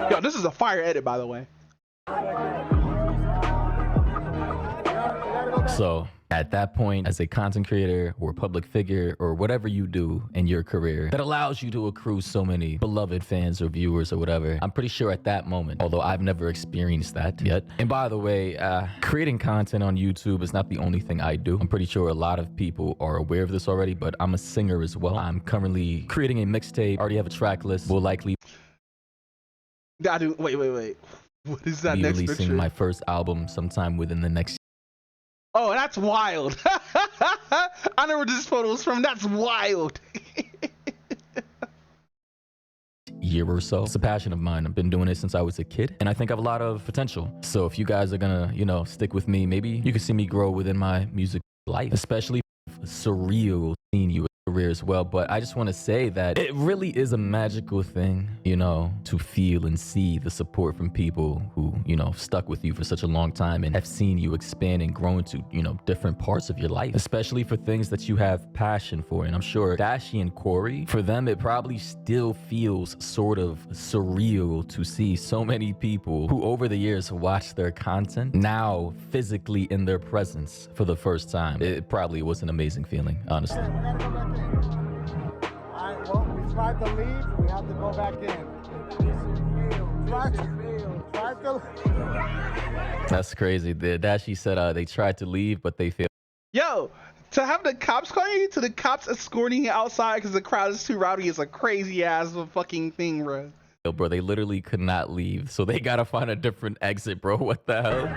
Yo, this is a fire edit, by the way. So at that point, as a content creator or public figure or whatever you do in your career that allows you to accrue so many beloved fans or viewers or whatever, I'm pretty sure at that moment, although I've never experienced that yet. And by the way, creating content on YouTube is not the only thing I do. I'm pretty sure a lot of people are aware of this already, but I'm a singer as well. I'm currently creating a mixtape, already have a track list, will likely Wait. What is that be next releasing picture? my first album sometime within the next Oh, that's wild. I know where this photo is from. That's wild. year or so. It's a passion of mine. I've been doing it since I was a kid, and I think I have a lot of potential. So if you guys are gonna, you know, stick with me, maybe you can see me grow within my music life, especially surreal seeing you career as well. But I just want to say that it really is a magical thing, you know, to feel and see the support from people who, you know, stuck with you for such a long time and have seen you expand and grow into, you know, different parts of your life, especially for things that you have passion for. And I'm sure Dashie and Corey, for them, it probably still feels sort of surreal to see so many people who over the years watched their content now physically in their presence for the first time. It probably was an amazing feeling, honestly. Alright, well, we tried to leave, we have to go back in. Tried to That's crazy. Dashie said they tried to leave, but they failed. Yo, to have the cops calling you, to the cops escorting you outside because the crowd is too rowdy is a crazy ass fucking thing, bro. Bro, they literally could not leave, so they gotta find a different exit, bro. What the hell?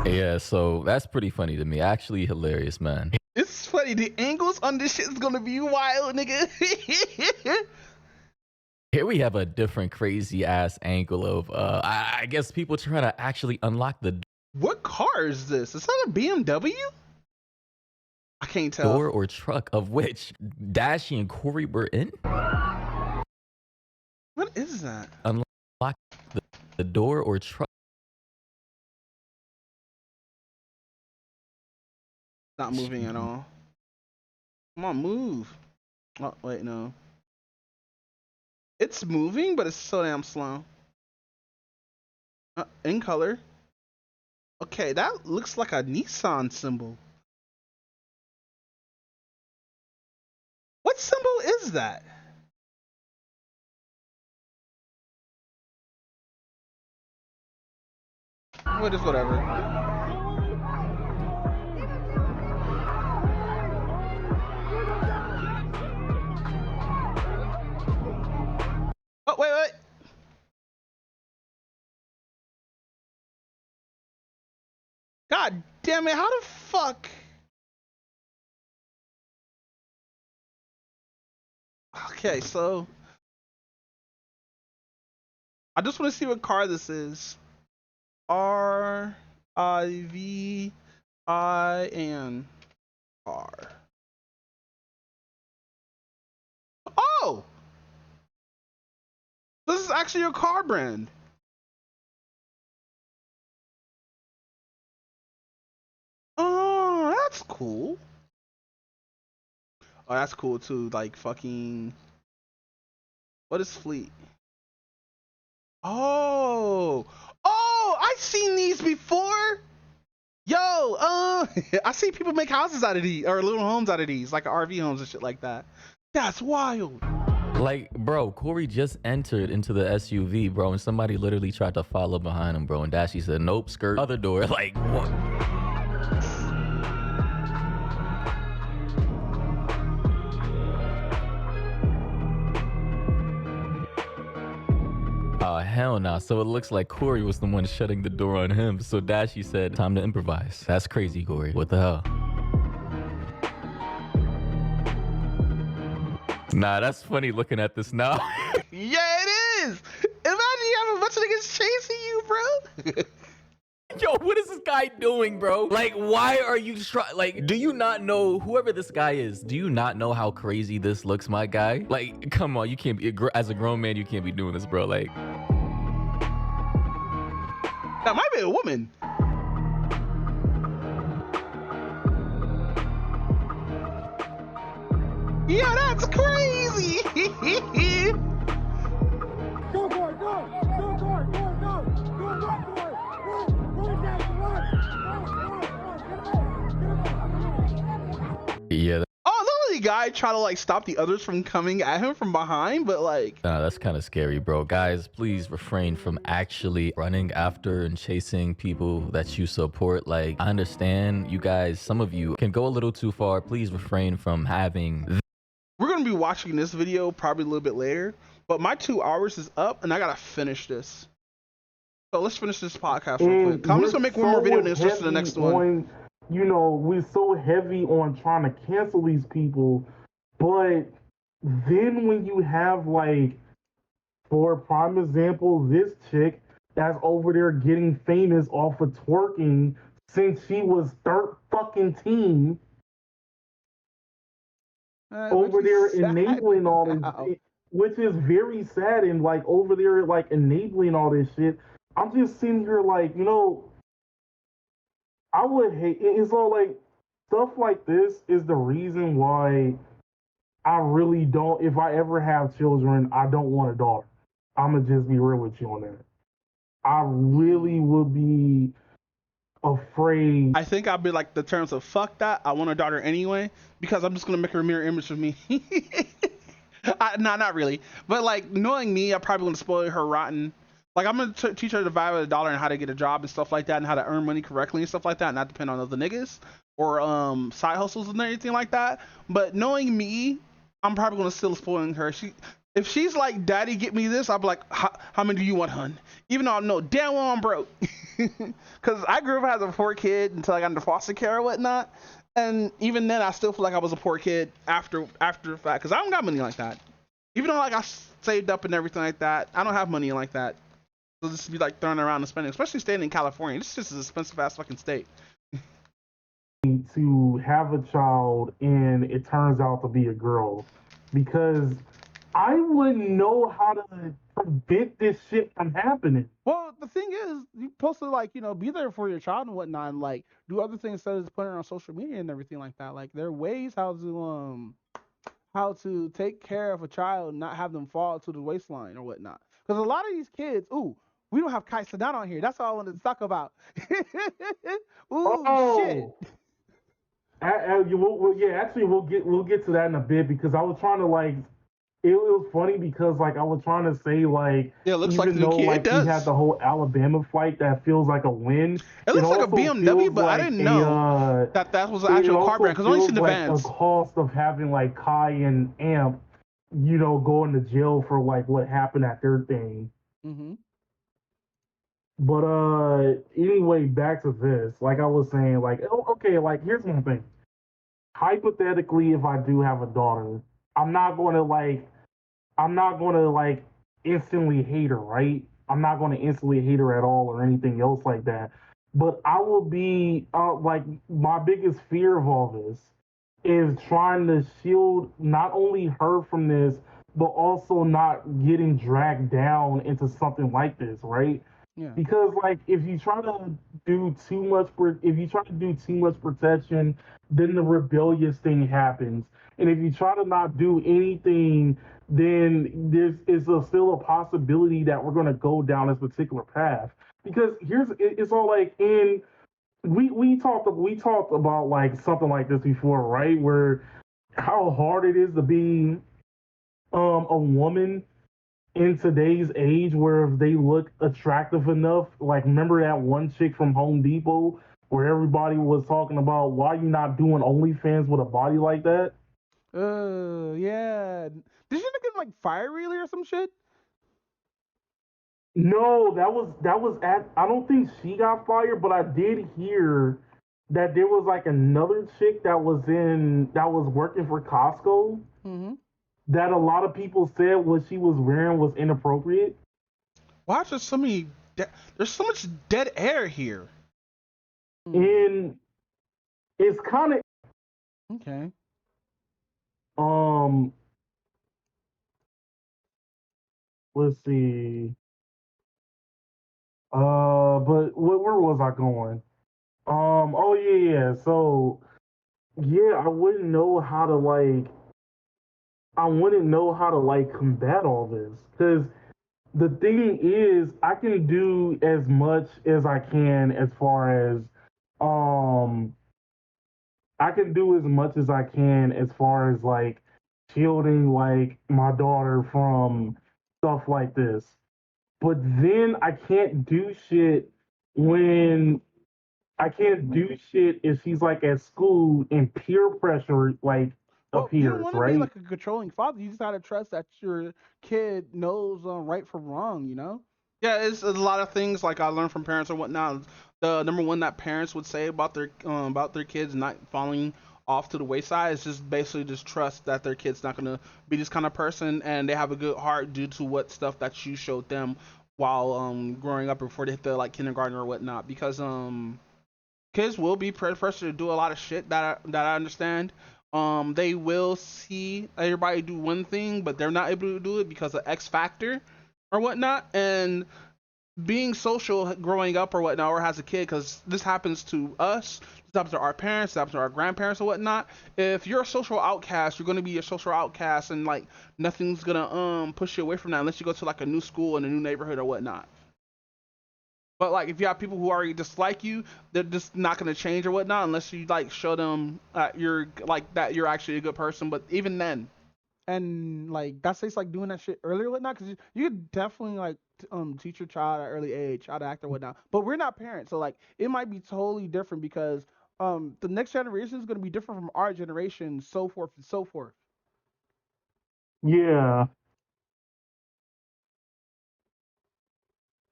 Yeah, so that's pretty funny to me. Actually hilarious, man. It's funny. The angles on this shit is gonna be wild, nigga. Here we have a different crazy ass angle of I guess people trying to actually unlock the What car is this? Is that a BMW? I can't tell. door or truck of which Dashie and Corey were in. What is that? Unlock the door or truck. Not moving at all. Come on, move. Oh, wait, no. It's moving, but it's so damn slow. In color. Okay, that looks like a Nissan symbol. What symbol is that? What is whatever. Oh, wait. God damn it, how the fuck? Okay, so I just want to see what car this is. R-I-V-I-N car. Oh! This is actually a car brand. Oh, that's cool. Oh, that's cool too. Like fucking. What is Fleet? Oh, I've seen these before. Yo, I see people make houses out of these or little homes out of these, like RV homes and shit like that. That's wild. Like, bro, Corey just entered into the SUV, bro, and somebody literally tried to follow behind him, bro. And Dashie said, nope, skirt, other door. Like, what? Oh, hell no. So it looks like Corey was the one shutting the door on him. So Dashie said, time to improvise. That's crazy, Corey. What the hell? Nah, that's funny looking at this now. Yeah, it is. Imagine you have a bunch of niggas chasing you, bro. Yo, what is this guy doing, bro? Like, why are you like, do you not know, whoever this guy is, do you not know how crazy this looks, my guy? Like, come on, you can't be, as a grown man, you can't be doing this, bro. Like, that might be a woman. Yeah, that's crazy. Go for it, go! Go for it, go, go! Go run for it! Run, Jackson, run! yeah. Oh, the only guy trying to like stop the others from coming at him from behind, but like, Nah, that's kind of scary, bro. Guys, please refrain from actually running after and chasing people that you support. Like, I understand you guys, some of you can go a little too far. Please refrain from having. we're gonna be watching this video probably a little bit later, but my 2 hours is up and I gotta finish this. So let's finish this podcast real quick. I'm just gonna make one more video and then switch to the next one. You know, we're so heavy on trying to cancel these people, but then when you have like, for prime example, this chick that's over there getting famous off of twerking since she was fucking teen. Over there enabling all this, which is very sad, and like over there like enabling all this shit. I'm just sitting here like, you know, I would hate. It's all like stuff like this is the reason why I really don't. If I ever have children, I don't want a daughter. I'm gonna just be real with you on that. I really would be afraid. I think I'll be like the terms of fuck that. I want a daughter anyway because I'm just gonna make her a mirror image of me. Not really, but like knowing me, I'm probably gonna spoil her rotten. Like I'm gonna teach her the value of the dollar and how to get a job and stuff like that, and how to earn money correctly and stuff like that, and not depend on other niggas or side hustles and anything like that. But knowing me, I'm probably gonna still spoiling her. If she's like, "Daddy, get me this," I'll be like, "How many do you want, hun?" Even though I know damn well I'm broke, because I grew up as a poor kid until I got into foster care or whatnot, and even then I still feel like I was a poor kid after the fact, because I don't got money like that. Even though like I saved up and everything like that, I don't have money like that. So just be like throwing around and spending, especially staying in California. This is just an expensive ass fucking state. To have a child and it turns out to be a girl, because I wouldn't know how to prevent this shit from happening. Well, the thing is, you're supposed to like, you know, be there for your child and whatnot, and like do other things instead of just putting it on social media and everything like that. Like there are ways how to take care of a child and not have them fall to the waistline or whatnot. Because a lot of these kids, we don't have Kai Sadat on here. That's all I wanted to talk about. Shit. Actually, we'll get to that in a bit, because I was trying to like. It was funny because like I was trying to say like, yeah, it looks even like though the kid like does. we had the whole Alabama fight that feels like a win. It looks like a also BMW, feels but I like didn't know that was an actual car brand, because I only seen the like vans. a cost of having like Kai and Amp, you know, going to jail for like what happened at their thing. Mm-hmm. But anyway, back to this. Like I was saying, like okay, like here's one thing. Hypothetically, if I do have a daughter, I'm not going to like instantly hate her, right? I'm not going to instantly hate her at all or anything else like that. But I will be like, my biggest fear of all this is trying to shield not only her from this, but also not getting dragged down into something like this, right? Yeah. Because like if you try to do too much protection, then the rebellious thing happens. And if you try to not do anything, then there's still a possibility that we're going to go down this particular path. Because it's all like we talked about like something like this before, right? Where how hard it is to be a woman in today's age, where if they look attractive enough, like remember that one chick from Home Depot where everybody was talking about, why you not doing OnlyFans with a body like that? Yeah. Did she not get like fired really or some shit? No, that was at. I don't think she got fired, but I did hear that there was like another chick that was working for Costco. Mm-hmm. that a lot of people said what she was wearing was inappropriate. Why is there so many? There's so much dead air here. And it's kind of Okay. Let's see. But where was I going? Oh yeah. So yeah, I wouldn't know how to like combat all this because the thing is, I can do as much as I can as far as um I can do as much as I can as far as like shielding like my daughter from stuff like this. But then when I can't do shit if she's like at school and peer pressure like Well, you don't appears, want to be right? like a controlling father. You just gotta trust that your kid knows right from wrong. You know. Yeah, it's a lot of things like I learned from parents or whatnot. The number one that parents would say about their kids not falling off to the wayside is just basically just trust that their kid's not gonna be this kind of person, and they have a good heart due to what stuff that you showed them while growing up before they hit the like kindergarten or whatnot. Because kids will be pressured to do a lot of shit that I understand. They will see everybody do one thing, but they're not able to do it because of X factor or whatnot. And being social growing up or whatnot, or as a kid, because this happens to us, this happens to our parents, this happens to our grandparents or whatnot. If you're a social outcast, you're gonna be a social outcast, and like nothing's gonna push you away from that unless you go to like a new school in a new neighborhood or whatnot. But like if you have people who already dislike you, they're just not gonna change or whatnot unless you like show them you're like that you're actually a good person. But even then, And like that takes like doing that shit earlier, whatnot, because you could definitely like teach your child at an early age how to act or whatnot. But we're not parents, so like it might be totally different because the next generation is going to be different from our generation, so forth and so forth. Yeah.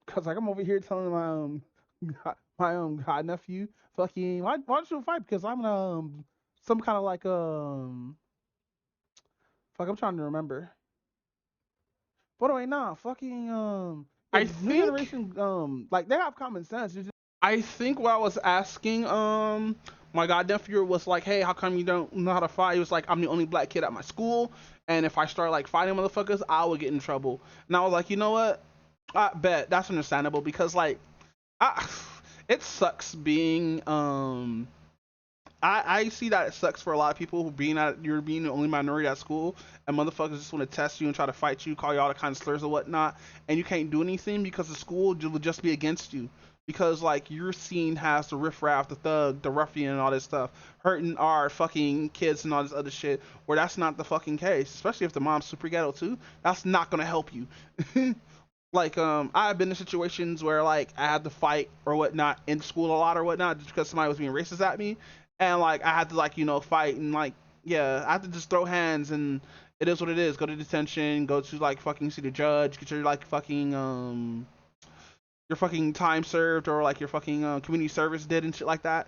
Cause like I'm over here telling my god nephew, fucking why don't you fight? Because I'm some kind of like fuck, I'm trying to remember. But wait, nah, fucking the I new think generation like they have common sense. I think what I was asking my god nephew was like, hey, how come you don't know how to fight? He was like, I'm the only black kid at my school, and if I start like fighting motherfuckers, I would get in trouble. And I was like, you know what? I bet that's understandable because like I, it sucks being I see that it sucks for a lot of people who you're being the only minority at school and motherfuckers just want to test you and try to fight you, call you all the kind of slurs or whatnot, and you can't do anything because the school will just be against you. Because like your scene has the riffraff, the thug, the ruffian, and all this stuff, hurting our fucking kids and all this other shit. Where that's not the fucking case, especially if the mom's super ghetto too. That's not gonna help you. Like I've been in situations where like I had to fight or whatnot in school a lot or whatnot just because somebody was being racist at me, and like I had to like fight and like yeah I had to just throw hands, and it is what it is. Go to detention, go to like fucking see the judge, get your fucking time served or like your fucking community service did and shit like that.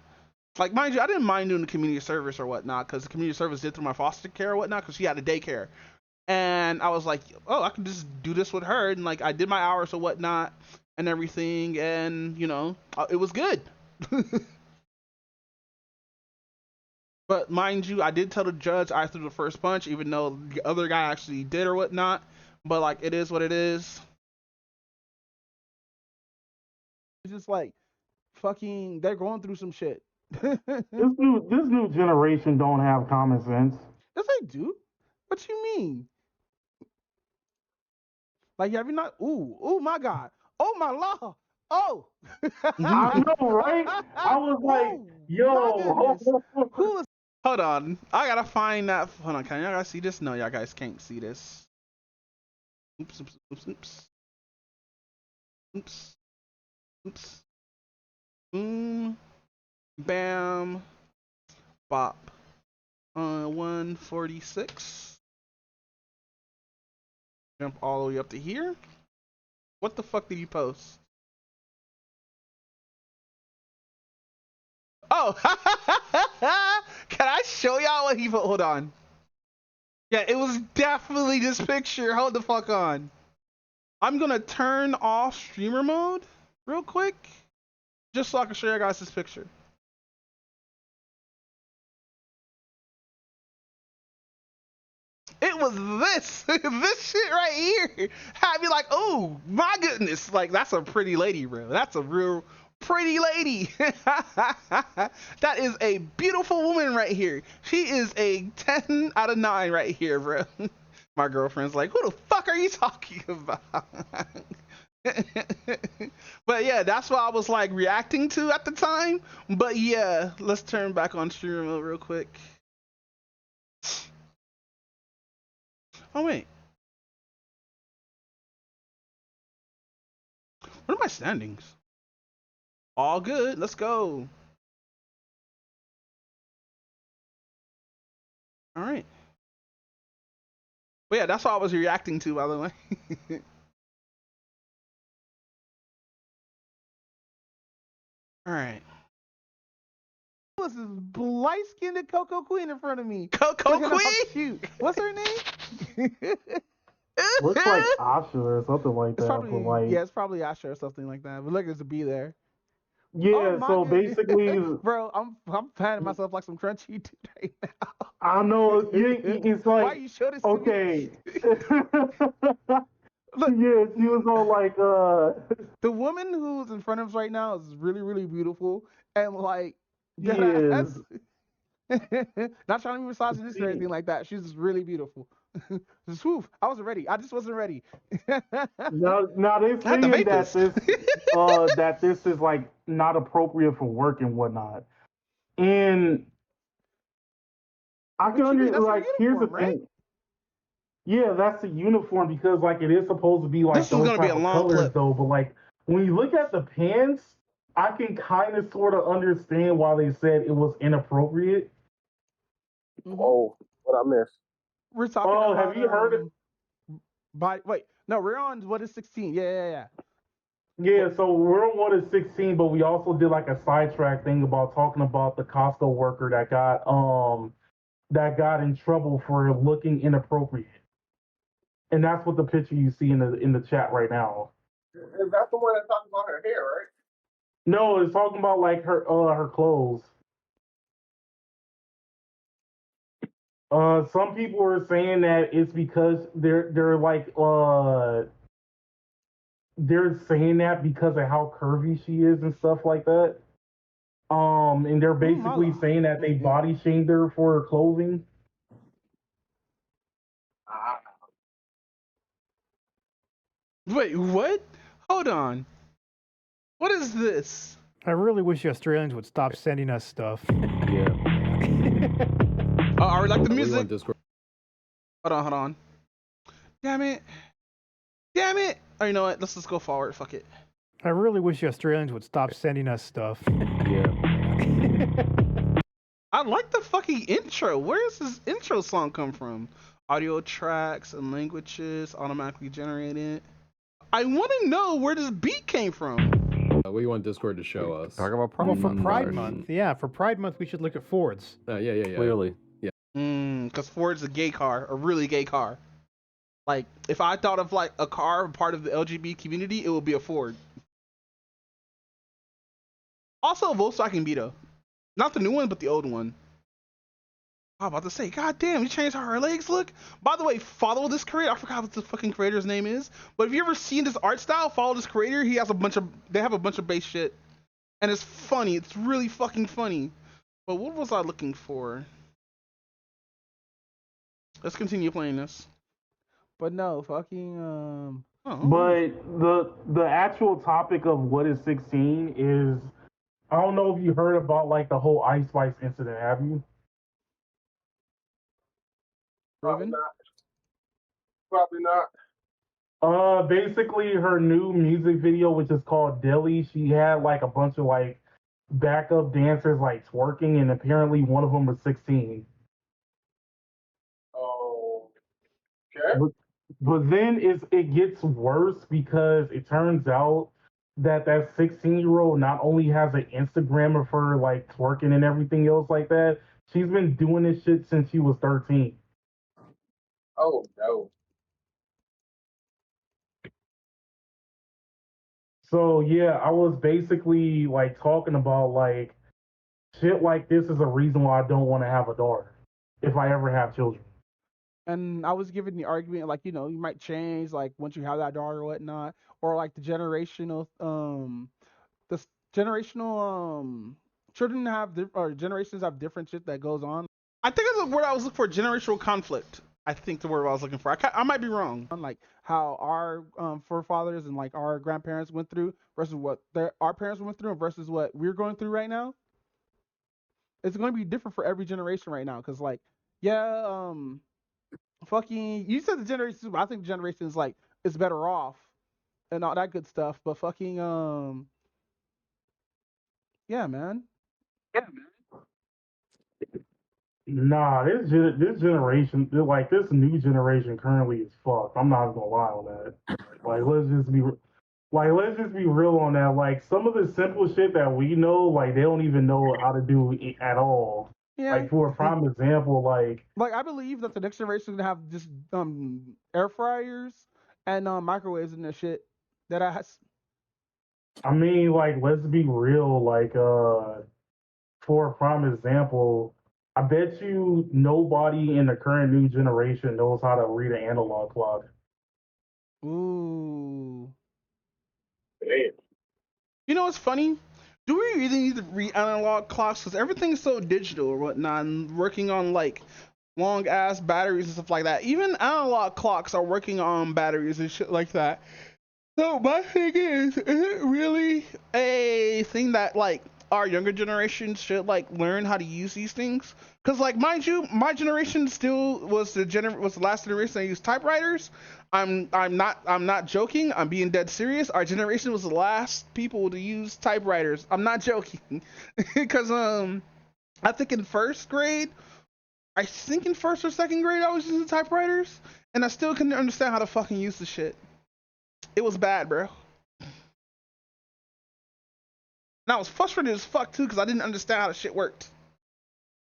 Like mind you, I didn't mind doing the community service or whatnot because the community service did through my foster care or whatnot because she had a daycare. And I was like, oh, I can just do this with her, and like I did my hours or whatnot and everything, and it was good. But mind you, I did tell the judge I threw the first punch, even though the other guy actually did or whatnot. But like, it is what it is. It's just like fucking they're going through some shit. This new generation don't have common sense. Yes, they do. What you mean? Like, have you not? Ooh, my God. Oh, my law. Oh. I know, right? I was like, yo, who is? Hold on, I gotta find that. Hold on, can y'all guys see this? No, y'all guys can't see this. Oops, oops, oops, oops, oops, oops. Boom, bam, bop. 146. Jump all the way up to here. What the fuck did you post? Oh, can I show y'all what he put? Hold on. Yeah, it was definitely this picture. Hold the fuck on. I'm gonna turn off streamer mode real quick, just so I can show you guys this picture. It was this, this shit right here. Had me like, oh my goodness, like that's a pretty lady, bro. That's a real pretty lady. That is a beautiful woman right here. She is a 10 out of 9 right here, bro. My girlfriend's like, who the fuck are you talking about? But yeah, that's what I was like reacting to at the time. But yeah, let's turn back on streamer mode real quick. Oh wait, what are my standings? All good, let's go. All right. But yeah, that's what I was reacting to, by the way. All right. This is light skinned Coco Queen in front of me. Coco Queen? Shoot. What's her name? Looks like Asha or something like It's that. probably, but like, yeah, it's probably Asha or something like that. But look, there's a B there. yeah. Oh, So goodness. basically, Bro, I'm patting myself like some crunchy dude right now. I know it's like, Why you show this okay. to me? Look, yeah, she was all like, the woman who's in front of us right now is really, really beautiful, and like, yes. not trying to be misogynistic or anything like that. She's just really beautiful. Just, whew, I wasn't ready. I just wasn't ready. Now they're I had to saying vape that this. that this is like not appropriate for work and whatnot. And I can understand, like, here's the uniform, right? thing. Yeah, that's the uniform because like it is supposed to be like This is those gonna be type a of long colors clip. though. But like when you look at the pants, I can kind of sort of understand why they said it was inappropriate. Oh, what I missed? We're talking Oh, about have you heard it? wait, no, we're on what is 16. Yeah. Yeah, so we're on 1 to 16, but we also did like a sidetrack thing about talking about the Costco worker that got in trouble for looking inappropriate. And that's what the picture you see in the chat right now. Is that the one that talks about her hair, right? No, it's talking about like her clothes. Some people are saying that it's because they're like they're saying that because of how curvy she is and stuff like that. And they're basically saying that they body shamed her for her clothing. Wait, what? Hold on. What is this? I really wish the Australians would stop sending us stuff. Yeah. I like the We music. want Discord. Hold on. Damn it. Oh, you know what? Let's just go forward. Fuck it. I really wish the Australians would stop sending us stuff. Yeah. I like the fucking intro. Where does this intro song come from? Audio tracks and languages automatically generated. I want to know where this beat came from. We want Discord to show us. Talk about Pride Well, for Month. Pride Month, yeah, for Pride Month we should look at Fords. Yeah. Clearly. Yeah. Because Ford's a gay car, a really gay car. Like, if I thought of like a car part of the LGBT community, it would be a Ford. Also a Volkswagen Beetle. Not the new one, but the old one. I'm about to say, god damn, you changed how her legs look? By the way, follow this creator. I forgot what the fucking creator's name is. But if you ever seen this art style, follow this creator. He has they have a bunch of base shit. And it's funny. It's really fucking funny. But what was I looking for? Let's continue playing this. But no, fucking But the actual topic of what is 16 is, I don't know if you heard about like the whole Ice Spice incident. Have you? Raven? Probably not. Basically her new music video, which is called Dilly, she had like a bunch of like backup dancers like twerking, and apparently one of them was 16. Oh, okay. But then it gets worse because it turns out that 16-year-old not only has an Instagram of her like twerking and everything else like that, she's been doing this shit since she was 13. Oh no. So yeah, I was basically like talking about like shit like this is a reason why I don't want to have a daughter if I ever have children. And I was giving the argument like, you might change like once you have that daughter or whatnot, or like the generational children or generations have different shit that goes on. I think that's the word I was looking for. Generational conflict. I think the word I was looking for. I might be wrong. Like how our forefathers and like our grandparents went through versus what our parents went through versus what we're going through right now. It's going to be different for every generation right now because like yeah fucking you said the generation, but I think the generation is like is better off and all that good stuff, but fucking yeah, man. Nah, this generation, like this new generation, currently is fucked. I'm not gonna lie on that. Like, let's just be real on that. Like, some of the simple shit that we know, like they don't even know how to do it at all. Yeah. Like, for a prime example, like I believe that the next generation is gonna have just air fryers and microwaves and that shit that I mean, like, let's be real. Like, for a prime example, I bet you nobody in the current new generation knows how to read an analog clock. Ooh. Damn. You know what's funny? Do we really need to read analog clocks? Because everything's so digital or whatnot, and working on like long ass batteries and stuff like that. Even analog clocks are working on batteries and shit like that. So my thing is it really a thing that like our younger generation should like learn how to use these things? Because like mind you, my generation still was was the last generation that used typewriters. I'm not joking. I'm being dead serious. Our generation was the last people to use typewriters. I'm not joking. Because I think in first grade, I think in first or second grade I was using typewriters, and I still couldn't understand how to fucking use the shit. It was bad, bro. And I was frustrated as fuck too because I didn't understand how the shit worked.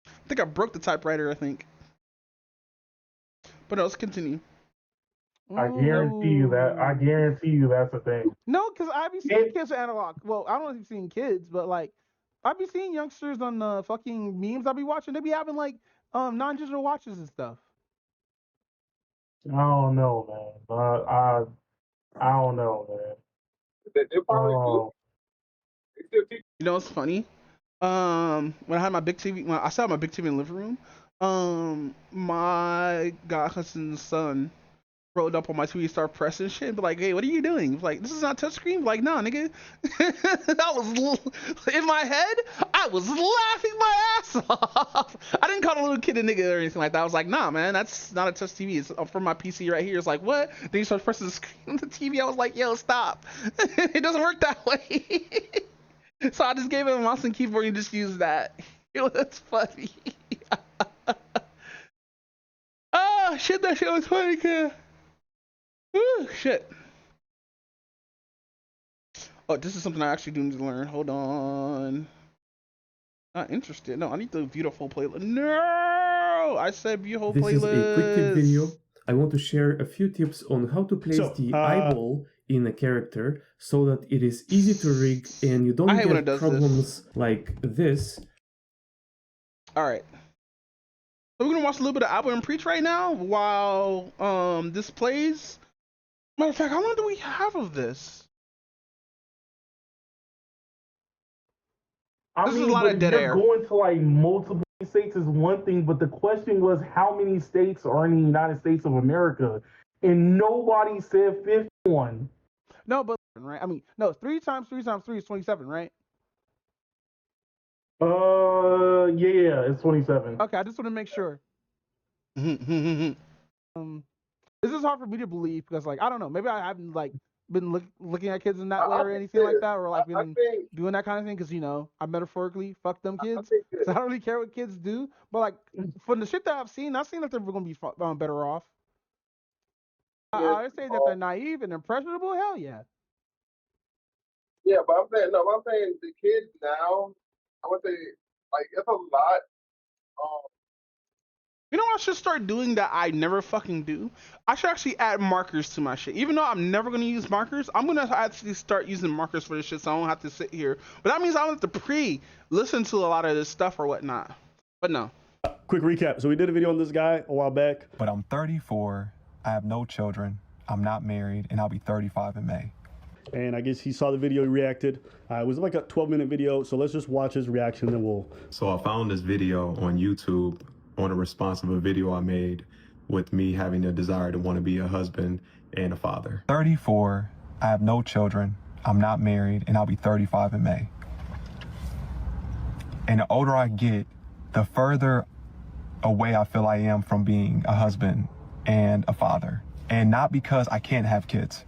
I think I broke the typewriter, I think. But no, let's continue. I guarantee you that. I guarantee you that's the thing. No, because I be seeing kids with analog. Well, I don't know if you've seen kids, but like I be seeing youngsters on the fucking memes I be watching. They be having like non-digital watches and stuff. I don't know, man. I don't know, man. They probably do. They still teach. You know what's funny? When I had my big TV, when I still had my big TV in the living room, my god cousin's son rolled up on my TV, start pressing shit, and be like, "Hey, what are you doing?" He's like, "This is not touchscreen." Like, nah, nigga. I was in my head. I was laughing my ass off. I didn't call the little kid a nigga or anything like that. I was like, "Nah, man, that's not a touch TV. It's from my PC right here." It's like, what? Then he starts pressing the screen on the TV. I was like, "Yo, stop! It doesn't work that way." So I just gave him a mouse and keyboard and just used that. It was funny. Oh shit, that shit was funny, kid. Ooh, shit. Oh, this is something I actually do need to learn. Hold on. Not interested. No, I need the view the full playlist. No, I said view whole This playlist. is a quick tip video. I want to share a few tips on how to place the eyeball in a character so that it is easy to rig and you don't get problems like this. All right. So we're gonna watch a little bit of Album and Preach right now while this plays. Matter of fact, how long do we have of this? I mean, is a lot of dead just air. going to like multiple states is one thing, but the question was how many states are in the United States of America, and nobody said 51. No, but right. I mean, no, 3 times 3 times 3 is 27, right? Yeah, it's 27. Okay, I just want to make sure. This is hard for me to believe because, like, I don't know. Maybe I haven't like been looking at kids in that way or anything like that, or like been doing that kind of thing. Because I metaphorically fuck them kids, so I don't really care what kids do. But like, from the shit that I've seen that they're gonna be better off. I say that they're naive and impressionable. Hell yeah. Yeah, but I'm saying the kids now. I would say like it's a lot. You know, I should start doing that. I never fucking do. I should actually add markers to my shit. Even though I'm never gonna use markers, I'm gonna actually start using markers for this shit, so I don't have to sit here. But that means I don't have to listen to a lot of this stuff or whatnot. But no. Quick recap. So we did a video on this guy a while back. But I'm 34. I have no children. I'm not married, and I'll be 35 in May. And I guess he saw the video, he reacted. It was like a 12-minute video, so let's just watch his reaction, then we'll... So I found this video on YouTube on a response of a video I made with me having a desire to want to be a husband and a father. 34, I have no children, I'm not married, and I'll be 35 in May. And the older I get, the further away I feel I am from being a husband and a father. And not because I can't have kids,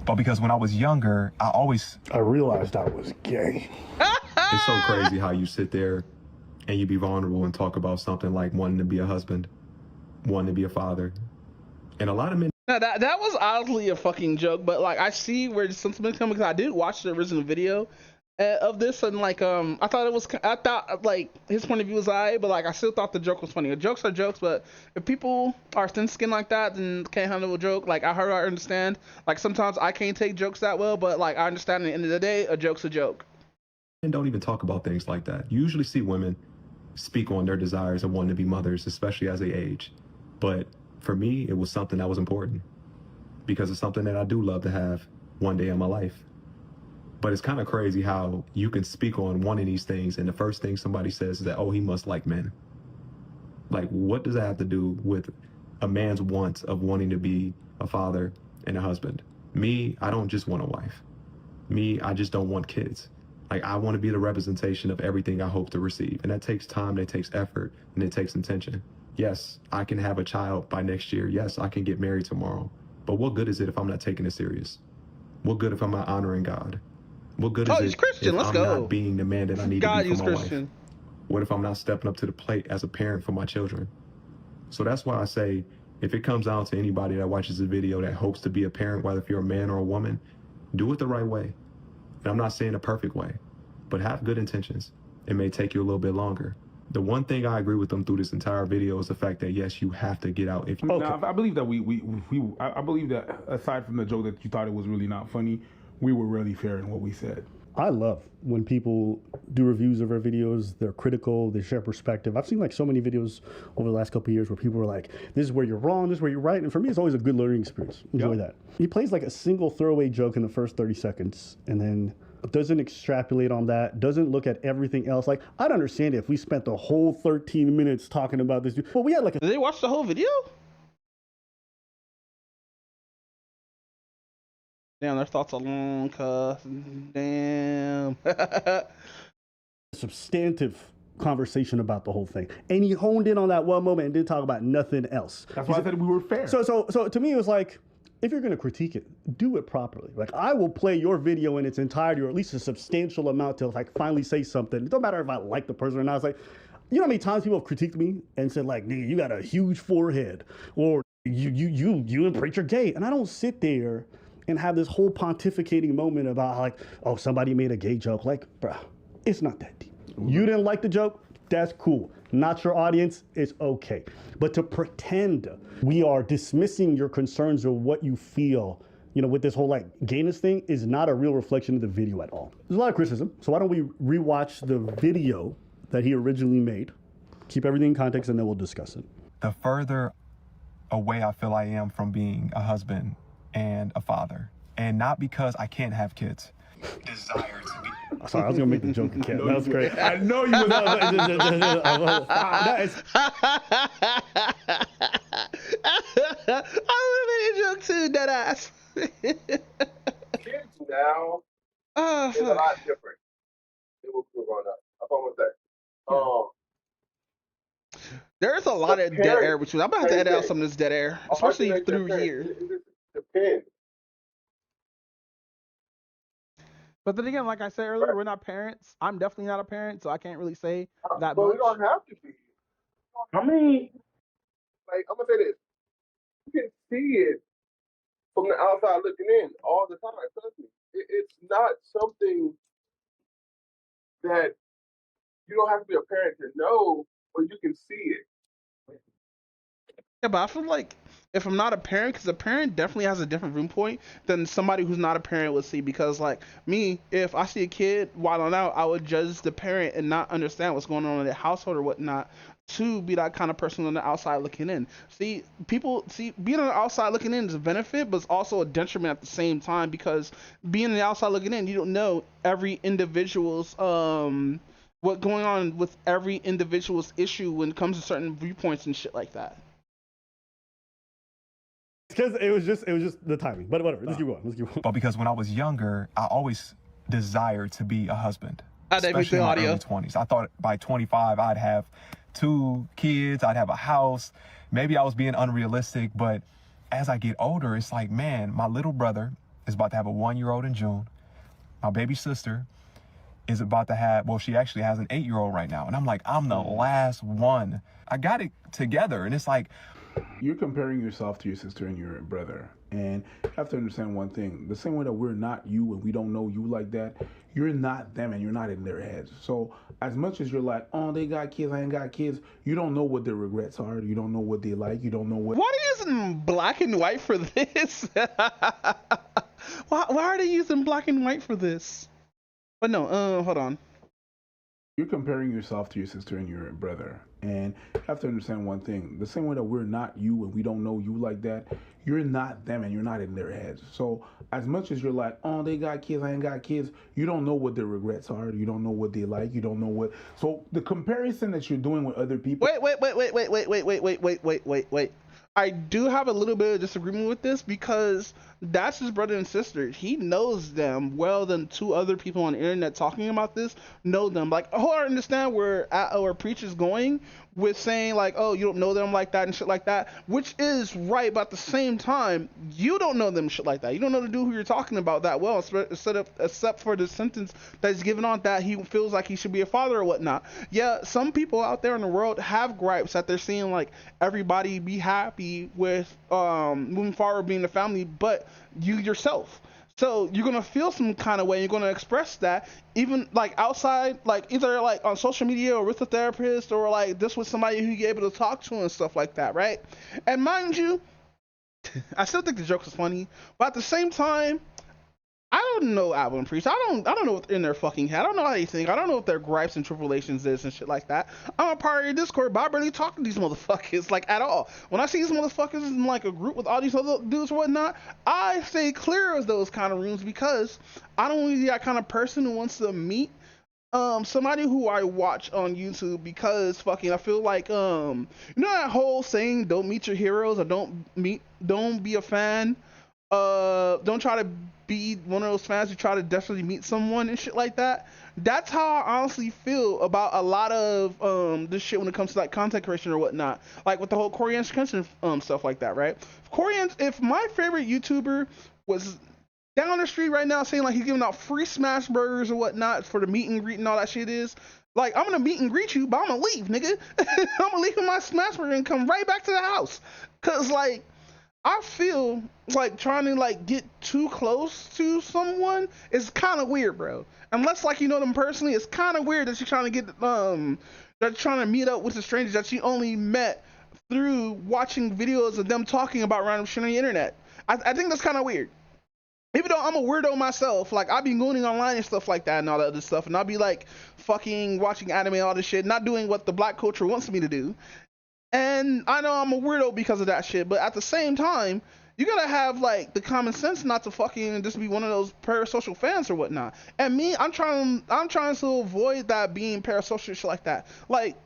but because when I was younger, I realized I was gay. It's so crazy how you sit there and you be vulnerable and talk about something like wanting to be a husband, wanting to be a father. And a lot of men... Now, that was oddly a fucking joke, but like I see where the sentiment coming, because I did watch the original video of this, and like I thought like his point of view was alright, but like I still thought the joke was funny. Jokes are jokes, but if people are thin skinned like that then can't handle a joke, like I understand. Like sometimes I can't take jokes that well, but like I understand at the end of the day, a joke's a joke. And don't even talk about things like that. You usually see women speak on their desires of wanting to be mothers, especially as they age. But for me, it was something that was important because it's something that I do love to have one day in my life. But it's kind of crazy how you can speak on one of these things and the first thing somebody says is that, oh, he must like men. Like, what does that have to do with a man's wants of wanting to be a father and a husband? Me, I don't just want a wife. Me, I just don't want kids. Like, I want to be the representation of everything I hope to receive. And that takes time, that takes effort, and it takes intention. Yes, I can have a child by next year. Yes, I can get married tomorrow. But what good is it if I'm not taking it serious? What good if I'm not honoring God? What good is it if I'm not being the man that I need to be for my wife? What if I'm not stepping up to the plate as a parent for my children? So that's why I say, if it comes down to anybody that watches the video that hopes to be a parent, whether if you're a man or a woman, do it the right way. And I'm not saying a perfect way, but have good intentions. It may take you a little bit longer. The one thing I agree with them through this entire video is the fact that, yes, you have to get out. If you Now, I believe that I believe that aside from the joke that you thought it was really not funny, we were really fair in what we said. I love when people do reviews of our videos. They're critical, they share perspective. I've seen like so many videos over the last couple of years where people are like, this is where you're wrong, this is where you're right. And for me, it's always a good learning experience. Enjoy that. He plays like a single throwaway joke in the first 30 seconds and then doesn't extrapolate on that, doesn't look at everything else. Like, I'd understand it if we spent the whole 13 minutes talking about this. Well, we had like a... Did they watch the whole video? Damn, their thoughts are long, cuz. Damn. substantive conversation about the whole thing. And he honed in on that one moment and didn't talk about nothing else. That's why I said we were fair. So to me, it was like, if you're going to critique it, do it properly. Like, I will play your video in its entirety, or at least a substantial amount, to like finally say something. It don't matter if I like the person or not. It's like, you know how many times people have critiqued me and said like, nigga, you got a huge forehead, or you and preacher gay. And I don't sit there and have this whole pontificating moment about like, oh, somebody made a gay joke. Like, bruh, it's not that deep. You didn't like the joke, that's cool. Not your audience, it's okay. But to pretend we are dismissing your concerns or what you feel, you know, with this whole like gayness thing is not a real reflection of the video at all. There's a lot of criticism, so why don't we rewatch the video that he originally made, keep everything in context, and then we'll discuss it. The further away I feel I am from being a husband and a father, and not because I can't have kids. Desire to be. Sorry, I was gonna make the joke again. That was great. I know you was. I would have made a joke too, dead ass. Kids now is a lot different than what we were growing up. I'm almost there. There's a lot of dead air between. I'm about to edit out some of this dead air, especially through here. It depends. But then again, like I said earlier, we're not parents. I'm definitely not a parent, so I can't really say that But much. we don't have to be. I mean, like, I'm gonna say this: you can see it from the outside looking in all the time. Trust me, it's not something that you don't have to be a parent to know, but you can see it. Yeah, but I feel like if I'm not a parent, because a parent definitely has a different viewpoint than somebody who's not a parent would see. Because like me, if I see a kid wilding out, I would judge the parent and not understand what's going on in their household or whatnot. To be that kind of person on the outside looking in. See, people see being on the outside looking in is a benefit, but it's also a detriment at the same time because being on the outside looking in, you don't know every individual's what going on with every individual's issue when it comes to certain viewpoints and shit like that. Because it was just the timing. But whatever. Let's keep going. But because when I was younger, I always desired to be a husband. Especially Especially in my audio. early 20s. I thought by 25 I'd have 2 kids, I'd have a house. Maybe I was being unrealistic, but as I get older, it's like, man, my little brother is about to have a 1-year-old in June. My baby sister is about to have, well, she actually has an 8-year-old right now. And I'm like, I'm the last one. I got it together. And it's like, you're comparing yourself to your sister and your brother. And you have to understand one thing. The same way that we're not you and we don't know you like that, you're not them and you're not in their heads. So as much as you're like, oh, they got kids, I ain't got kids, you don't know what their regrets are. You don't know what they like. You don't know what... Why are they using black and white for this? why are they using black and white for this? But no, hold on. You're comparing yourself to your sister and your brother. And you have to understand one thing. The same way that we're not you and we don't know you like that, you're not them and you're not in their heads. So as much as you're like, oh, they got kids, I ain't got kids, you don't know what their regrets are. You don't know what they like. You don't know what... So the comparison that you're doing with other people... Wait. I do have a little bit of disagreement with this because that's his brother and sister. He knows them well than 2 other people on the internet talking about this know them. Like, I understand where Preach is going with saying like, oh, you don't know them like that and shit like that, which is right, but at the same time, you don't know them shit like that. You don't know the dude who you're talking about that well, except for the sentence that he's given on that he feels like he should be a father or whatnot. Yeah, some people out there in the world have gripes that they're seeing like everybody be happy with moving forward being a family, but you yourself. So you're gonna feel some kind of way. You're gonna express that even like outside, like either like on social media or with a therapist or like this with somebody who you're able to talk to and stuff like that, right? And mind you, I still think the joke is funny, but at the same time, I don't know Alvin Priest. I don't know what's in their fucking head. I don't know how they think. I don't know what their gripes and tribulations is and shit like that. I'm a part of your Discord, but I barely talk to these motherfuckers like at all. When I see these motherfuckers in like a group with all these other dudes or whatnot, I stay clear of those kind of rooms because I don't want to be that kind of person who wants to meet somebody who I watch on YouTube because fucking I feel like you know that whole saying, don't meet your heroes or don't be a fan. Don't try to be one of those fans who try to desperately meet someone and shit like that. That's how I honestly feel about a lot of this shit when it comes to like content creation or whatnot. Like with the whole Korean content stuff like that, right? If my favorite YouTuber was down the street right now saying like he's giving out free smash burgers or whatnot for the meet and greet and all that shit is, like, I'm gonna meet and greet you, but I'm gonna leave, nigga. I'm gonna leave with my smash burger and come right back to the house. Cause like, I feel like trying to like get too close to someone is kind of weird, bro. Unless like you know them personally, it's kind of weird that you're trying to get that you're trying to meet up with a stranger that you only met through watching videos of them talking about random shit on the internet. I think that's kind of weird. Even though I'm a weirdo myself, like I be mooning online and stuff like that and all that other stuff, and I'll be like fucking watching anime and all this shit, not doing what the black culture wants me to do. And I know I'm a weirdo because of that shit, but at the same time, you gotta have like the common sense not to fucking just be one of those parasocial fans or whatnot. And me, I'm trying to avoid that being parasocial shit like that. Like,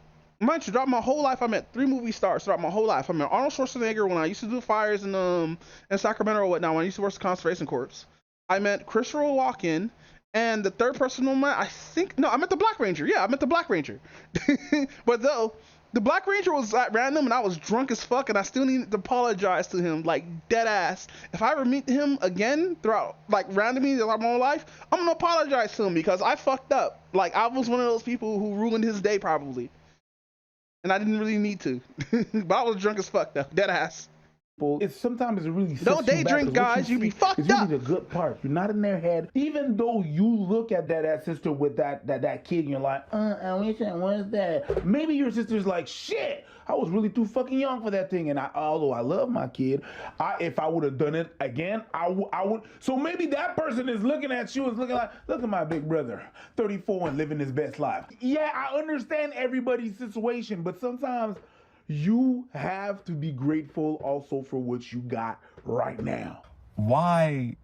mind you, throughout my whole life, I met 3 movie stars throughout my whole life. I met Arnold Schwarzenegger when I used to do fires in Sacramento or whatnot, when I used to work at the Conservation Corps. I met Christopher Walken, and the third person I met the Black Ranger. Yeah, I met the Black Ranger. But though, the Black Ranger was at random and I was drunk as fuck and I still needed to apologize to him, like dead ass. If I ever meet him again throughout like randomly throughout my whole life, I'm gonna apologize to him because I fucked up. Like I was one of those people who ruined his day probably. And I didn't really need to. But I was drunk as fuck though, dead ass. It's sometimes it really Don't day drink, guys. You be fucked up. It's really up. the good part. You're not in their head. Even though you look at that sister with that kid, and you're like, I wish I was that. Maybe your sister's like, shit, I was really too fucking young for that thing. And although I love my kid, if I would have done it again, I would. So maybe that person is looking at you, is looking like, look at my big brother, 34 and living his best life. Yeah, I understand everybody's situation, but sometimes you have to be grateful also for what you got right now. Why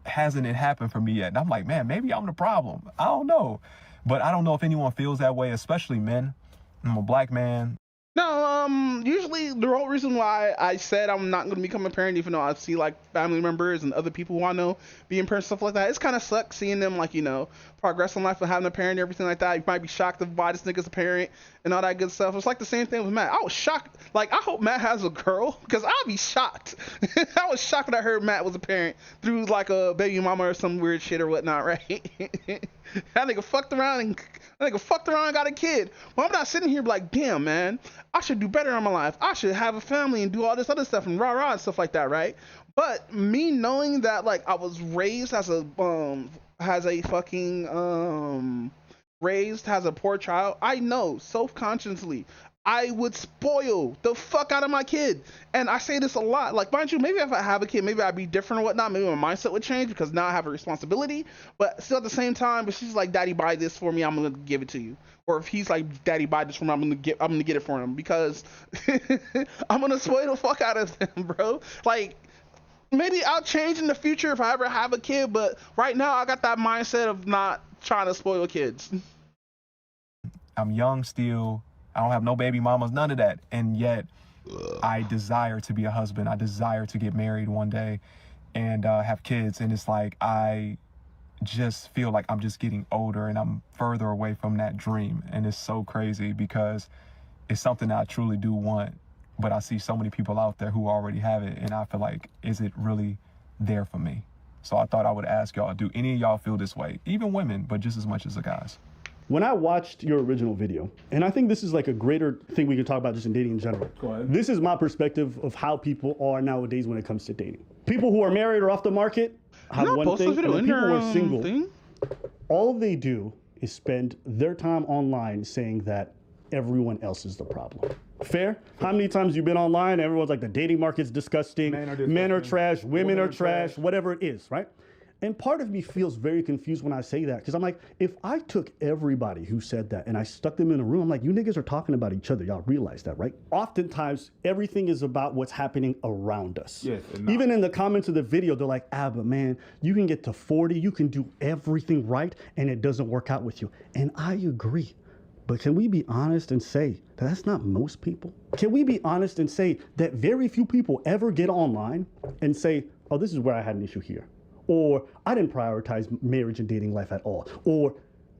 hasn't it happened for me yet? And I'm like, man, maybe I'm the problem. I don't know. But I don't know if anyone feels that way, especially men. I'm a black man. No, usually the whole reason why I said I'm not going to become a parent, even though I see like family members and other people who I know being parents, stuff like that, it's kind of sucks seeing them like, progress in life and having a parent and everything like that. You might be shocked of why this nigga's a parent and all that good stuff. It's like the same thing with Matt. I was shocked. Like, I hope Matt has a girl because I'll be shocked. I was shocked when I heard Matt was a parent through like a baby mama or some weird shit or whatnot, right? That nigga fucked around and got a kid. Well, I'm not sitting here like, damn, man, I should do better in my life. I should have a family and do all this other stuff and rah-rah and stuff like that, right? But me knowing that, like, I was raised as a poor child, I know self-consciously I would spoil the fuck out of my kid. And I say this a lot. Like, mind you, maybe if I have a kid, maybe I'd be different or whatnot. Maybe my mindset would change because now I have a responsibility. But still at the same time, if she's like, Daddy, buy this for me, I'm gonna give it to you. Or if he's like, Daddy, buy this for me, I'm gonna get it for him because I'm gonna spoil the fuck out of them, bro. Like, maybe I'll change in the future if I ever have a kid, but right now I got that mindset of not trying to spoil kids. I'm young still. I don't have no baby mamas, none of that. And yet I desire to be a husband. I desire to get married one day and have kids. And it's like, I just feel like I'm just getting older and I'm further away from that dream. And it's so crazy because it's something that I truly do want. But I see so many people out there who already have it. And I feel like, is it really there for me? So I thought I would ask y'all, do any of y'all feel this way? Even women, but just as much as the guys. When I watched your original video, and I think this is like a greater thing we can talk about just in dating in general. Go ahead. This is my perspective of how people are nowadays when it comes to dating. People who are married or off the market have one thing, and then people who are single, all they do is spend their time online saying that everyone else is the problem. Fair? How many times you've been online, everyone's like, the dating market's disgusting, men are trash, women are trash, whatever it is, right? And part of me feels very confused when I say that, because I'm like, if I took everybody who said that and I stuck them in a room, I'm like, you niggas are talking about each other. Y'all realize that, right? Oftentimes, everything is about what's happening around us. Yes, even in the comments of the video, they're like, but man, you can get to 40, you can do everything right, and it doesn't work out with you. And I agree. But can we be honest and say that that's not most people? Can we be honest and say that very few people ever get online and say, oh, this is where I had an issue here? Or I didn't prioritize marriage and dating life at all. Or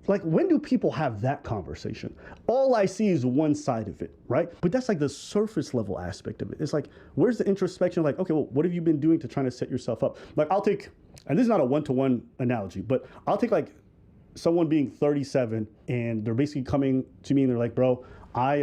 like, when do people have that conversation? All I see is one side of it, right? But that's like the surface level aspect of it. It's like, where's the introspection? Like, okay, well, what have you been doing to try to set yourself up? Like, I'll take, and this is not a one-to-one analogy, but I'll take like someone being 37 and they're basically coming to me and they're like, bro, I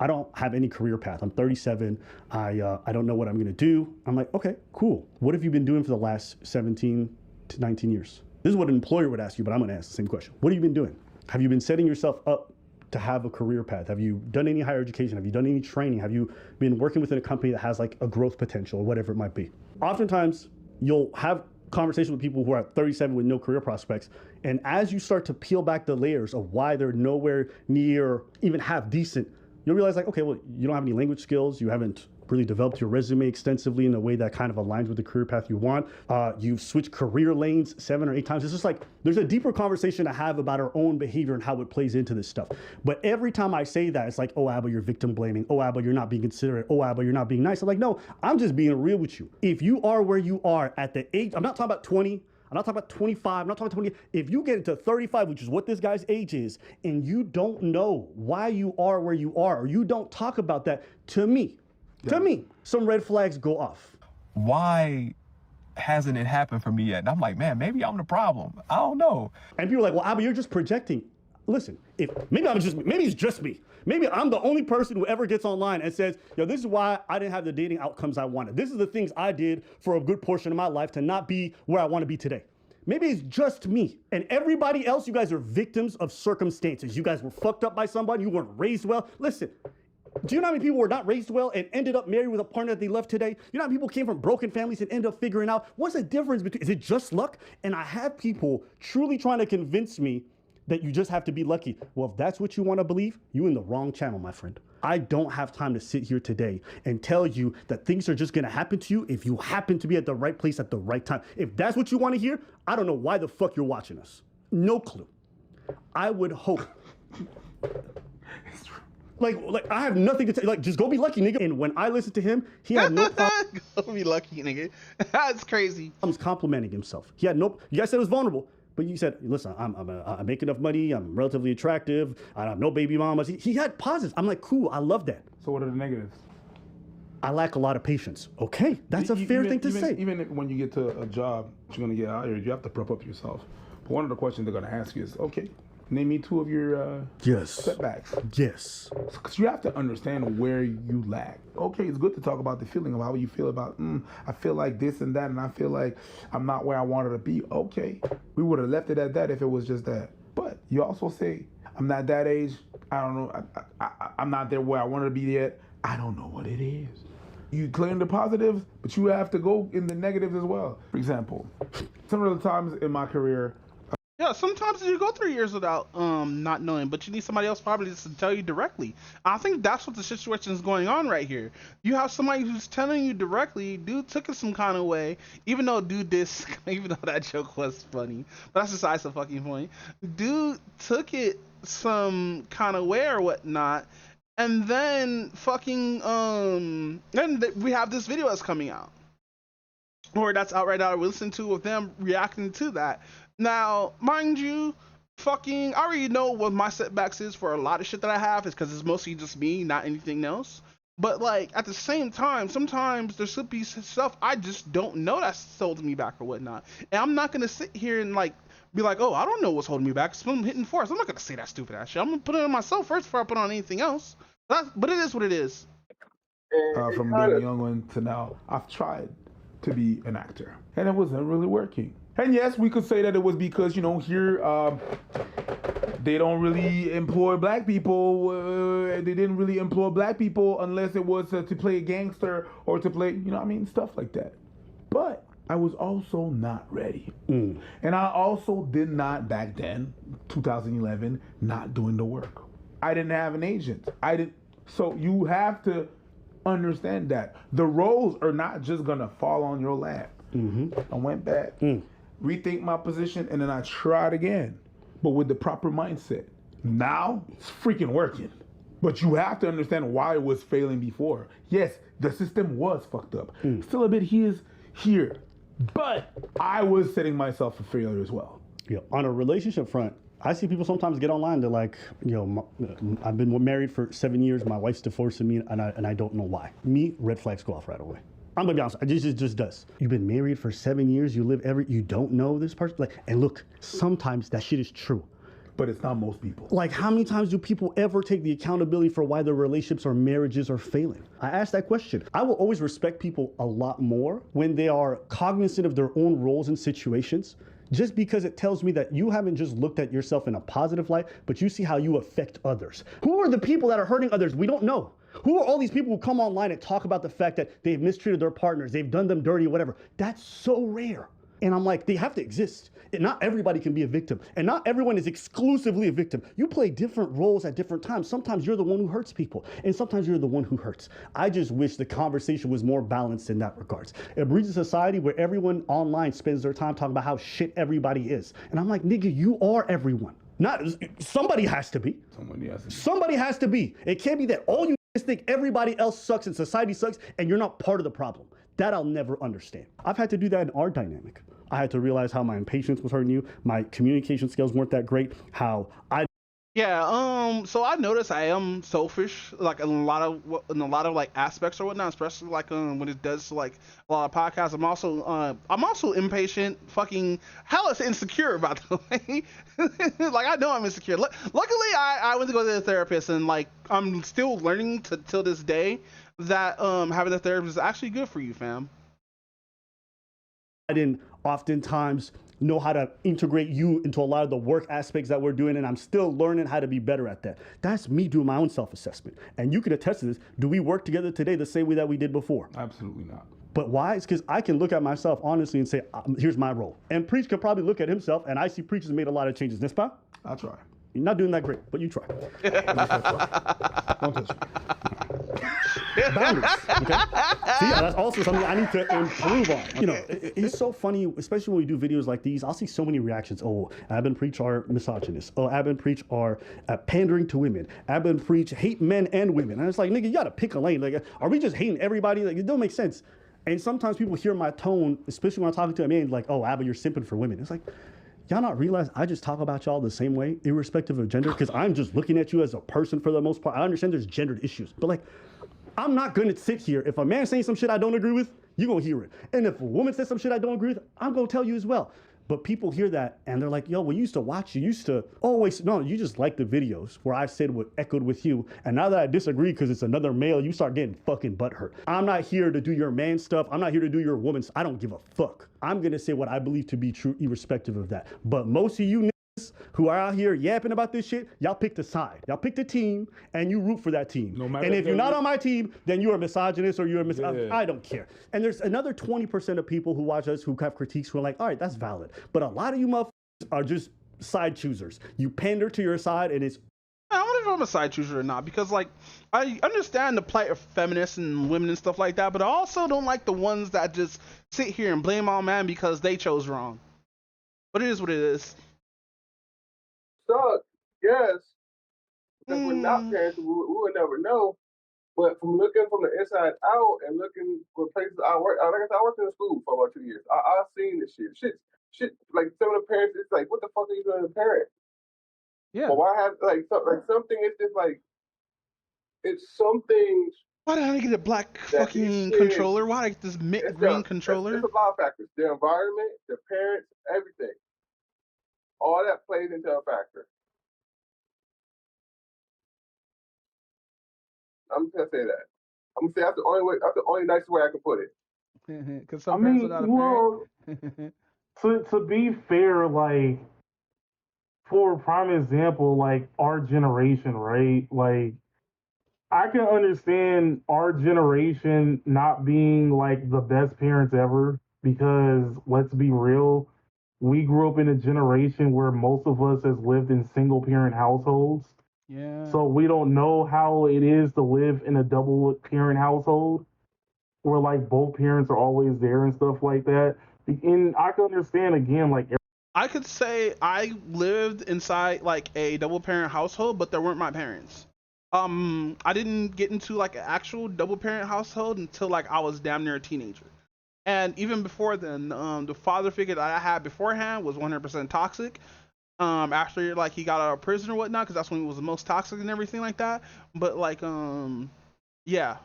don't have any career path. I'm 37. I don't know what I'm gonna do. I'm like, okay, cool. What have you been doing for the last 17 to 19 years? This is what an employer would ask you, but I'm gonna ask the same question. What have you been doing? Have you been setting yourself up to have a career path? Have you done any higher education? Have you done any training? Have you been working within a company that has like a growth potential or whatever it might be? Oftentimes, you'll have conversations with people who are at 37 with no career prospects. And as you start to peel back the layers of why they're nowhere near even half decent, you'll realize like, okay, well, you don't have any language skills. You haven't really developed your resume extensively in a way that kind of aligns with the career path you want. You've switched career lanes 7 or 8 times. It's just like, there's a deeper conversation to have about our own behavior and how it plays into this stuff. But every time I say that, it's like, oh, Abba, you're victim blaming. Oh, Abba, you're not being considerate. Oh, Abba, you're not being nice. I'm like, no, I'm just being real with you. If you are where you are at the age, I'm not talking about 20, I'm not talking about 25, I'm not talking 20. If you get into 35, which is what this guy's age is, and you don't know why you are where you are, or you don't talk about that, to me, some red flags go off. Why hasn't it happened for me yet? And I'm like, man, maybe I'm the problem. I don't know. And people are like, well, Abba, you're just projecting. listen, maybe it's just me. Maybe I'm the only person who ever gets online and says, yo, this is why I didn't have the dating outcomes I wanted. This is the things I did for a good portion of my life to not be where I want to be today. Maybe it's just me. And everybody else, you guys are victims of circumstances. You guys were fucked up by somebody. You weren't raised well. Listen, do you know how many people were not raised well and ended up married with a partner that they left today? You know how many people came from broken families and ended up figuring out what's the difference between, is it just luck? And I have people truly trying to convince me that you just have to be lucky. Well, if that's what you want to believe, you're in the wrong channel, my friend. I don't have time to sit here today and tell you that things are just going to happen to you if you happen to be at the right place at the right time. If that's what you want to hear, I don't know why the fuck you're watching us. No clue. I would hope. Like I have nothing to tell. Like, just go be lucky, nigga. And when I listened to him, he had no problem. Go be lucky, nigga. That's crazy. I was complimenting himself. He had no. You guys said it was vulnerable, but you said, listen, I make enough money. I'm relatively attractive. I have no baby mamas. He had positives. I'm like, cool. I love that. So what are the negatives? I lack a lot of patience. Okay, that's a fair thing to say. Even when you get to a job that you're gonna get out here, you have to prep up yourself. But one of the questions they're gonna ask you is, okay, name me 2 of your setbacks. Yes. Because you have to understand where you lack. Okay, it's good to talk about the feeling of how you feel about, I feel like this and that, and I feel like I'm not where I wanted to be. Okay, we would have left it at that if it was just that. But you also say, I'm not that age. I don't know. I'm not there where I wanted to be yet. I don't know what it is. You claim the positives, but you have to go in the negatives as well. For example, some of the times in my career, yeah, sometimes you go 3 years without not knowing, but you need somebody else probably just to tell you directly. I think that's what the situation is going on right here. You have somebody who's telling you directly, dude took it some kind of way, even though even though that joke was funny, but that's besides the fucking point. Dude took it some kind of way or whatnot, and then fucking we have this video that's coming out, or that's out right now. We listen to of them reacting to that. Now, mind you, I already know what my setbacks is for a lot of shit that I have, is because it's mostly just me, not anything else. But like at the same time, sometimes there's some piece of stuff I just don't know that's holding me back or whatnot. And I'm not gonna sit here and like be like, oh, I don't know what's holding me back. So I'm hitting force. I'm not gonna say that stupid ass shit. I'm gonna put it on myself first before I put on anything else. But it is what it is. From being a young one to now, I've tried to be an actor, and it wasn't really working. And yes, we could say that it was because, here they don't really employ black people. They didn't really employ black people unless it was to play a gangster or to play, stuff like that. But I was also not ready. And I also did not, back then, 2011, not doing the work. I didn't have an agent. So you have to understand that the roles are not just gonna fall on your lap. I went back, rethink my position, and then I tried again, but with the proper mindset. Now it's freaking working. But you have to understand why it was failing before. Yes, the system was fucked up. Still a bit here, but I was setting myself for failure as well. Yeah, on a relationship front, I see people sometimes get online. They're like, I've been married for 7 years. My wife's divorcing me, and I don't know why. Me, red flags go off right away. I'm gonna be honest. It just does. You've been married for 7 years. You don't know this person. And look, sometimes that shit is true. But it's not most people. Like, how many times do people ever take the accountability for why their relationships or marriages are failing? I ask that question. I will always respect people a lot more when they are cognizant of their own roles and situations, just because it tells me that you haven't just looked at yourself in a positive light, but you see how you affect others. Who are the people that are hurting others? We don't know. Who are all these people who come online and talk about the fact that they've mistreated their partners, they've done them dirty, whatever? That's so rare. And I'm like, they have to exist. And not everybody can be a victim. And not everyone is exclusively a victim. You play different roles at different times. Sometimes you're the one who hurts people. And sometimes you're the one who hurts. I just wish the conversation was more balanced in that regards. It breeds a society where everyone online spends their time talking about how shit everybody is. And I'm like, nigga, you are everyone. Somebody has to be. Somebody has to be. It can't be that all you think everybody else sucks and society sucks and you're not part of the problem. That I'll never understand. I've had to do that in our dynamic. I had to realize how my impatience was hurting you, my communication skills weren't that great, how I Yeah, so I notice I am selfish, like in a lot of like aspects or whatnot, especially like when it does like a lot of podcasts. I'm also impatient, fucking hell is insecure by the way. Like I know I'm insecure. Luckily, I went to go to the therapist, and like I'm still learning to till this day that having a therapist is actually good for you, fam. I didn't oftentimes know how to integrate you into a lot of the work aspects that we're doing, and I'm still learning how to be better at that. That's me doing my own self-assessment. And you can attest to this. Do we work together today the same way that we did before? Absolutely not. But why? It's because I can look at myself honestly and say, here's my role. And Preach can probably look at himself, and I see Preach has made a lot of changes. N'est-ce pas? I try. You're not doing that great, but you try. Don't touch me. Boundaries. Okay. See, that's also something I need to improve on. You know, it's so funny, especially when we do videos like these. I'll see so many reactions. Oh, Ab and Preach are misogynists. Oh, Ab and Preach are pandering to women. Ab and Preach hate men and women. And it's like, nigga, you gotta pick a lane. Like, are we just hating everybody? Like, it don't make sense. And sometimes people hear my tone, especially when I'm talking to a man, like, oh, Abba, you're simping for women. It's like, y'all not realize I just talk about y'all the same way, irrespective of gender, because I'm just looking at you as a person for the most part. I understand there's gendered issues, but like, I'm not gonna sit here. If a man saying some shit I don't agree with, you're gonna hear it. And if a woman says some shit I don't agree with, I'm gonna tell you as well. But people hear that and they're like, yo, we used to watch, you used to always, no, you just like the videos where I said what echoed with you. And now that I disagree because it's another male, you start getting fucking butthurt. I'm not here to do your man stuff. I'm not here to do your woman stuff. I don't give a fuck. I'm gonna say what I believe to be true, irrespective of that. But most of you who are out here yapping about this shit, y'all picked a side. Y'all picked a team, and you root for that team. No matter and if you're not on my team, then you're a misogynist or you're a I don't care. And there's another 20% of people who watch us who have critiques who are like, all right, that's valid. But a lot of you motherfuckers are just side choosers. You pander to your side, and it's I don't know if I'm a side chooser or not, because like I understand the plight of feminists and women and stuff like that, but I also don't like the ones that just sit here and blame all man because they chose wrong. But it is what it is. Suck, yes. Because we're not parents, we would never know. But from looking from the inside out and looking for places I work, like I said, I worked in a school for about 2 years. I've seen this shit. Like some of the parents, it's like, what the fuck are you doing as a parent? Yeah. But why have like something? It's just like it's some things. Why did I get a black fucking controller? Why did I get this mint green controller? It's a lot of factors. The environment, the parents, everything. All that plays into a factor. I'm just gonna say that. I'm gonna say that's the only way. That's the only nice way I can put it. Because some parents are not a parent. to be fair, like for a prime example, like our generation, right? Like I can understand our generation not being like the best parents ever because let's be real, we grew up in a generation where most of us has lived in single parent households. Yeah. So we don't know how it is to live in a double parent household where like both parents are always there and stuff like that. And I can understand again, like I could say I lived inside like a double parent household, but they weren't my parents. I didn't get into like an actual double parent household until like I was damn near a teenager. And even before then, the father figure that I had beforehand was 100% toxic. After like he got out of prison or whatnot, because that's when he was the most toxic and everything like that. But like, yeah,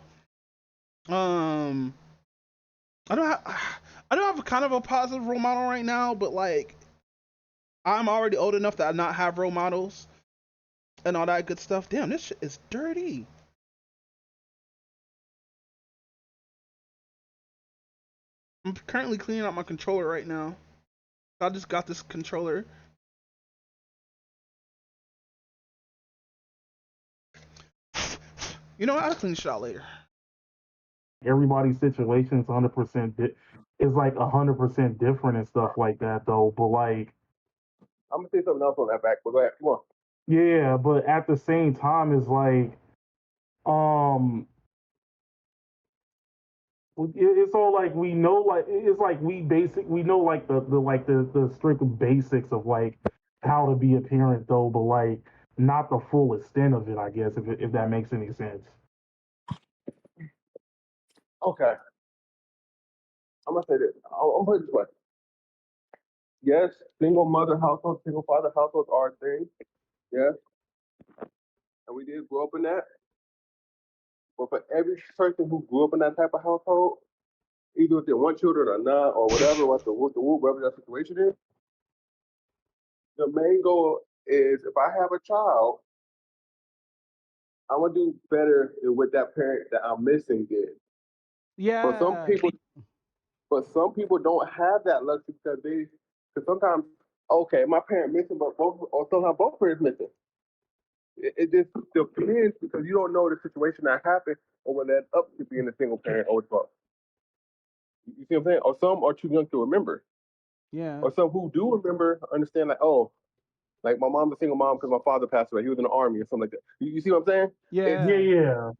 I don't have, I don't have kind of a positive role model right now, but like, I'm already old enough to not have role models and all that good stuff. Damn, this shit is dirty. I'm currently cleaning out my controller right now. I just got this controller. You know what? I'll clean shit out later. everybody's situation is 100% is like 100% different and stuff like that though. But like, I'm gonna say something else on that back. But go ahead, come on. yeah, but at the same time, it's like, it's all like we know, like it's like we know like the strict basics of like how to be a parent though, but like not the full extent of it, I guess, if that makes any sense. Okay, I'm gonna say this. I'm gonna put it this way. Yes, single mother households, single father households are a thing. Yes, and we did grow up in that. But for every person who grew up in that type of household, either if they want children or not, or whatever, whatever that situation is, the main goal is if I have a child, I'm gonna do better than what that parent that I'm missing did. Yeah. But some people don't have that luxury because sometimes, okay, my parent missing, but sometimes both parents missing. It just depends because you don't know the situation that happened or when that up to being a single parent or both. You see what I'm saying? Or some are too young to remember. Yeah. Or some who do remember understand like, oh, like my mom's a single mom because my father passed away. He was in the army or something like that. You see what I'm saying? Yeah. Yeah.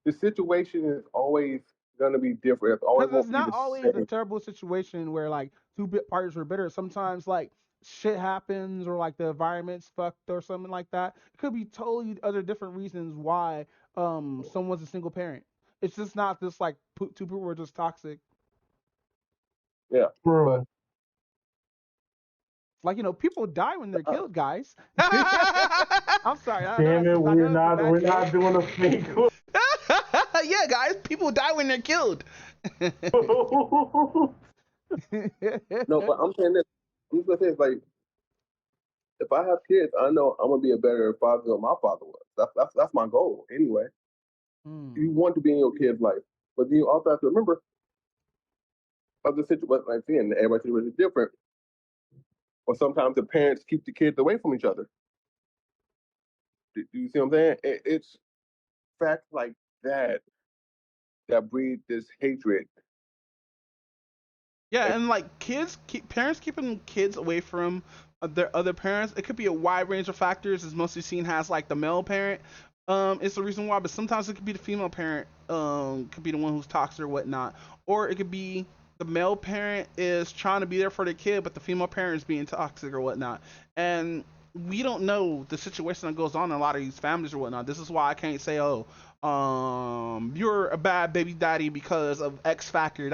The situation is always gonna be different. It's always Because won't it's be not the always a same. terrible situation where like two parties were bitter. Sometimes like shit happens or like the environment's fucked or something like that. It could be totally other different reasons why someone's a single parent. It's just not just like two people were just toxic. Yeah. Bro. Like, people die when they're killed, guys. I'm sorry. I know Damn it, we're not doing a fake. Yeah, guys, people die when they're killed. No, but I'm saying this. I'm just gonna say it's like if I have kids, I know I'm gonna be a better father than my father was. That's my goal anyway. You want to be in your kid's life, but then you also have to remember other situations. Like saying everybody's situation is different, or sometimes the parents keep the kids away from each other. Do you see what I'm saying? It's facts like that that breed this hatred. Yeah, and like parents keeping kids away from their other parents. It could be a wide range of factors. It's mostly seen as like the male parent. It's the reason why, but sometimes it could be the female parent. Could be the one who's toxic or whatnot, or it could be the male parent is trying to be there for the kid, but the female parent is being toxic or whatnot. And we don't know the situation that goes on in a lot of these families or whatnot. This is why I can't say, oh, you're a bad baby daddy because of X factor.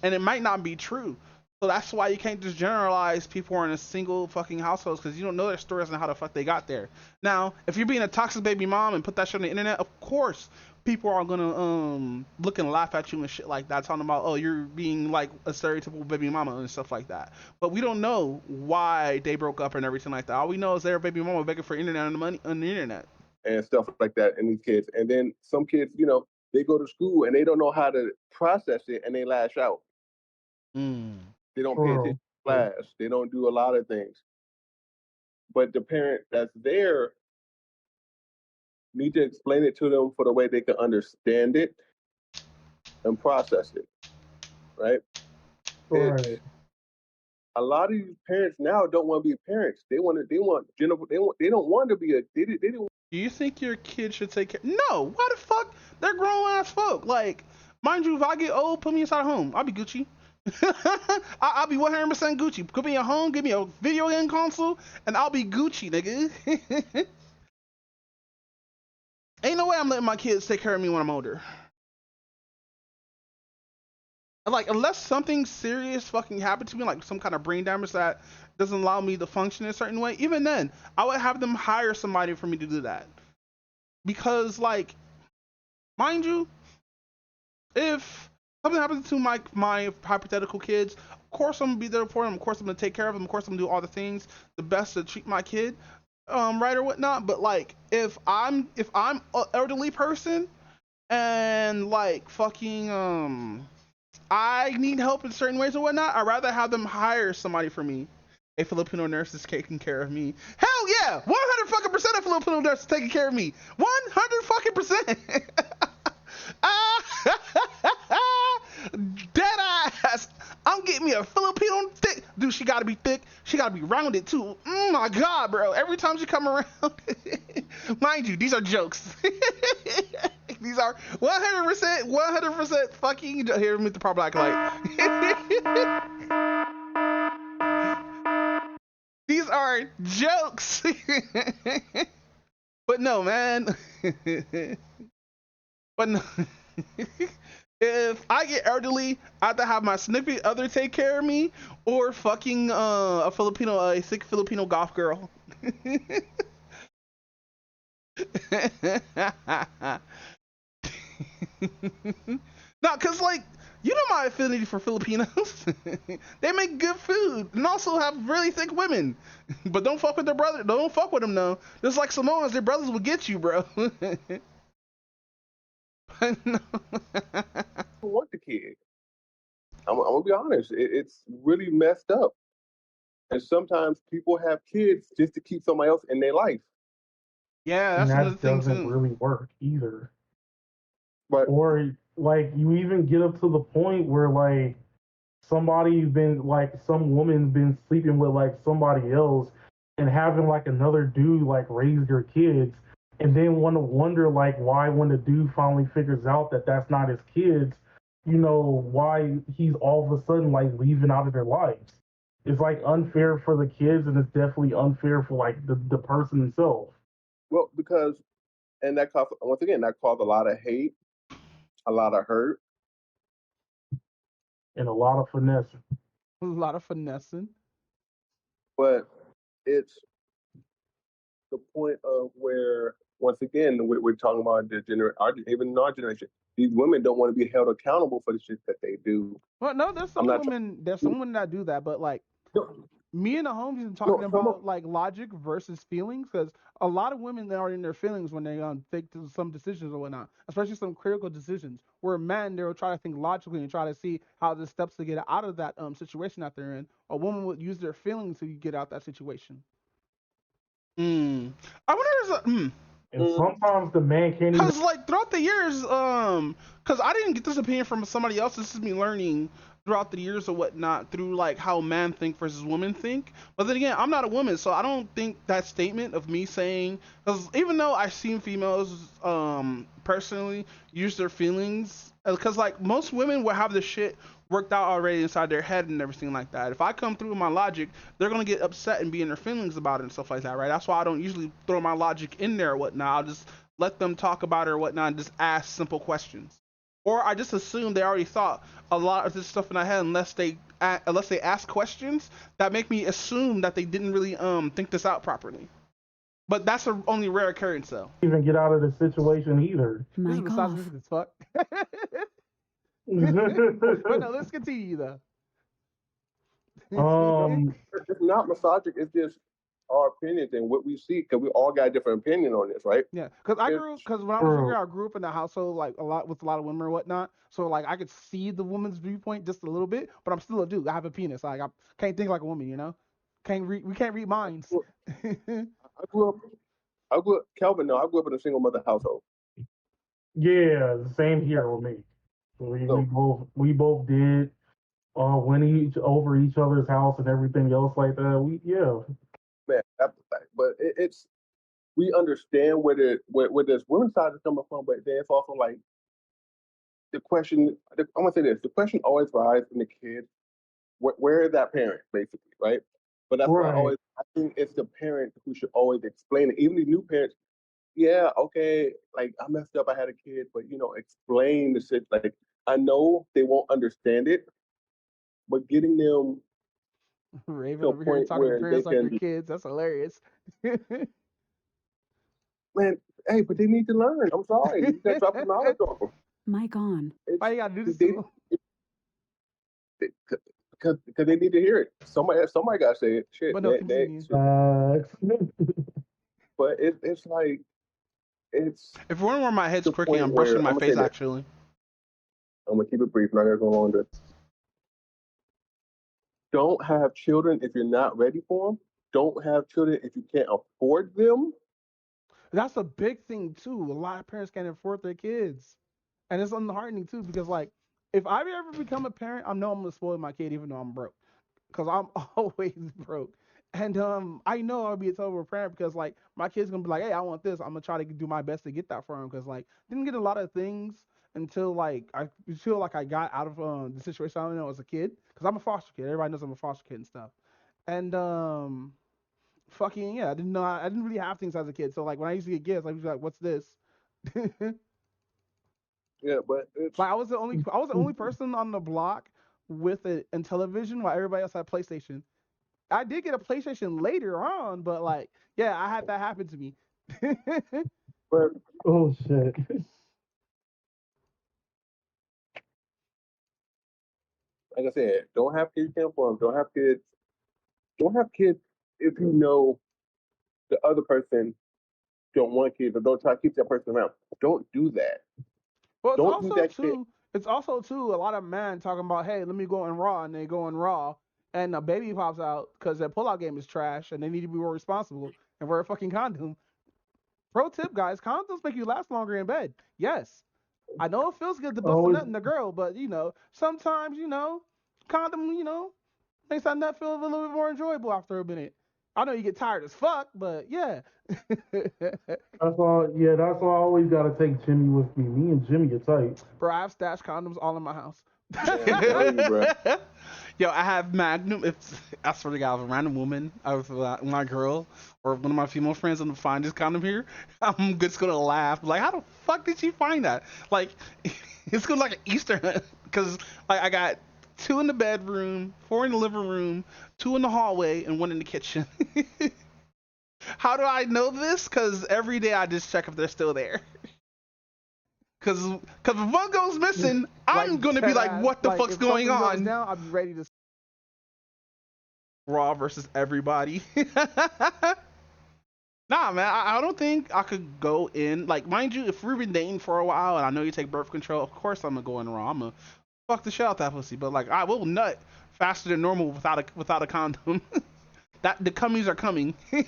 And it might not be true. So that's why you can't just generalize people who are in a single fucking household because you don't know their stories and how the fuck they got there. Now, if you're being a toxic baby mom and put that shit on the internet, of course people are gonna look and laugh at you and shit like that, talking about, oh, you're being like a stereotypical baby mama and stuff like that. But we don't know why they broke up and everything like that. All we know is their baby mama begging for internet and money on the internet And stuff like that in these kids. And then some kids, they go to school and they don't know how to process it and they lash out. They don't pay attention to class. They don't do a lot of things. But the parent that's there need to explain it to them for the way they can understand it and process it. Right? Right. A lot of these parents now don't want to be parents. They don't want to be they didn't. Do you think your kid should take care? No. Why the fuck? They're grown ass folk. Like, mind you, if I get old, put me inside a home. I'll be Gucci. I'll be 100% Gucci. Put me a home, give me a video game console, and I'll be Gucci, nigga. Ain't no way I'm letting my kids take care of me when I'm older. Like, unless something serious fucking happened to me, like some kind of brain damage that doesn't allow me to function in a certain way, even then, I would have them hire somebody for me to do that. Because, like, mind you, if something happens to my hypothetical kids, of course I'm gonna be there for them. Of course I'm gonna take care of them. Of course I'm gonna do all the things the best to treat my kid, right or whatnot. But like, if I'm an elderly person and like fucking I need help in certain ways or whatnot, I'd rather have them hire somebody for me. A Filipino nurse is taking care of me. Hell yeah, 100% of Filipino nurse is taking care of me. 100%. Dead ass. I'm getting me a Filipino thick. Dude, she gotta be thick. She gotta be rounded too. Oh my god, bro. Every time she come around, mind you, these are jokes. These are 100% fucking. Here, with the proper black light. These are jokes. But no, man. But no. If I get elderly, I have to have my significant other take care of me, or fucking a sick Filipino golf girl. No, cause like you know my affinity for Filipinos. They make good food and also have really thick women. But don't fuck with their brother. Don't fuck with them though. Just like Samoans, their brothers will get you, bro. I want the kid. I'm gonna be honest. It's really messed up. And sometimes people have kids just to keep somebody else in their life. Yeah, And that's another that thing doesn't too. really work either. But Or like you even get up to the point where like somebody's been like some woman's been sleeping with like somebody else and having like another dude like raise their kids and then want to wonder like why when the dude finally figures out that that's not his kids, you know, why he's all of a sudden like leaving out of their lives. It's like unfair for the kids and it's definitely unfair for like the person himself. well, because and that caused once again that caused a lot of hate, a lot of hurt. And a lot of finesse. A lot of finessing. But it's the point of where once again we're talking about even in our generation, these women don't want to be held accountable for the shit that they do. Well, no, there's I'm some not women. There's some women that do that, but like no, me and the homies been talking no, some of, about like logic versus feelings because a lot of women that are in their feelings when they think to some decisions or whatnot, especially some critical decisions. Where men they will try to think logically and try to see how the steps to get out of that situation that they're in. A woman would use their feelings to get out that situation. I wonder is And sometimes the man can't even. cause like throughout the years, cause I didn't get this opinion from somebody else. This is me learning throughout the years or whatnot through like how men think versus women think. But then again, I'm not a woman, so I don't think that statement of me saying, cause even though I've seen females, personally use their feelings, cause like most women will have the shit worked out already inside their head and everything like that. If I come through with my logic, they're gonna get upset and be in their feelings about it and stuff like that, right? That's why I don't usually throw my logic in there or whatnot. I'll just let them talk about it or whatnot and just ask simple questions. Or I just assume they already thought a lot of this stuff in their head unless they ask questions that make me assume that they didn't really think this out properly. But that's a only rare occurrence though. Even get out of the situation either. This is misogynistic as fuck. But no, let's continue though. It's not misogynist. It's just our opinions and what we see because we all got a different opinion on this, right? Yeah, because when I was younger, I grew up in a household like a lot with a lot of women or whatnot. So like I could see the woman's viewpoint just a little bit, but I'm still a dude. I have a penis. Like I can't think like a woman, you know. We can't read minds. I grew up, Calvin. No, I grew up in a single mother household. Yeah, same here with me. We both did went over each other's house and everything else like that. Man, that's the thing. But it's we understand where this women's side is coming from, but then it's also like the question. I'm gonna say this: the question always rises in the kid, where is that parent, basically, right? But that's why I think it's the parent who should always explain it. Even the new parents, yeah, okay, like I messed up, I had a kid, but explain the shit. Like I know they won't understand it, but getting them Raven to a over here point talking to where they parents like their can, kids. That's hilarious. man, hey, but they need to learn. I'm sorry, you got to drop the knowledge on them. Mic on. Why you gotta do this to them? Because they need to hear it. Somebody got to say it. Shit. But no, continue. But it's like it's. If you wonder where my head's quirking, I'm where- brushing my I'ma say face this. actually. I'm gonna keep it brief. Not gonna go longer. Don't have children if you're not ready for them. Don't have children if you can't afford them. That's a big thing too. A lot of parents can't afford their kids, and it's disheartening too because like if I ever become a parent, I know I'm gonna spoil my kid even though I'm broke, because I'm always broke. And I know I'll be a terrible parent because like my kid's gonna be like, hey, I want this. I'm gonna try to do my best to get that for him because like didn't get a lot of things until like I feel like I got out of the situation I know as a kid because I'm a foster kid. Everybody knows I'm a foster kid and stuff. And fucking yeah, I didn't really have things as a kid. So like when I used to get gifts, I was like, what's this? Yeah, but it's like I was the only person on the block with a television while everybody else had PlayStation. I did get a PlayStation later on, but like, yeah, I had that happen to me. But Oh shit. like I said, don't have kids camp for them. Don't have kids. Don't have kids if you know the other person don't want kids or don't try to keep that person around. Don't do that. Well, Don't do that shit. it's also too a lot of men talking about, hey, let me go in raw, and they go in raw, and a baby pops out because their pullout game is trash, and they need to be more responsible and wear a fucking condom. Pro tip, guys, condoms make you last longer in bed. Yes, I know it feels good to bust a Always. nut in the girl, but sometimes condom makes that nut feel a little bit more enjoyable after a minute. I know you get tired as fuck, but yeah. That's all. Yeah, that's why I always gotta take Jimmy with me. Me and Jimmy are tight. Bro, I have stashed condoms all in my house. Man, I'm telling you, bro. Yo, I have Magnum. If I swear to God, if a random woman, my girl, or one of my female friends, gonna find this condom here, I'm just gonna laugh. Like, how the fuck did she find that? Like, it's gonna like an Easter hunt because like I got 2 in the bedroom, 4 in the living room, 2 in the hallway, and 1 in the kitchen. How do I know this? Because every day I just check if they're still there. Because if one goes missing, I'm going to be like, what the fuck's going on? Goes down, I'll be ready to. Raw versus everybody. Nah, man, I don't think I could go in. Like, mind you, if we've been dating for a while and I know you take birth control, of course I'm going to go in raw. I'm going to fuck the shit out that pussy. But, like, I will nut faster than normal without a condom. That the cummies are coming. This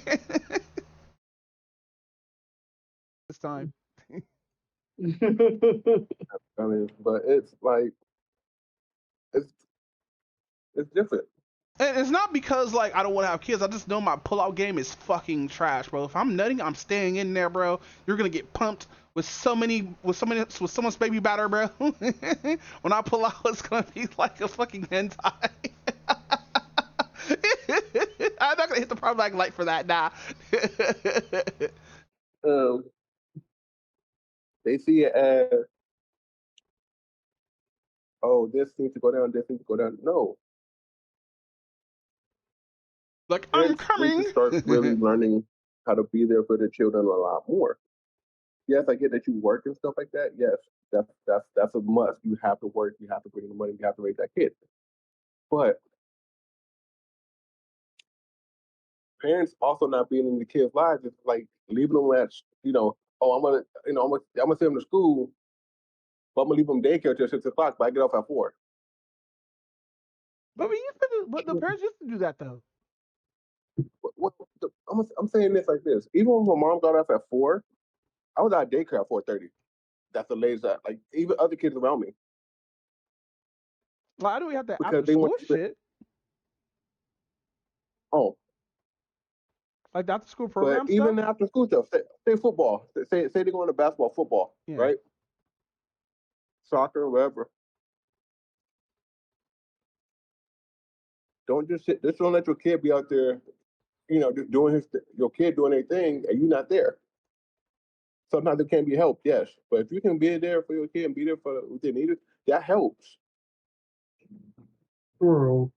time. I mean, but it's like it's different. And it's not because like I don't want to have kids. I just know my pullout game is fucking trash, bro. If I'm nutting, I'm staying in there, bro. You're gonna get pumped with so much baby batter, bro. When I pull out, it's gonna be like a fucking hentai. I'm not gonna hit the pro black light for that, nah. They see it as, oh, this needs to go down, this needs to go down. No. Like, Parents I'm coming. need to start really learning how to be there for their children a lot more. Yes, I get that you work and stuff like that. Yes, that's a must. You have to work, you have to bring the money, you have to raise that kid. But parents also not being in the kids' lives is like leaving them at, oh, I'm gonna send them to school, but I'm gonna leave them daycare till 6 o'clock, but I get off at 4. But the parents used to do that though. I'm saying this like this. Even when my mom got off at 4, I was at daycare at 4:30. That's the latest that, like, even other kids around me. Why do we have that Because after they school want to, shit? oh, Like the after school but program even stuff? after school stuff, say football, say they're going to basketball, football, Yeah. right? Soccer, whatever. Don't just don't let your kid be out there, just doing your kid doing their thing, and you're not there. Sometimes it can be helped, yes, but if you can be there for your kid and be there for what they need, that helps. True.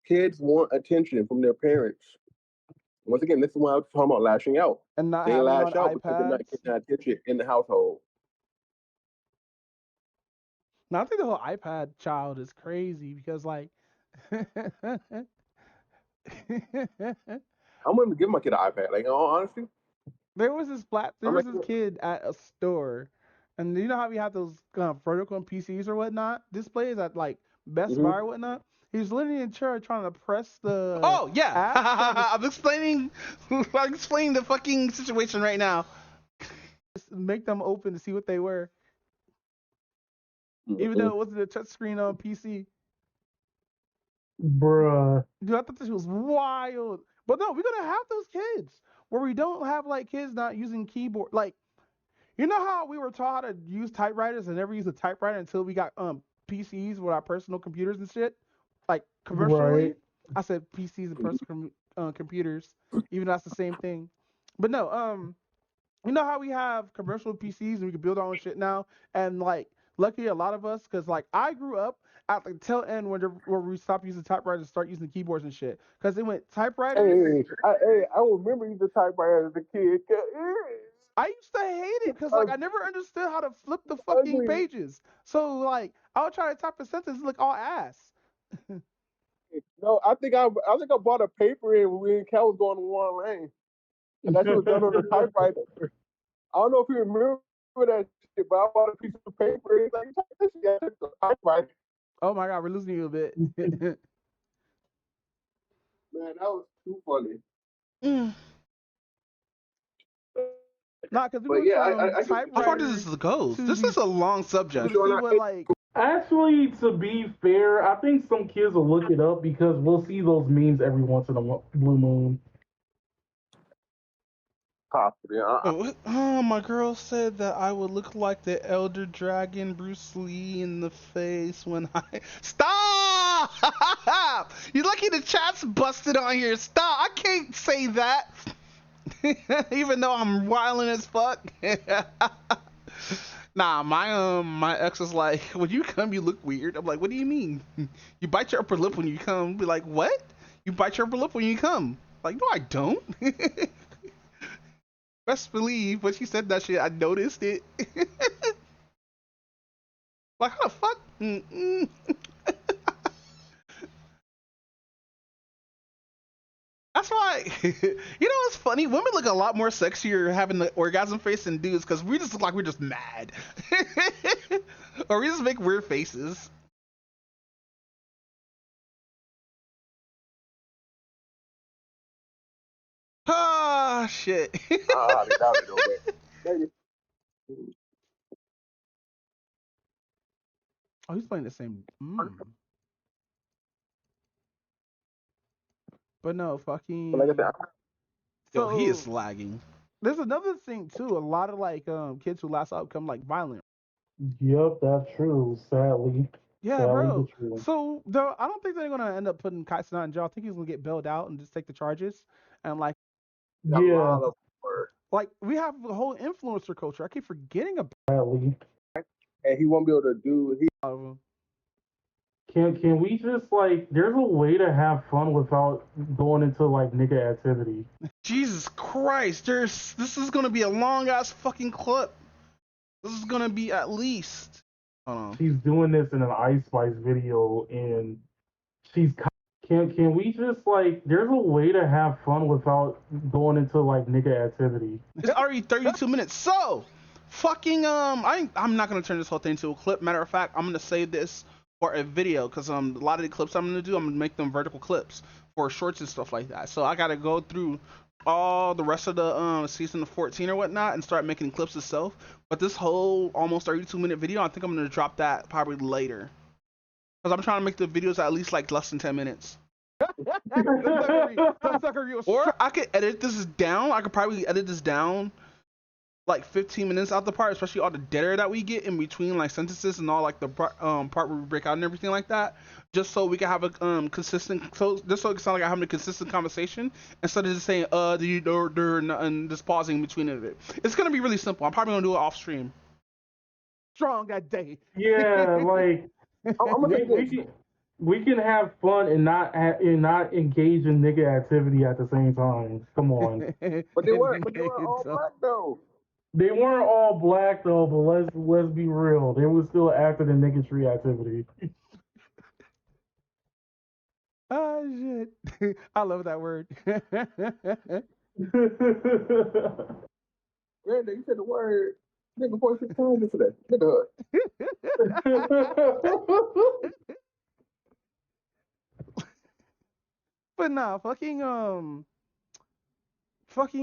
Kids want attention from their parents. Once again, this is why I was talking about lashing out. And not They having lash on out because they're not iPads. getting that attention in the household. Now I think the whole iPad child is crazy because like I'm going to give my kid an iPad. Like, in all honesty, there was this kid at a store, and you know how we have those vertical PCs or whatnot, displays at like Best Buy or whatnot. He's literally in church trying to press the. Oh yeah, app, I'm explaining the fucking situation right now. Make them open to see what they were, even though it wasn't a touchscreen on PC. Bruh. Dude, I thought this was wild. But no, we're gonna have those kids where we don't have like kids not using keyboard. Like, you know how we were taught how to use typewriters and never use a typewriter until we got PCs with our personal computers and shit, like commercially. Right. I said PCs and personal computers, even though that's the same thing. But no, you know how we have commercial PCs and we can build our own shit now, and like luckily a lot of us, because like I grew up at the tail end where we stopped using typewriters and start using keyboards and shit, because it went typewriters. I remember using typewriter as a kid. I used to hate it because like I never understood how to flip the fucking ugly. pages. So like I would try to type a sentence and look all ass. No, I think I bought a paper in when we and Cal was going to one lane, and that shit was done on a typewriter. I don't know if you remember that shit, but I bought a piece of paper. He's like, type this shit. I took the typewriter. Oh my god, we're losing you a bit. Man, that was too funny. Nah, because we But went yeah, from How far does typewriters this go? to This is a long subject. see what like. Actually, to be fair, I think some kids will look it up because we'll see those memes every once in a blue moon. Possibly. My girl said that I would look like the Elder Dragon Bruce Lee in the face when I stop. You lucky the chat's busted on here. Stop! I can't say that, even though I'm wilding as fuck. Nah, my ex is like, when you come, you look weird. I'm like, what do you mean? You bite your upper lip when you come. Be like, what? You bite your upper lip when you come? Like, no, I don't. Best believe when she said that shit, I noticed it. Like, how the fuck? That's why, you know what's funny? Women look a lot more sexier having the orgasm face than dudes because we just look like we're just mad. Or we just make weird faces. Ah, shit. I doubt it, though, but maybe. Oh, he's playing the same. But no, fucking. Like I said, Yo, he is So lagging. there's another thing too. A lot of like kids who last out become like violent. Yep, that's true. Sadly, Yeah, sadly bro. but true. So though I don't think they're gonna end up putting Kaitsuna in jail. I think he's gonna get bailed out and just take the charges. And like, a Yeah, lot of work. like we have a whole influencer culture. I keep forgetting about sadly. And he won't be able to do. all of them. Can we just like? There's a way to have fun without going into like nigga activity. Jesus Christ, this is gonna be a long ass fucking clip. This is gonna be at least. Hold on. She's doing this in an Ice Spice video, and she's. Can we just like? There's a way to have fun without going into like nigga activity. It's already 32 minutes. So, fucking I'm not gonna turn this whole thing into a clip. Matter of fact, I'm gonna save this for a video because a lot of the clips I'm gonna make them vertical clips for shorts and stuff like that. So I gotta go through all the rest of the season of 14 or whatnot and start making clips itself. But this whole almost 32-minute video, I think I'm gonna drop that probably later because I'm trying to make the videos at least like less than 10 minutes. Or I could edit this down. I could probably edit this down like 15 minutes out the part, especially all the dead air that we get in between like sentences and all like the part where we break out and everything like that, just so we can have a consistent, so just so it can sound like I'm having a consistent conversation instead of just saying do you and just pausing in between it. It's gonna be really simple. I'm probably gonna do it off stream. Strong that day. Yeah, like we can have fun and not engage in nigga activity at the same time. Come on. But they weren't all black though. They weren't all black though, but let's be real. They were still acting in niggatry activity. Oh shit! I love that word. Granddad, you said the word nigga 46 times yesterday. But nah, fucking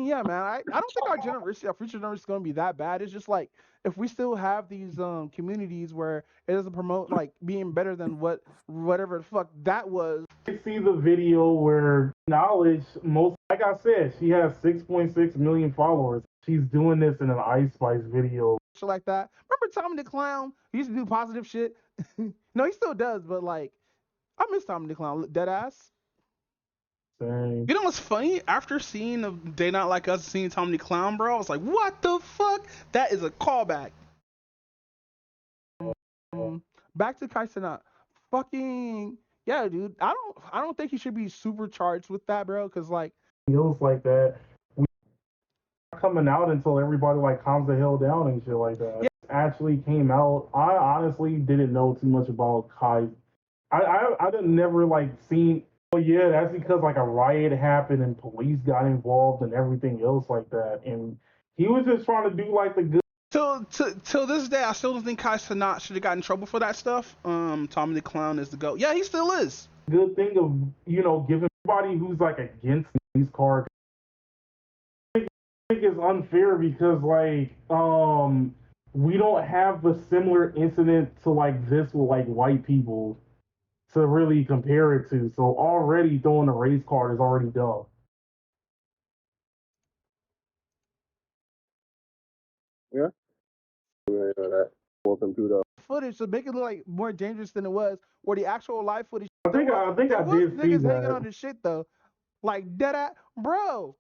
yeah, man. I don't think our generation, our future generation is gonna be that bad. It's just like if we still have these communities where it doesn't promote like being better than whatever the fuck that was. I see the video where knowledge like I said, she has 6.6 million followers. She's doing this in an Ice Spice video. Shit like that. Remember Tommy the Clown? He used to do positive shit. No, he still does, but like I miss Tommy the Clown. Dead ass. Dang. You know what's funny? After seeing the They Not Like Us, seeing Tommy the Clown, bro, I was like, what the fuck? That is a callback. Back to Kaisana. Fucking yeah, dude. I don't think he should be supercharged with that, bro. Cause like feels like that. coming out until everybody like calms the hell down and shit like that. Yeah. Actually came out. I honestly didn't know too much about Kai. I didn't never like seen. Oh yeah, that's because like a riot happened and police got involved and everything else like that. And he was just trying to do like the good. Till this day, I still don't think Kai Cenat should have gotten in trouble for that stuff. Tommy the Clown is the GOAT. Yeah, he still is. Good thing of giving everybody who's like against these cards. I think it's unfair because like we don't have the similar incident to like this with like white people to really compare it to. So already throwing a race card is already dumb. Yeah. That. Welcome to the footage to make it look like more dangerous than it was, or the actual live footage. I think I did see niggas hanging that. on the shit though, like dead at bro.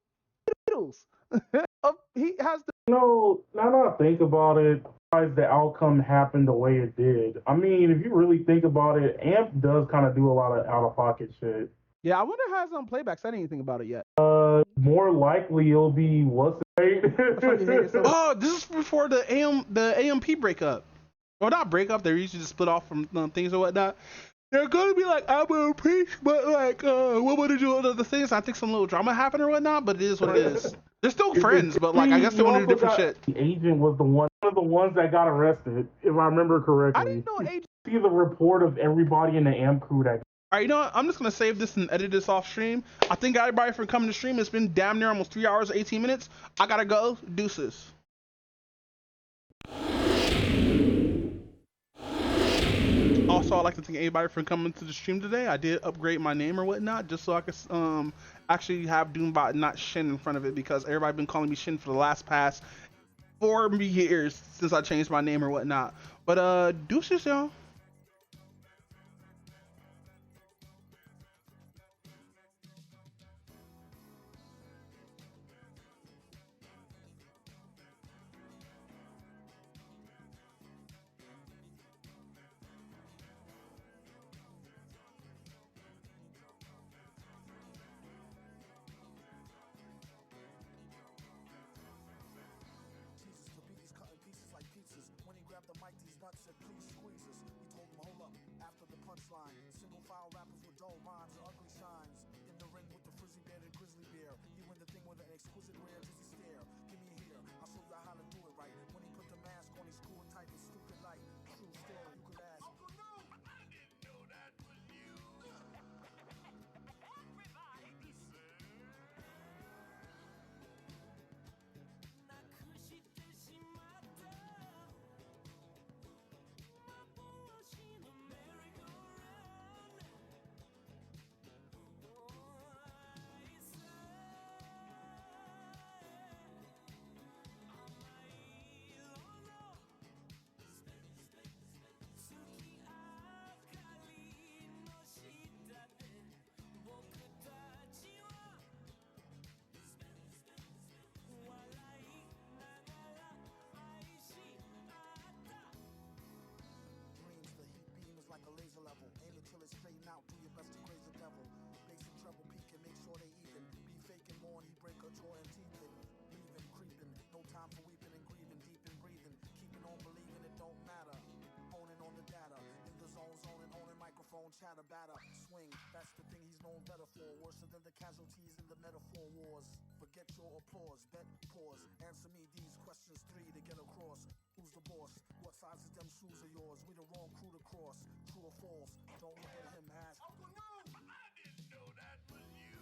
He has the No, now that I think about it, the outcome happened the way it did. I mean, if you really think about it, Amp does kind of do a lot of out of pocket shit. Yeah, I wonder how it's on playback. I didn't anything about it yet. More likely it'll be what's it? Oh, this is before the AMP breakup. Or not breakup, they're usually just split off from things or whatnot. They're gonna be like, I'm gonna preach, but like, what would they do with other things? I think some little drama happened or whatnot, but it is what it is. They're still friends, but like, I guess they want to do different shit. The agent was one of the ones that got arrested, if I remember correctly. I didn't know agent. See the report of everybody in the AMP crew that. All right, you know what? I'm just gonna save this and edit this off stream. I thank everybody for coming to stream. It's been damn near almost 3 hours, 18 minutes. I gotta go. Deuces. Also, I'd like to thank everybody for coming to the stream today. I did upgrade my name or whatnot just so I could actually have Doombot not Shin in front of it because everybody been calling me Shin for the past 4 years since I changed my name or whatnot. But deuces, y'all. Chatter batter, swing, that's the thing he's known better for. Worse than the casualties in the metaphor wars. Forget your applause, bet pause. Answer me these questions 3 to get across. Who's the boss? What size is them shoes of yours? We the wrong crew to cross. True or false? Don't look at him, ask. Uncle, no! I didn't know that was you.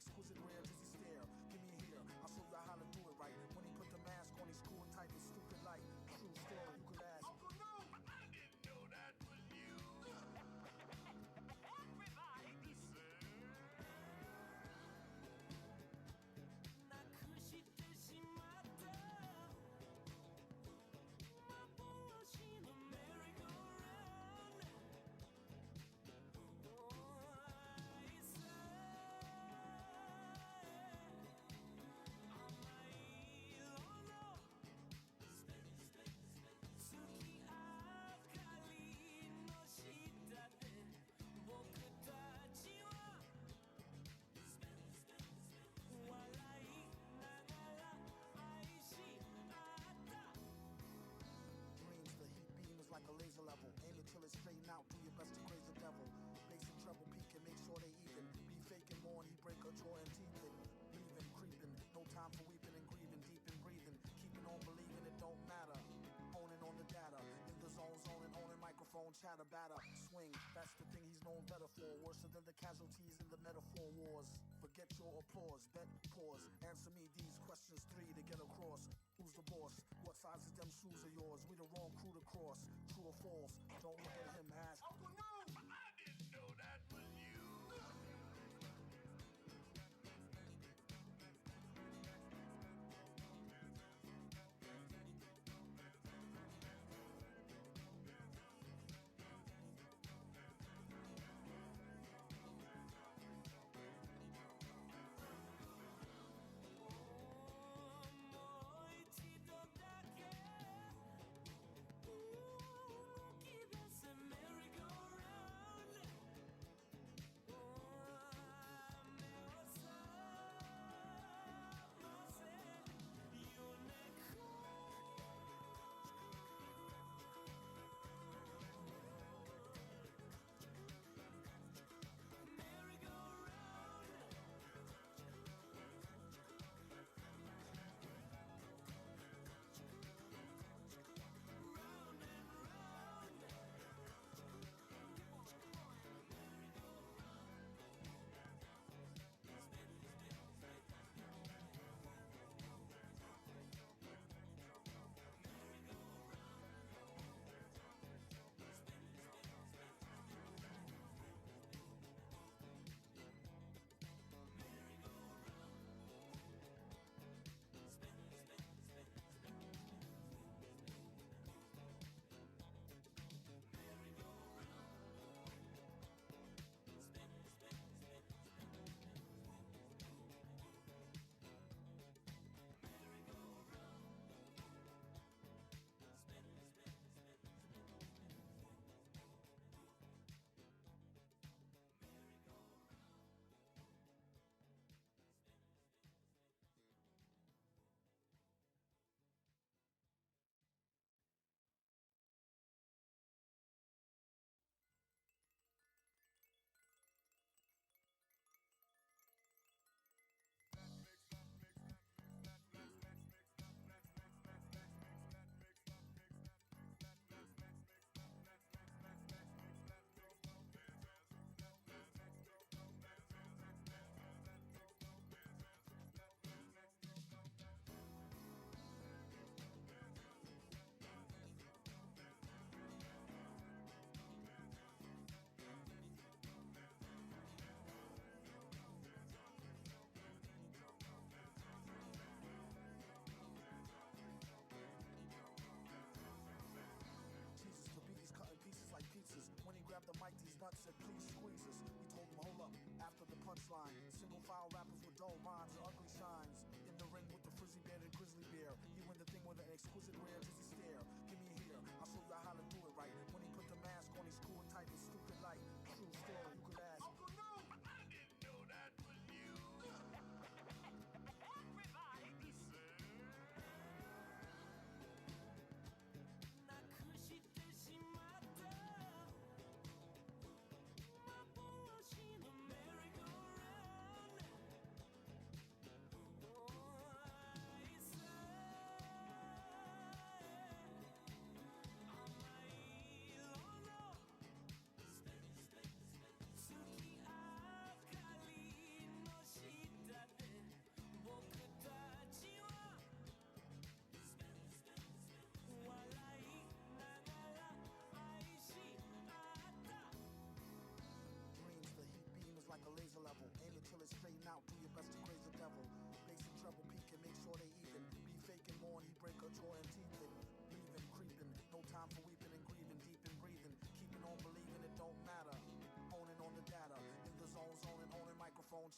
exquisite rare dizzy stare. Give me here, I'll show you how to do it right. When he put the mask on, he's cool and tight and stupid like. True story, you could ask. Uncle No! I didn't know that was you. Everybody be like a laser level. Aim it till it's straighten out. Do your best to praise the devil. Bass and treble peak and make sure they even. Be faking more and he break a jaw and teeth in. Leaving, creeping. No time for weeping and grieving. Deep in breathing. Keeping on believing it don't matter. Owning on the data. In the zone, zoning, owning microphone, chatter, batter. Swing. That's the thing he's known better for. Worse than the casualties in the metaphor wars. Forget your applause. Bet, pause. Answer me these questions 3 to get across. Who's the boss? What size is them shoes of yours? We the wrong crew to cross. True or false? Don't look at him, ask. Uncle No! I didn't know that was you. The mic, these nuts said, please squeeze us. We told him, hold up, after the punchline. Single file rappers with dull minds and ugly shines. In the ring with the frizzy beard and grizzly bear. You win the thing with an exquisite rare dizzy stare. Give me here, I'll show you how to do it right. When he put the mask on, he's cool and tight and stupid like. True story, you could ask. Uncle No! I didn't know that was you. Everybody be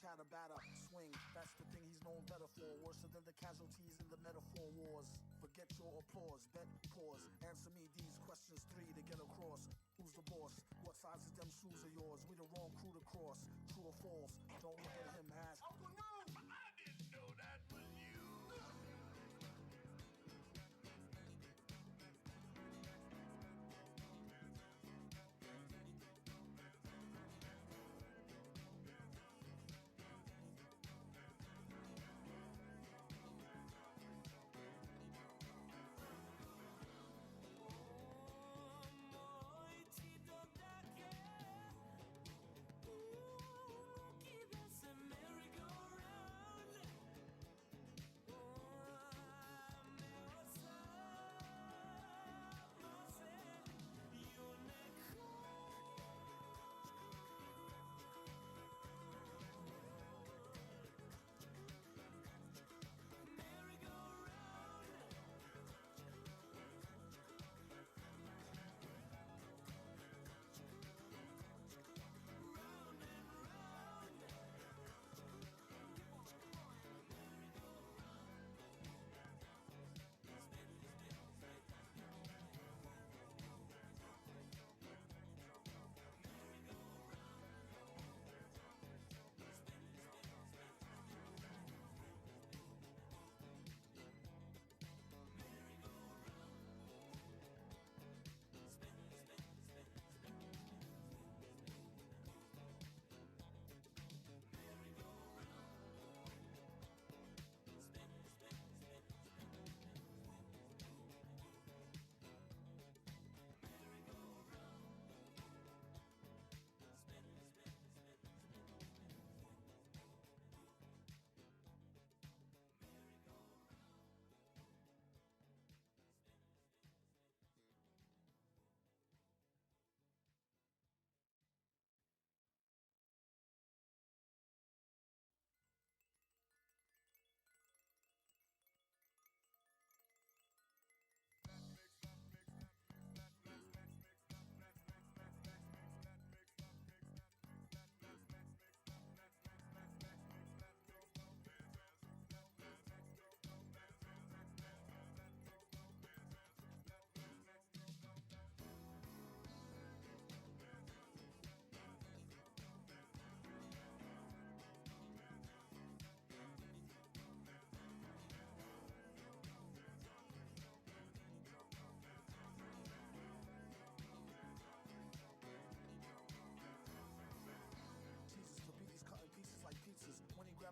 chatter, batter, swing. That's the thing he's known better for. Worse than the casualties in the metaphor wars. Forget your applause, bet, pause. Answer me these questions, 3 to get across. Who's the boss? What size of them shoes are yours? We the wrong crew to cross. True or false? Don't look at him, ask. Uncle, no! I didn't know that was you.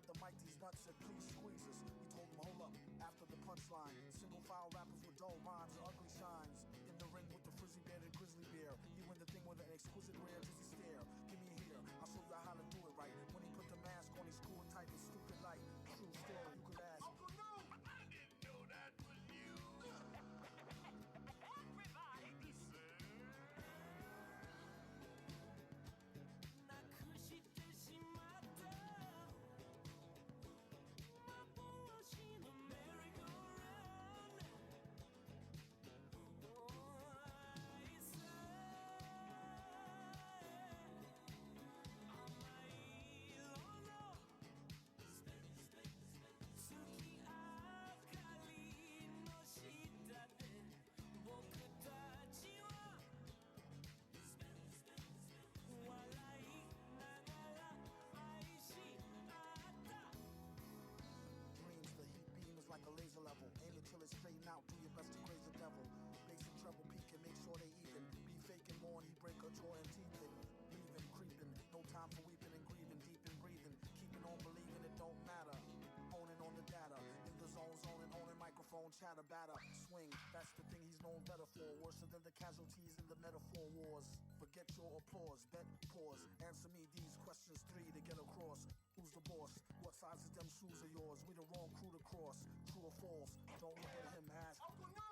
The mic, these nuts said, please squeeze us. He told him, hold up, after the punchline. Single file rappers with dull rhymes and ugly shines. In the ring with the frizzy bearded grizzly bear. You win the thing with an exquisite rare dizzy stare. Give me here, I'll show you how to do it right. When he put the mask on, he's cool and tight and stupid like. True story, you could ask. Uncle, no! I didn't know that was you. Everybody listen. Like a laser level, aim it till it's straighten out. Do your best to praise the devil. Bass and treble peak and make sure they even. Be faking more and he break a jaw and teeth it. Leaving, creeping, no time for weeping and grieving. Deep in breathing, keeping on believing it don't matter. Owning on the data, in the zone, zoning, owning microphone, chatter, batter, swing. That's the thing he's known better for. Worse than the casualties in the metaphor wars. Forget your applause, bet, pause. Answer me these questions, 3 to get across. Who's the boss? What size of them shoes are yours? We the wrong crew to cross. True or false? Don't look at him, ask. Uncle, no!